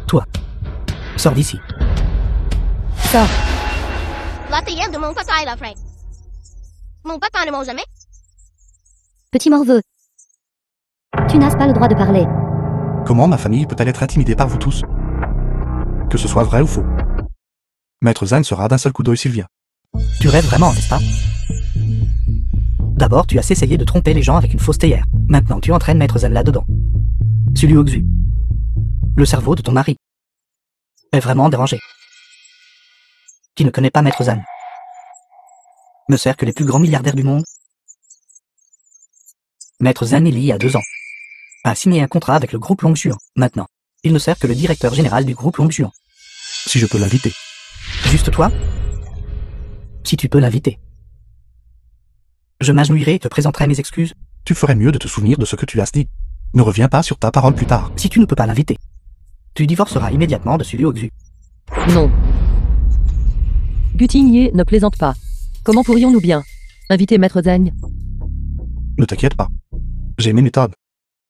Toi, sors d'ici. Sors. La théière de mon papa est là, Frank. Mon papa ne mange jamais. Petit morveux. Tu n'as pas le droit de parler. Comment ma famille peut-elle être intimidée par vous tous? Que ce soit vrai ou faux. Maître Zan sera d'un seul coup d'œil Sylvia. Tu rêves vraiment, n'est-ce pas? D'abord, tu as essayé de tromper les gens avec une fausse théière. Maintenant, tu entraînes Maître Zan là-dedans. Sulio Xu. Le cerveau de ton mari est vraiment dérangé. Qui ne connaît pas Maître Zan ne sert que les plus grands milliardaires du monde. Maître Zan est lié il y a 2 ans. A signé un contrat avec le groupe Longshuan. Maintenant, il ne sert que le directeur général du groupe Longshuan. Si je peux l'inviter. Juste toi? Si tu peux l'inviter. Je m'agenouillerai et te présenterai mes excuses. Tu ferais mieux de te souvenir de ce que tu as dit. Ne reviens pas sur ta parole plus tard. Si tu ne peux pas l'inviter, tu divorceras immédiatement de Sulio Xu. Non. Gutigné ne plaisante pas. Comment pourrions-nous bien inviter Maître Zeng? Ne t'inquiète pas. J'ai mes méthodes.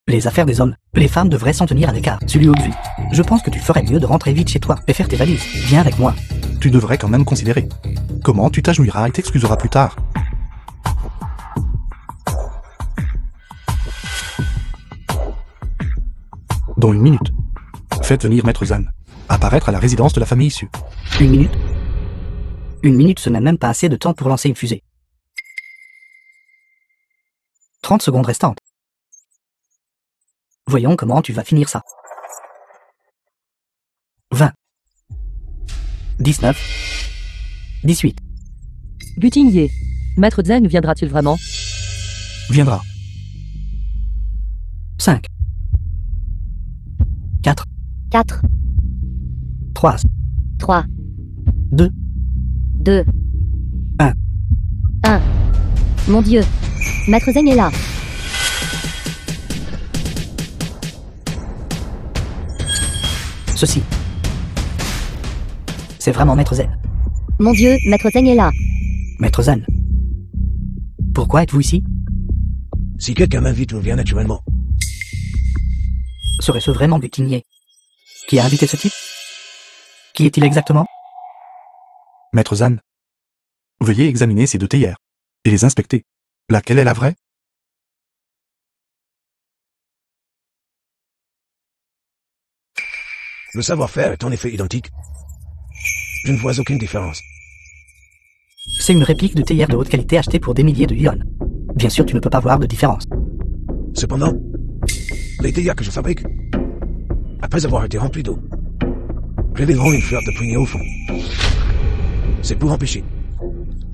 Les affaires des hommes, les femmes devraient s'en tenir à l'écart. Sulio Xu, je pense que tu ferais mieux de rentrer vite chez toi et faire tes valises. Viens avec moi. Tu devrais quand même considérer. Comment tu t'agenouilleras et t'excuseras plus tard. Dans 1 minute. Faites venir Maître Zan. Apparaître à la résidence de la famille issue. 1 minute? 1 minute, ce n'est même pas assez de temps pour lancer une fusée. 30 secondes restantes. Voyons comment tu vas finir ça. 20. 19. 18. Gutigné. Maître Zeng viendra-t-il vraiment? Viendra. 5. 4. 4, 3. 3, 2. 2, 1. 1. Mon Dieu. Maître Zeng est là. Ceci. C'est vraiment Maître Zen. Mon Dieu, Maître Zeng est là. Maître Zen. Pourquoi êtes-vous ici? Si quelqu'un m'invite, je viens naturellement. Serait-ce vraiment Gutigné qui a invité ce type? Qui est-il exactement? Maître Zan. Veuillez examiner ces 2 théières. Et les inspecter. Laquelle est la vraie? Le savoir-faire est en effet identique. Je ne vois aucune différence. C'est une réplique de théière de haute qualité achetée pour des milliers de yuan. Bien sûr, tu ne peux pas voir de différence. Cependant, les théières que je fabrique, après avoir été remplies d'eau, révéleront une fleur de prunier au fond. C'est pour empêcher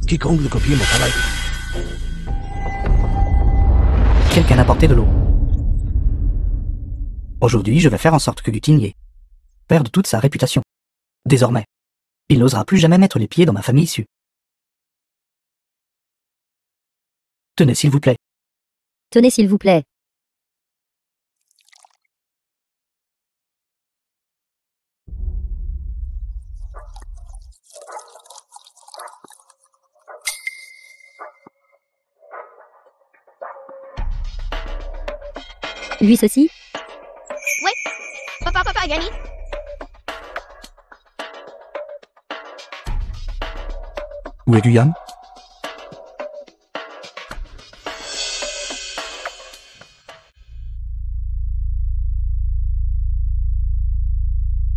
quiconque de copier mon travail. Quelqu'un a apporté de l'eau. Aujourd'hui, je vais faire en sorte que Gutigné perde toute sa réputation. Désormais, il n'osera plus jamais mettre les pieds dans ma famille issue. Tenez, s'il vous plaît. Tenez s'il vous plaît. Lui ceci? Papa, Gani. Où est Guyane?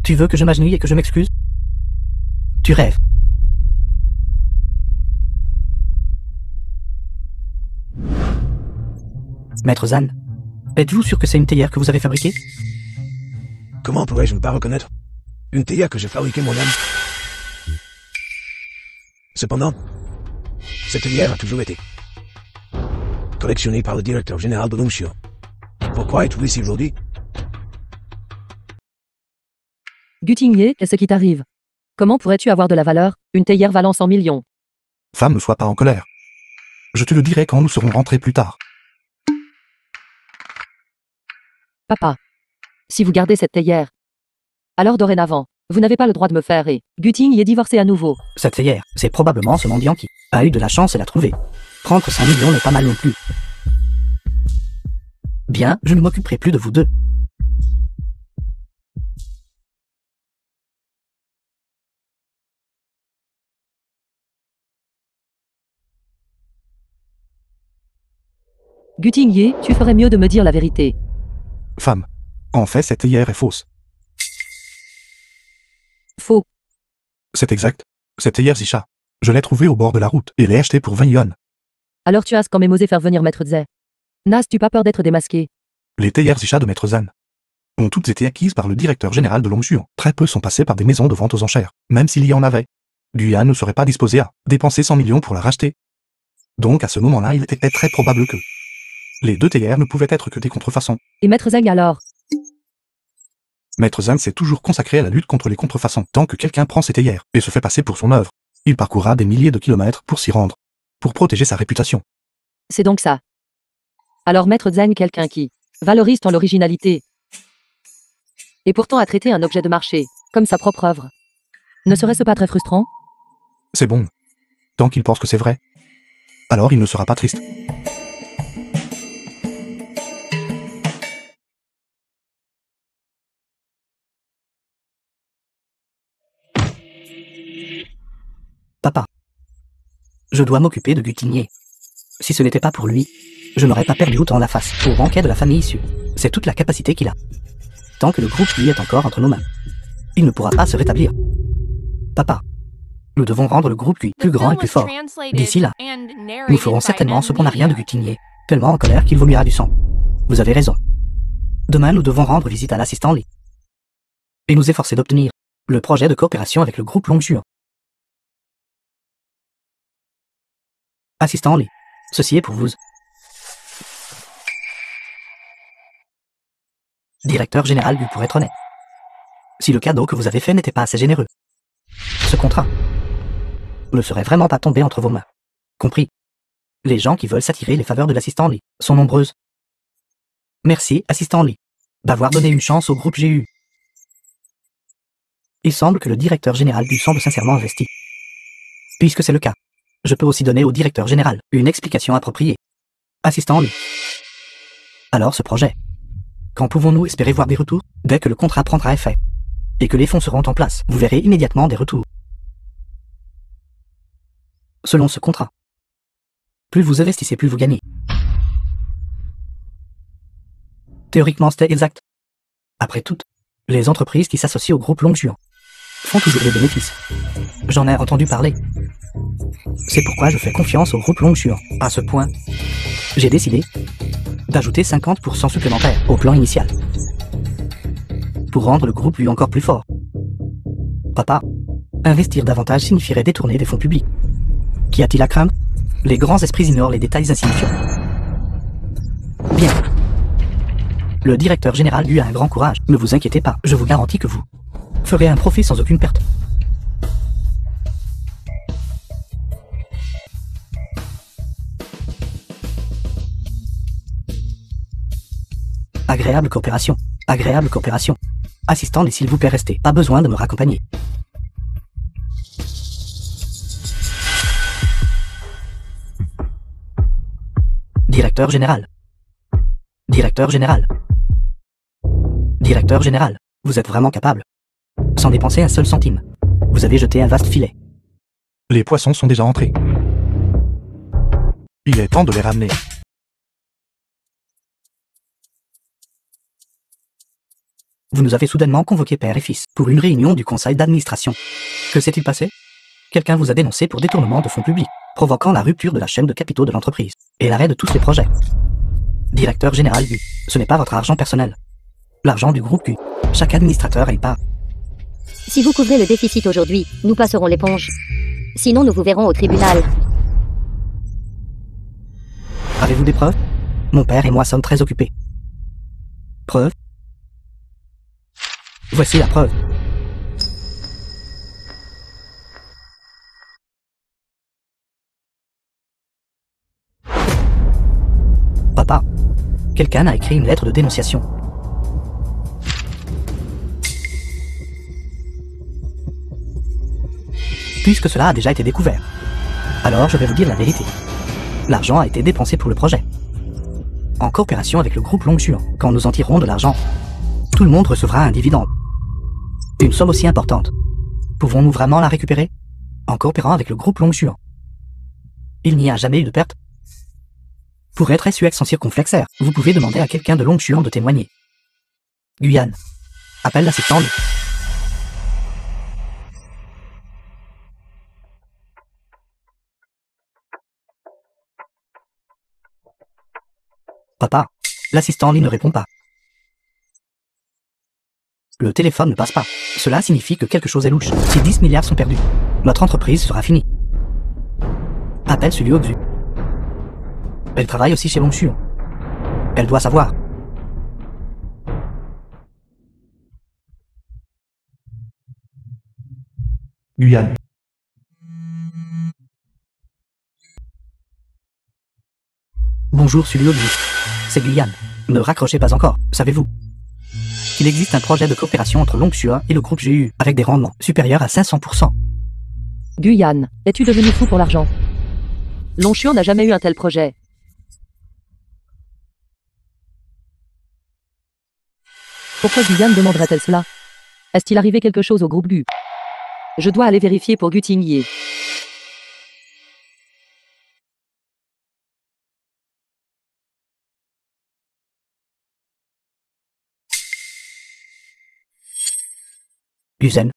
Tu veux que je m'agenouille et que je m'excuse? Tu rêves. Maître Zan, êtes-vous sûr que c'est une théière que vous avez fabriquée? Comment pourrais-je ne pas reconnaître une théière que j'ai fabriquée moi-même? Cependant, cette théière a toujours été collectionnée par le directeur général de Longshuan. Pourquoi êtes-vous ici aujourd'hui? Gutigné, qu'est-ce qui t'arrive? Comment pourrais-tu avoir de la valeur, une théière valant 100 millions? Femme, ne sois pas en colère. Je te le dirai quand nous serons rentrés plus tard. Papa. Si vous gardez cette théière, alors dorénavant, vous n'avez pas le droit de me faire et Gutigné est divorcé à nouveau. Cette théière, c'est probablement ce mendiant qui a eu de la chance et l'a trouvée. Prendre 100 millions n'est pas mal non plus. Bien, je ne m'occuperai plus de vous deux. Gutigné, tu ferais mieux de me dire la vérité. Femme. En fait, cette théière est fausse. Faux. C'est exact. Cette théière Zisha. Je l'ai trouvée au bord de la route et l'ai achetée pour 20 yuan. Alors tu as quand même osé faire venir Maître Zé. N'as-tu pas peur d'être démasqué? Les théières Zisha de Maître Zan ont toutes été acquises par le directeur général de Longjuan. Très peu sont passés par des maisons de vente aux enchères, même s'il y en avait. Guyane ne serait pas disposé à dépenser 100 millions pour la racheter. Donc à ce moment-là, il était très probable que les deux théières ne pouvaient être que des contrefaçons. Et Maître Zeng alors? Maître Zan s'est toujours consacré à la lutte contre les contrefaçons. Tant que quelqu'un prend ses théières et se fait passer pour son œuvre, il parcourra des milliers de kilomètres pour s'y rendre, pour protéger sa réputation. C'est donc ça. Alors Maître Zeng, quelqu'un qui valorise tant l'originalité et pourtant a traité un objet de marché comme sa propre œuvre. Ne serait-ce pas très frustrant? C'est bon. Tant qu'il pense que c'est vrai, alors il ne sera pas triste. Papa. Je dois m'occuper de Gutigné. Si ce n'était pas pour lui, je n'aurais pas perdu autant la face au banquet de la famille issue. C'est toute la capacité qu'il a. Tant que le groupe lui est encore entre nos mains, il ne pourra pas se rétablir. Papa. Nous devons rendre le groupe lui plus grand et plus fort. D'ici là, nous ferons certainement ce qu'on n'a rien de Gutigné, tellement en colère qu'il vomira du sang. Vous avez raison. Demain, nous devons rendre visite à l'assistant Lee et nous efforcer d'obtenir le projet de coopération avec le groupe Longjuan. Assistant Lee, ceci est pour vous. Directeur général Gu, pour être honnête. Si le cadeau que vous avez fait n'était pas assez généreux, ce contrat ne serait vraiment pas tombé entre vos mains. Compris. Les gens qui veulent s'attirer les faveurs de l'assistant Lee sont nombreuses. Merci, assistant Lee, d'avoir donné une chance au groupe GU. Il semble que le directeur général Gu semble sincèrement investi. Puisque c'est le cas, je peux aussi donner au directeur général une explication appropriée. Assistant Lee. Alors ce projet, quand pouvons-nous espérer voir des retours? Dès que le contrat prendra effet et que les fonds seront en place, vous verrez immédiatement des retours. Selon ce contrat, plus vous investissez, plus vous gagnez. Théoriquement, c'était exact. Après tout, les entreprises qui s'associent au groupe Longjuan font toujours des bénéfices. J'en ai entendu parler. C'est pourquoi je fais confiance au groupe Longjuan. À ce point, j'ai décidé d'ajouter 50% supplémentaire au plan initial pour rendre le groupe lui encore plus fort. Papa, investir davantage signifierait détourner des fonds publics. Qu'y a-t-il à craindre? Les grands esprits ignorent les détails insignifiants. Bien. Le directeur général lui a un grand courage. Ne vous inquiétez pas, je vous garantis que vous ferez un profit sans aucune perte. Agréable coopération. Agréable coopération. Assistant, et s'il vous plaît, restez. Pas besoin de me raccompagner. Directeur général. Directeur général. Directeur général. Vous êtes vraiment capable. Sans dépenser un seul centime. Vous avez jeté un vaste filet. Les poissons sont déjà entrés. Il est temps de les ramener. Vous nous avez soudainement convoqués père et fils pour une réunion du conseil d'administration. Que s'est-il passé? Quelqu'un vous a dénoncé pour détournement de fonds publics, provoquant la rupture de la chaîne de capitaux de l'entreprise et l'arrêt de tous les projets. Directeur général Gu, ce n'est pas votre argent personnel. L'argent du groupe Gu. Chaque administrateur a une part. Si vous couvrez le déficit aujourd'hui, nous passerons l'éponge. Sinon, nous vous verrons au tribunal. Avez-vous des preuves? Mon père et moi sommes très occupés. Preuve? Voici la preuve. Papa, quelqu'un a écrit une lettre de dénonciation. Puisque cela a déjà été découvert, alors je vais vous dire la vérité. L'argent a été dépensé pour le projet. En coopération avec le groupe Longjuan, quand nous en tirerons de l'argent, tout le monde recevra un dividende. Une somme aussi importante. Pouvons-nous vraiment la récupérer? En coopérant avec le groupe Longjuan. Il n'y a jamais eu de perte. Pour être SUX sans circonflexaire, vous pouvez demander à quelqu'un de Longchuan de témoigner. Guyane. Appelle l'assistant. Papa. L'assistant Lee ne répond pas. Le téléphone ne passe pas. Cela signifie que quelque chose est louche. Si 10 milliards sont perdus, notre entreprise sera finie. Appelle Sulio Xu. Elle travaille aussi chez Longchuan. Elle doit savoir. Guyane. Bonjour Sulio Xu. C'est Guyane. Ne raccrochez pas encore, savez-vous qu'il existe un projet de coopération entre Longchuan et le groupe GU, avec des rendements supérieurs à 500%. Guyane, es-tu devenu fou pour l'argent? Longchuan n'a jamais eu un tel projet. Pourquoi Guyane demanderait-elle cela? Est-il arrivé quelque chose au groupe GU? Je dois aller vérifier pour Gu Tingye. Guzen,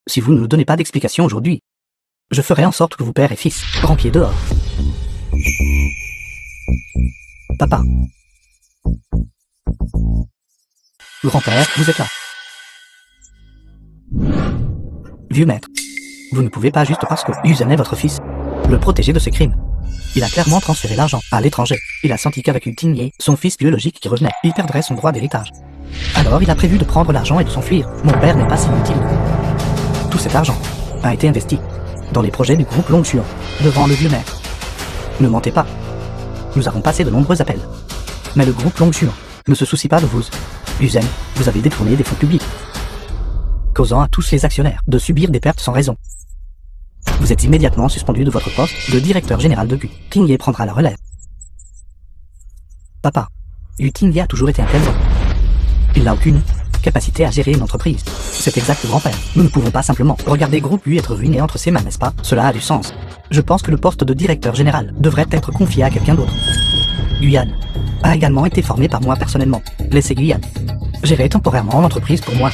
si vous ne nous donnez pas d'explication aujourd'hui, je ferai en sorte que vous père et fils rampiez dehors. Papa. Grand-père, vous êtes là. Vieux maître, vous ne pouvez pas juste parce que Guzen est votre fils, le protéger de ses crimes. Il a clairement transféré l'argent à l'étranger. Il a senti qu'avec Gu Tingye, son fils biologique qui revenait, il perdrait son droit d'héritage. Alors il a prévu de prendre l'argent et de s'enfuir. Mon père n'est pas si inutile. Tout cet argent a été investi dans les projets du groupe Longchuan, devant le vieux maître. Ne mentez pas. Nous avons passé de nombreux appels. Mais le groupe Longchuan ne se soucie pas de vous. Guzen, vous avez détourné des fonds publics, causant à tous les actionnaires de subir des pertes sans raison. Vous êtes immédiatement suspendu de votre poste de directeur général de Gu. Tingye prendra la relève. Papa, Gu Tingye a toujours été un plaisant. Il n'a aucune capacité à gérer une entreprise. C'est exact, grand-père. Nous ne pouvons pas simplement regarder Groupe U être ruiné entre ses mains, n'est-ce pas? Cela a du sens. Je pense que le poste de directeur général devrait être confié à quelqu'un d'autre. Guyane a également été formé par moi personnellement. Laissez Guyane gérer temporairement l'entreprise pour moi.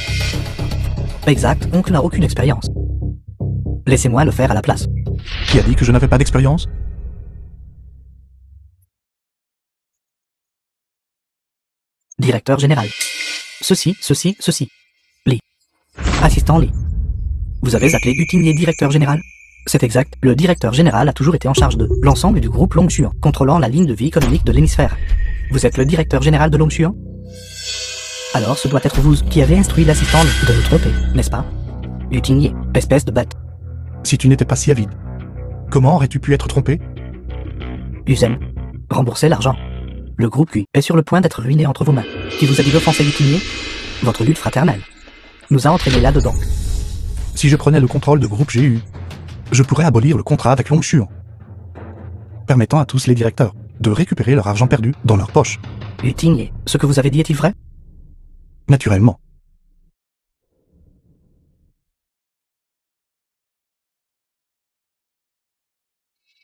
Exact, oncle n'a aucune expérience. Laissez-moi le faire à la place. Qui a dit que je n'avais pas d'expérience? Directeur général. Ceci. Lee. Assistant Lee. Vous avez appelé Gu Tingye directeur général? C'est exact. Le directeur général a toujours été en charge de l'ensemble du groupe Longchuan, contrôlant la ligne de vie économique de l'hémisphère. Vous êtes le directeur général de Longchuan? Alors ce doit être vous qui avez instruit l'assistant Lee de vous tromper, n'est-ce pas? Gu Tingye, espèce de bête. Si tu n'étais pas si avide, comment aurais-tu pu être trompé? Guzen, remboursez l'argent. Le groupe Q est sur le point d'être ruiné entre vos mains. Qui vous a dit d'offenser Gu Tingye? Votre lutte fraternelle nous a entraînés là-dedans. Si je prenais le contrôle de groupe GU, je pourrais abolir le contrat avec Longchuan, permettant à tous les directeurs de récupérer leur argent perdu dans leur poche. Gu Tingye, ce que vous avez dit est-il vrai? Naturellement.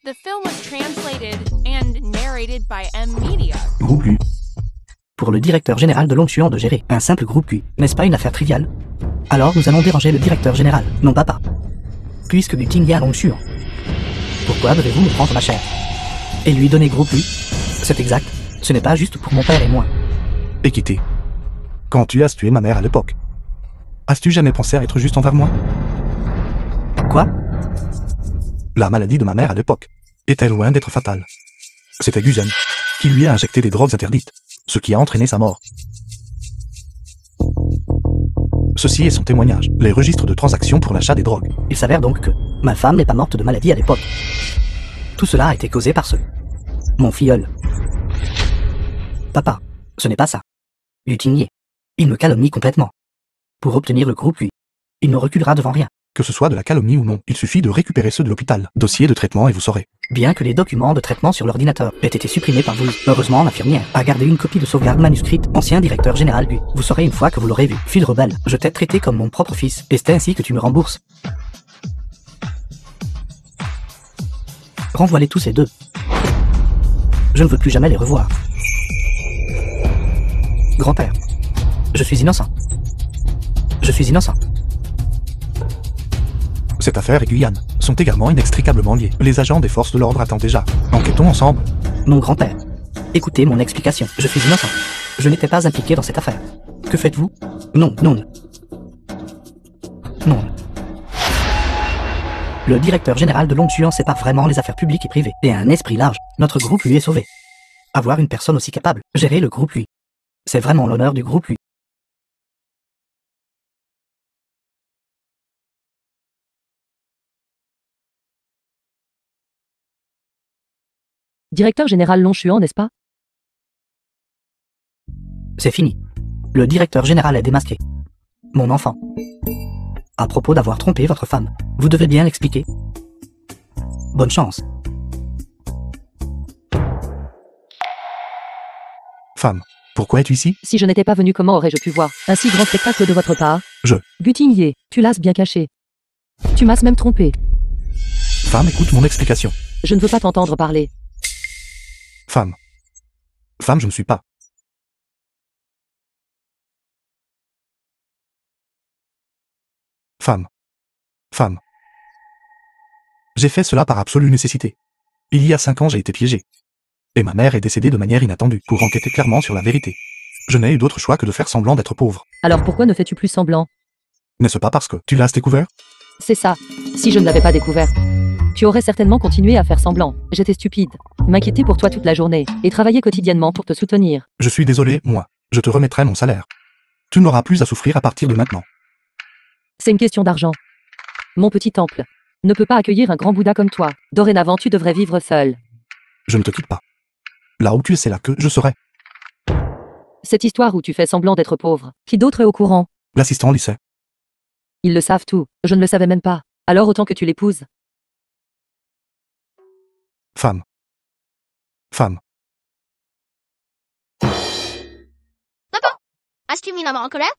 The film was translated and narrated by M Media. Groupe U. Pour le directeur général de Longchuan de gérer un simple groupe Q, n'est-ce pas une affaire triviale? Alors nous allons déranger le directeur général, non papa. Puisque Gu Tingye a Longchuan, pourquoi devez-vous me prendre ma chair et lui donner groupe U? C'est exact, ce n'est pas juste pour mon père et moi. Équité. Quand tu as tué ma mère à l'époque, as-tu jamais pensé à être juste envers moi? Quoi? La maladie de ma mère à l'époque était loin d'être fatale. C'était Guzen qui lui a injecté des drogues interdites, ce qui a entraîné sa mort. Ceci est son témoignage, les registres de transactions pour l'achat des drogues. Il s'avère donc que ma femme n'est pas morte de maladie à l'époque. Tout cela a été causé par mon filleul. Papa, ce n'est pas ça. Gu Tingye, il me calomnie complètement. Pour obtenir le groupe, lui, il ne reculera devant rien. Que ce soit de la calomnie ou non, il suffit de récupérer ceux de l'hôpital. Dossier de traitement et vous saurez. Bien que les documents de traitement sur l'ordinateur aient été supprimés par vous, heureusement l'infirmière a gardé une copie de sauvegarde manuscrite. Ancien directeur général, lui. Vous saurez une fois que vous l'aurez vu. Fille rebelle, je t'ai traité comme mon propre fils, et c'est ainsi que tu me rembourses. Renvoie-les tous les deux. Je ne veux plus jamais les revoir. Grand-père, je suis innocent. Je suis innocent. Cette affaire et Guyane sont également inextricablement liées. Les agents des forces de l'ordre attendent déjà. Enquêtons ensemble. Mon grand-père, écoutez mon explication. Je suis innocent. Je n'étais pas impliqué dans cette affaire. Que faites-vous? Non, non. Non. Le directeur général de Longchuan sépare vraiment les affaires publiques et privées, et a un esprit large. Notre groupe lui est sauvé. Avoir une personne aussi capable, gérer le groupe lui. C'est vraiment l'honneur du groupe lui. Directeur général Longchuan, n'est-ce pas? C'est fini. Le directeur général est démasqué. Mon enfant. À propos d'avoir trompé votre femme, vous devez bien l'expliquer. Bonne chance. Femme, pourquoi es-tu ici? Si je n'étais pas venu, comment aurais-je pu voir un si grand spectacle de votre part? Je. Gutigné, tu l'as bien caché. Tu m'as même trompé. Femme, écoute mon explication. Je ne veux pas t'entendre parler. Femme. Femme, je ne suis pas. Femme. Femme. J'ai fait cela par absolue nécessité. Il y a 5 ans, j'ai été piégé. Et ma mère est décédée de manière inattendue pour enquêter clairement sur la vérité. Je n'ai eu d'autre choix que de faire semblant d'être pauvre. Alors pourquoi ne fais-tu plus semblant? N'est-ce pas parce que tu l'as découvert? C'est ça. Si je ne l'avais pas découvert, tu aurais certainement continué à faire semblant. J'étais stupide. M'inquiéter pour toi toute la journée et travailler quotidiennement pour te soutenir. Je suis désolé, moi. Je te remettrai mon salaire. Tu n'auras plus à souffrir à partir de maintenant. C'est une question d'argent. Mon petit temple ne peut pas accueillir un grand Bouddha comme toi. Dorénavant, tu devrais vivre seul. Je ne te quitte pas. Là où tu es, c'est là que je serai. Cette histoire où tu fais semblant d'être pauvre, qui d'autre est au courant? L'assistant lycée. Ils le savent tout. Je ne le savais même pas. Alors autant que tu l'épouses. Femme. Femme. Papa, est-ce que tu es en colère?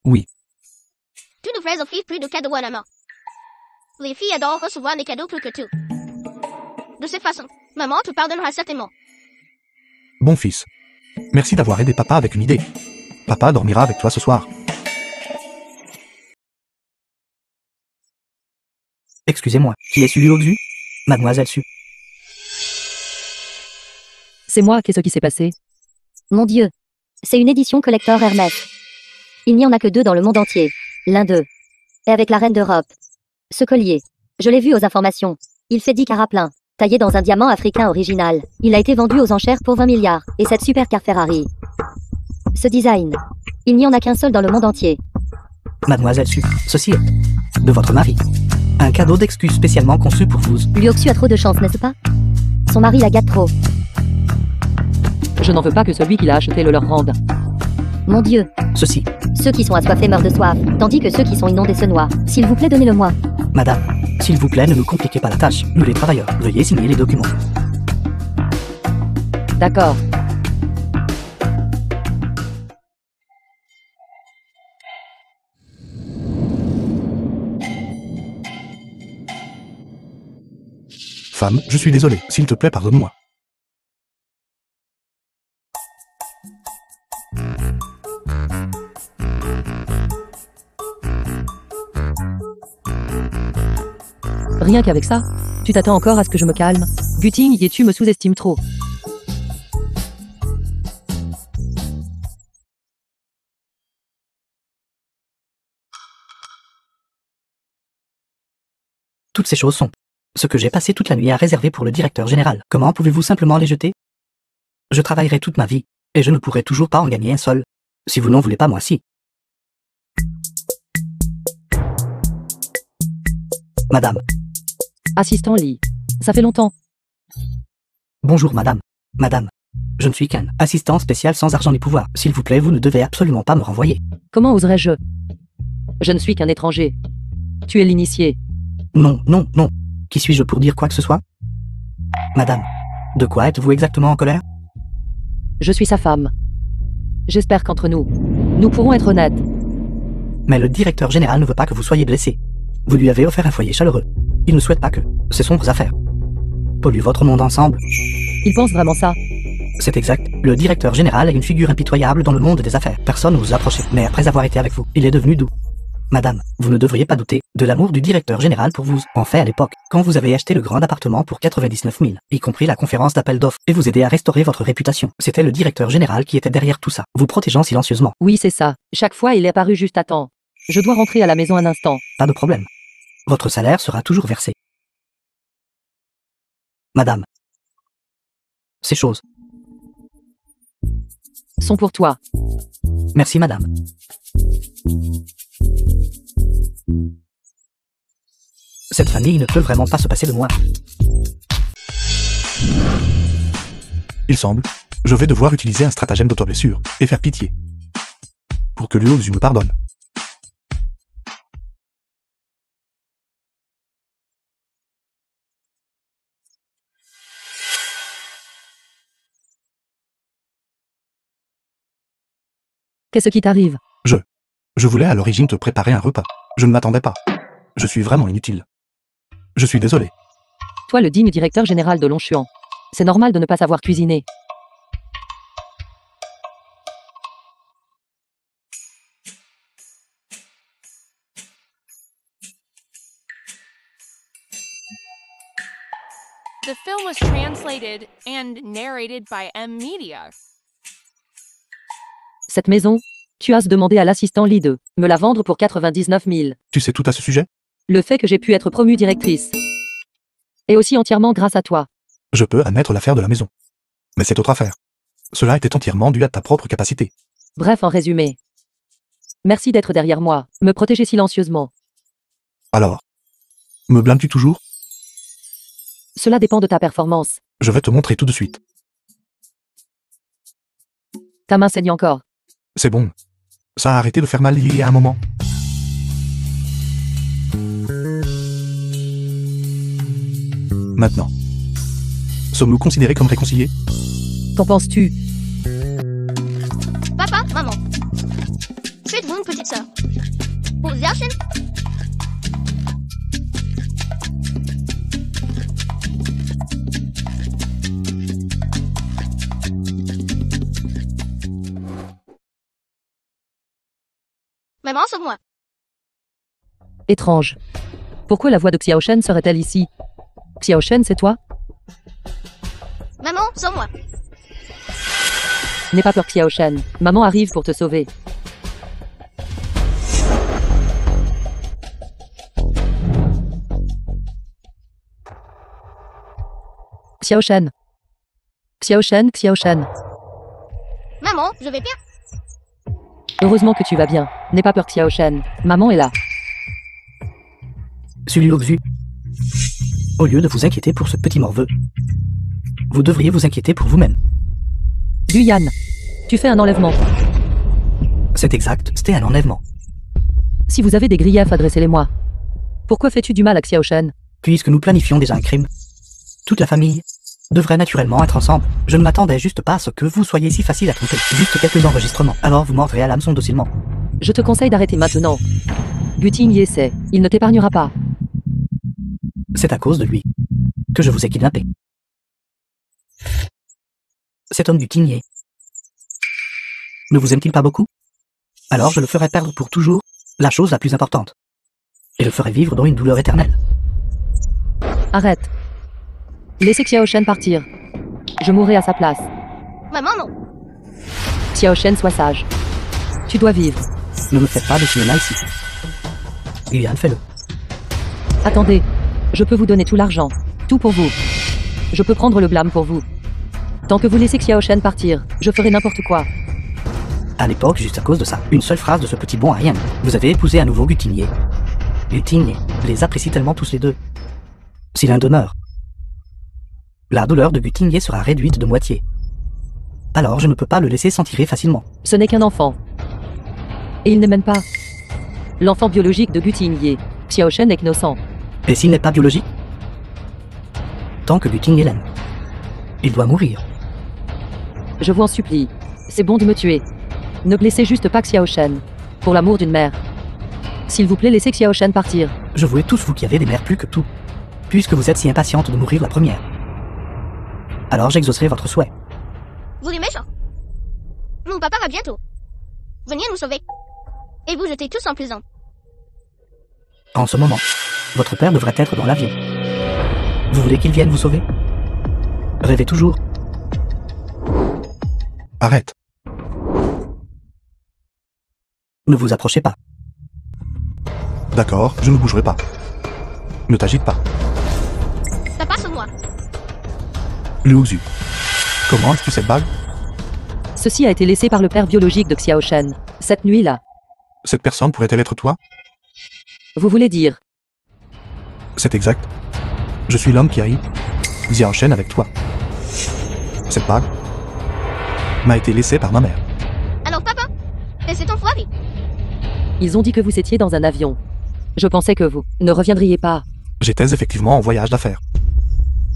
Oui. Tu devrais offrir plus de cadeaux à maman. Les filles adorent recevoir des cadeaux plus que tout. De cette façon, maman te pardonnera certainement. Bon fils. Merci d'avoir aidé papa avec une idée. Papa dormira avec toi ce soir. Excusez-moi, qui est Sully Oxu? Mademoiselle Su. C'est moi, qu'est-ce qui s'est passé? Mon Dieu. C'est une édition collector Hermès. Il n'y en a que 2 dans le monde entier. L'un d'eux est avec la reine d'Europe. Ce collier, je l'ai vu aux informations. Il fait 10 carats pleins, taillé dans un diamant africain original. Il a été vendu aux enchères pour 20 milliards. Et cette supercar Ferrari. Ce design, il n'y en a qu'un seul dans le monde entier. Mademoiselle Su, ceci est de votre mari. Un cadeau d'excuse spécialement conçu pour vous. Lyoxu a trop de chance, n'est-ce pas? Son mari la gâte trop. Je n'en veux pas que celui qui l'a acheté le leur rende. Mon Dieu. Ceci. Ceux qui sont assoiffés meurent de soif, tandis que ceux qui sont inondés se noient. S'il vous plaît, donnez-le-moi. Madame, s'il vous plaît, ne nous compliquez pas la tâche. Nous les travailleurs, veuillez signer les documents. D'accord. Femme, je suis désolé. S'il te plaît, pardonne-moi. Rien qu'avec ça, tu t'attends encore à ce que je me calme? Guting, et tu me sous-estimes trop. Toutes ces choses sont ce que j'ai passé toute la nuit à réserver pour le directeur général. Comment pouvez-vous simplement les jeter? Je travaillerai toute ma vie, et je ne pourrai toujours pas en gagner un seul. Si vous n'en voulez pas, moi si. Madame. Assistant Lee. Ça fait longtemps. Bonjour madame. Madame. Je ne suis qu'un assistant spécial sans argent ni pouvoir. S'il vous plaît, vous ne devez absolument pas me renvoyer. Comment oserais-je? Je ne suis qu'un étranger. Tu es l'initié. Non, non, non. Qui suis-je pour dire quoi que ce soit? Madame. De quoi êtes-vous exactement en colère? Je suis sa femme. J'espère qu'entre nous, nous pourrons être honnêtes. Mais le directeur général ne veut pas que vous soyez blessé. Vous lui avez offert un foyer chaleureux. Il ne souhaite pas que... C'est sombres affaires. pollue votre monde ensemble. Il pense vraiment ça. C'est exact. Le directeur général est une figure impitoyable dans le monde des affaires. Personne n'ose approcher. Mais après avoir été avec vous, il est devenu doux. Madame, vous ne devriez pas douter de l'amour du directeur général pour vous. En fait, à l'époque, quand vous avez acheté le grand appartement pour 99 000, y compris la conférence d'appel d'offres, et vous aider à restaurer votre réputation, c'était le directeur général qui était derrière tout ça, vous protégeant silencieusement. Oui, c'est ça. Chaque fois, il est apparu juste à temps. Je dois rentrer à la maison un instant. Pas de problème. Votre salaire sera toujours versé. Madame, ces choses Sont pour toi. merci madame. Cette famille ne peut vraiment pas se passer de moi. Il semble, je vais devoir utiliser un stratagème d'autoblessure et faire pitié. Pour que Luoxu me pardonne. Qu'est-ce qui t'arrive? Je voulais à l'origine te préparer un repas. Je ne m'attendais pas. Je suis vraiment inutile. Je suis désolé. Toi, le digne directeur général de Longchuan. C'est normal de ne pas savoir cuisiner. The film was translated and narrated by M Media. Cette maison, tu as demandé à l'assistant Lee de me la vendre pour 99 000. Tu sais tout à ce sujet? Le fait que j'ai pu être promue directrice est aussi entièrement grâce à toi. Je peux admettre l'affaire de la maison. Mais c'est autre affaire. Cela était entièrement dû à ta propre capacité. Bref, en résumé. Merci d'être derrière moi, me protéger silencieusement. Alors, me blâmes-tu toujours? Cela dépend de ta performance. Je vais te montrer tout de suite. Ta main saigne encore. C'est bon. Ça a arrêté de faire mal il y a un moment. Maintenant. Sommes-nous considérés comme réconciliés? Qu'en penses-tu? Papa, maman. Faites-vous une petite sœur. Pour Xiaoshen? Maman, sauve-moi. Étrange. Pourquoi la voix de Xiaoshen serait-elle ici? Xiaoshen, c'est toi? Maman, sauve-moi. N'aie pas peur, Xiaoshen. Maman arrive pour te sauver. Xiaoshen. Xiaoshen, Xiaoshen. Maman, je vais bien. Heureusement que tu vas bien. N'aie pas peur, Xiaoshen. Maman est là. Luoxu, au lieu de vous inquiéter pour ce petit morveux, vous devriez vous inquiéter pour vous-même. Guyan, tu fais un enlèvement. C'est exact, c'était un enlèvement. Si vous avez des griefs, adressez-les-moi. Pourquoi fais-tu du mal à Xiaoshen? Puisque nous planifions déjà un crime, toute la famille devrait naturellement être ensemble. Je ne m'attendais juste pas à ce que vous soyez si facile à tromper. Juste quelques enregistrements, alors vous mordrez à l'hameçon docilement. Je te conseille d'arrêter maintenant. Guting y essaie, il ne t'épargnera pas. C'est à cause de lui que je vous ai kidnappé. Cet homme du Tigné ne vous aime-t-il pas beaucoup? Alors je le ferai perdre pour toujours la chose la plus importante. Et le ferai vivre dans une douleur éternelle. Arrête. Laissez Xiaoshen partir. Je mourrai à sa place. Maman, non. Xiaoshen, sois sage. Tu dois vivre. Ne me faites pas de cinéma ici. Guyan, fais-le. Attendez. Je peux vous donner tout l'argent. Tout pour vous. Je peux prendre le blâme pour vous. Tant que vous laissez Xiaoshen partir, je ferai n'importe quoi. À l'époque, juste à cause de ça, une seule phrase de ce petit bon à rien. Vous avez épousé à nouveau Gutigné. Gutigné les apprécie tellement tous les deux. Si l'un demeure, la douleur de Gutigné sera réduite de moitié. Alors je ne peux pas le laisser s'en tirer facilement. Ce n'est qu'un enfant. Et il ne m'aime pas. L'enfant biologique de Gutigné. Xiaoshen est innocent. Et s'il n'est pas biologique? Tant que Gutigné l'aime, il doit mourir. Je vous en supplie. C'est bon de me tuer. Ne blessez juste pas Xiaoshen. Pour l'amour d'une mère. S'il vous plaît, laissez Xiaoshen partir. Je vous hais tous, vous qui avez des mères plus que tout. Puisque vous êtes si impatiente de mourir la première. Alors j'exaucerai votre souhait. Vous les méchants. Mon papa va bientôt. Venez nous sauver. Et vous jetez tous en prison. En ce moment, votre père devrait être dans l'avion. Vous voulez qu'il vienne vous sauver? Rêvez toujours. Arrête. Ne vous approchez pas. D'accord, je ne bougerai pas. Ne t'agite pas. Papa, sauve-moi. Liu Xu. Comment as-tu cette bague? Ceci a été laissé par le père biologique de Xiao Shen, cette nuit-là. Cette personne pourrait-elle être toi? Vous voulez dire? C'est exact. Je suis l'homme qui a eu Xiao Shen avec toi. Cette bague m'a été laissée par ma mère. Alors papa, laissez ton foyer. Ils ont dit que vous étiez dans un avion. Je pensais que vous ne reviendriez pas. J'étais effectivement en voyage d'affaires.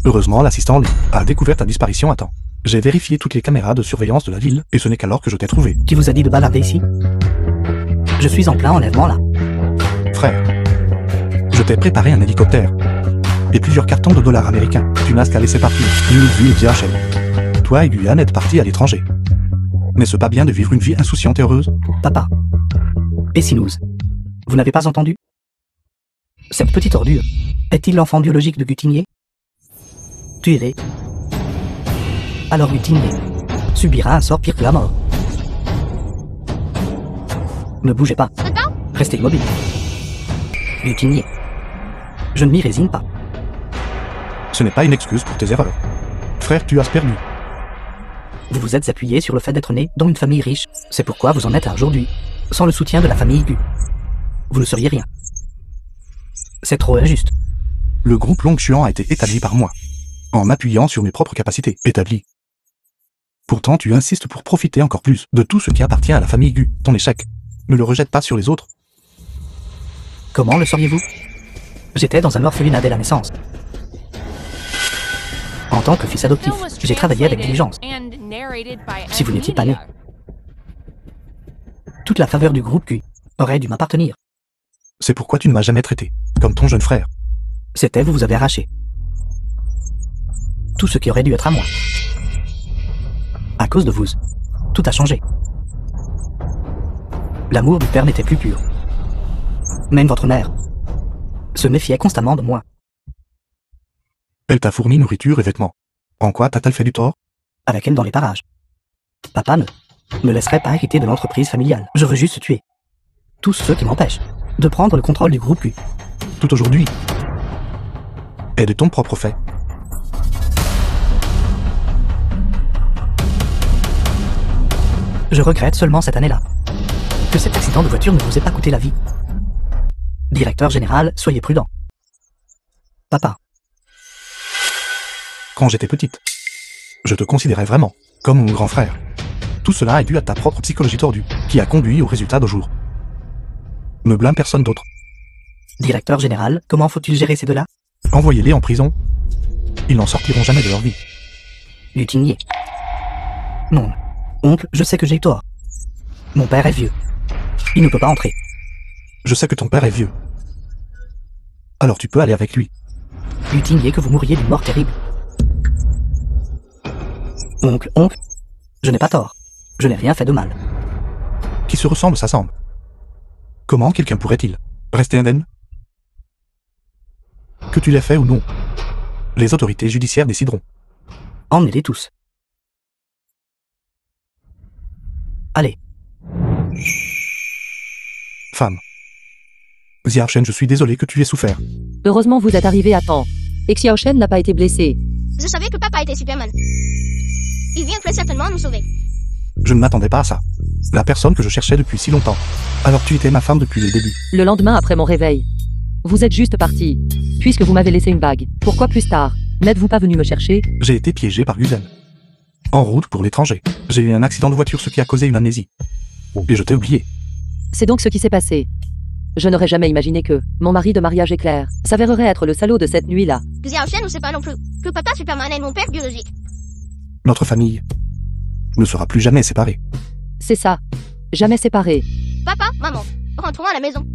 Heureusement, l'assistant Li a découvert ta disparition à temps. J'ai vérifié toutes les caméras de surveillance de la ville, et ce n'est qu'alors que je t'ai trouvé. Qui vous a dit de bavarder ici? Je suis en plein enlèvement là. Frère, je t'ai préparé un hélicoptère et plusieurs cartons de dollars américains. Tu n'as qu'à laisser partir Liu Xu et Xiao Shen. Toi et Guyan êtes partis à l'étranger. N'est-ce pas bien de vivre une vie insouciante et heureuse? Papa. Pessinous. Vous n'avez pas entendu? Cette petite ordure est-il l'enfant biologique de Gutinier? Tuez-les. Alors Gutinier subira un sort pire que la mort. Ne bougez pas. Papa, Restez immobile. Gutinier. Je ne m'y résigne pas. Ce n'est pas une excuse pour tes erreurs. Frère, tu as perdu. Vous vous êtes appuyé sur le fait d'être né dans une famille riche. C'est pourquoi vous en êtes là aujourd'hui. Sans le soutien de la famille Gu, vous ne seriez rien. C'est trop injuste. Le groupe Longchuan a été établi par moi, en m'appuyant sur mes propres capacités établies. Pourtant, tu insistes pour profiter encore plus de tout ce qui appartient à la famille Gu. Ton échec, ne le rejette pas sur les autres. Comment le sauriez-vous? J'étais dans un orphelinat dès la naissance. En tant que fils adoptif, j'ai travaillé avec diligence. Si vous n'étiez pas né, toute la faveur du groupe Q aurait dû m'appartenir. C'est pourquoi tu ne m'as jamais traité comme ton jeune frère. C'était vous avez arraché tout ce qui aurait dû être à moi. À cause de vous, tout a changé. L'amour du père n'était plus pur. Même votre mère se méfiait constamment de moi. Elle t'a fourni nourriture et vêtements. En quoi t'a-t-elle fait du tort? Avec elle dans les parages. Papa ne me laisserait pas hériter de l'entreprise familiale. Je veux juste tuer tous ceux qui m'empêchent de prendre le contrôle du groupe Q. Tout aujourd'hui est de ton propre fait. Je regrette seulement cette année-là que cet accident de voiture ne vous ait pas coûté la vie. Directeur général, soyez prudent. Papa. Quand j'étais petite, je te considérais vraiment comme mon grand frère. Tout cela est dû à ta propre psychologie tordue, qui a conduit au résultat d'aujourd'hui. Ne blâme personne d'autre. Directeur général, comment faut-il gérer ces deux-là? Envoyez-les en prison. Ils n'en sortiront jamais de leur vie. Lutinier. Non. Oncle, je sais que j'ai eu tort. Mon père est vieux. Il ne peut pas entrer. Je sais que ton père est vieux. Alors tu peux aller avec lui. Lutinier, que vous mourriez d'une mort terrible. Oncle, je n'ai pas tort. Je n'ai rien fait de mal. Qui se ressemble s'assemble. Comment quelqu'un pourrait-il rester indemne? Que tu l'aies fait ou non, les autorités judiciaires décideront. Emmenez-les tous. Allez. Femme. Xiao Shen, je suis désolé que tu aies souffert. Heureusement vous êtes arrivé à temps. Et Xiao Shen n'a pas été blessé. je savais que papa était Superman. Il vient très certainement nous sauver. Je ne m'attendais pas à ça. La personne que je cherchais depuis si longtemps. Alors tu étais ma femme depuis le début. Le lendemain après mon réveil. Vous êtes juste parti. Puisque vous m'avez laissé une bague. Pourquoi plus tard? N'êtes-vous pas venu me chercher? J'ai été piégé par Guzen. En route pour l'étranger. J'ai eu un accident de voiture, ce qui a causé une amnésie. Et je t'ai oublié. C'est donc ce qui s'est passé. Je n'aurais jamais imaginé que mon mari de mariage éclair s'avérerait être le salaud de cette nuit-là. Xiao Shen ne sait pas non plus que papa Superman est mon père biologique. Notre famille ne sera plus jamais séparée. C'est ça. Jamais séparés. Papa, maman, rentrons à la maison.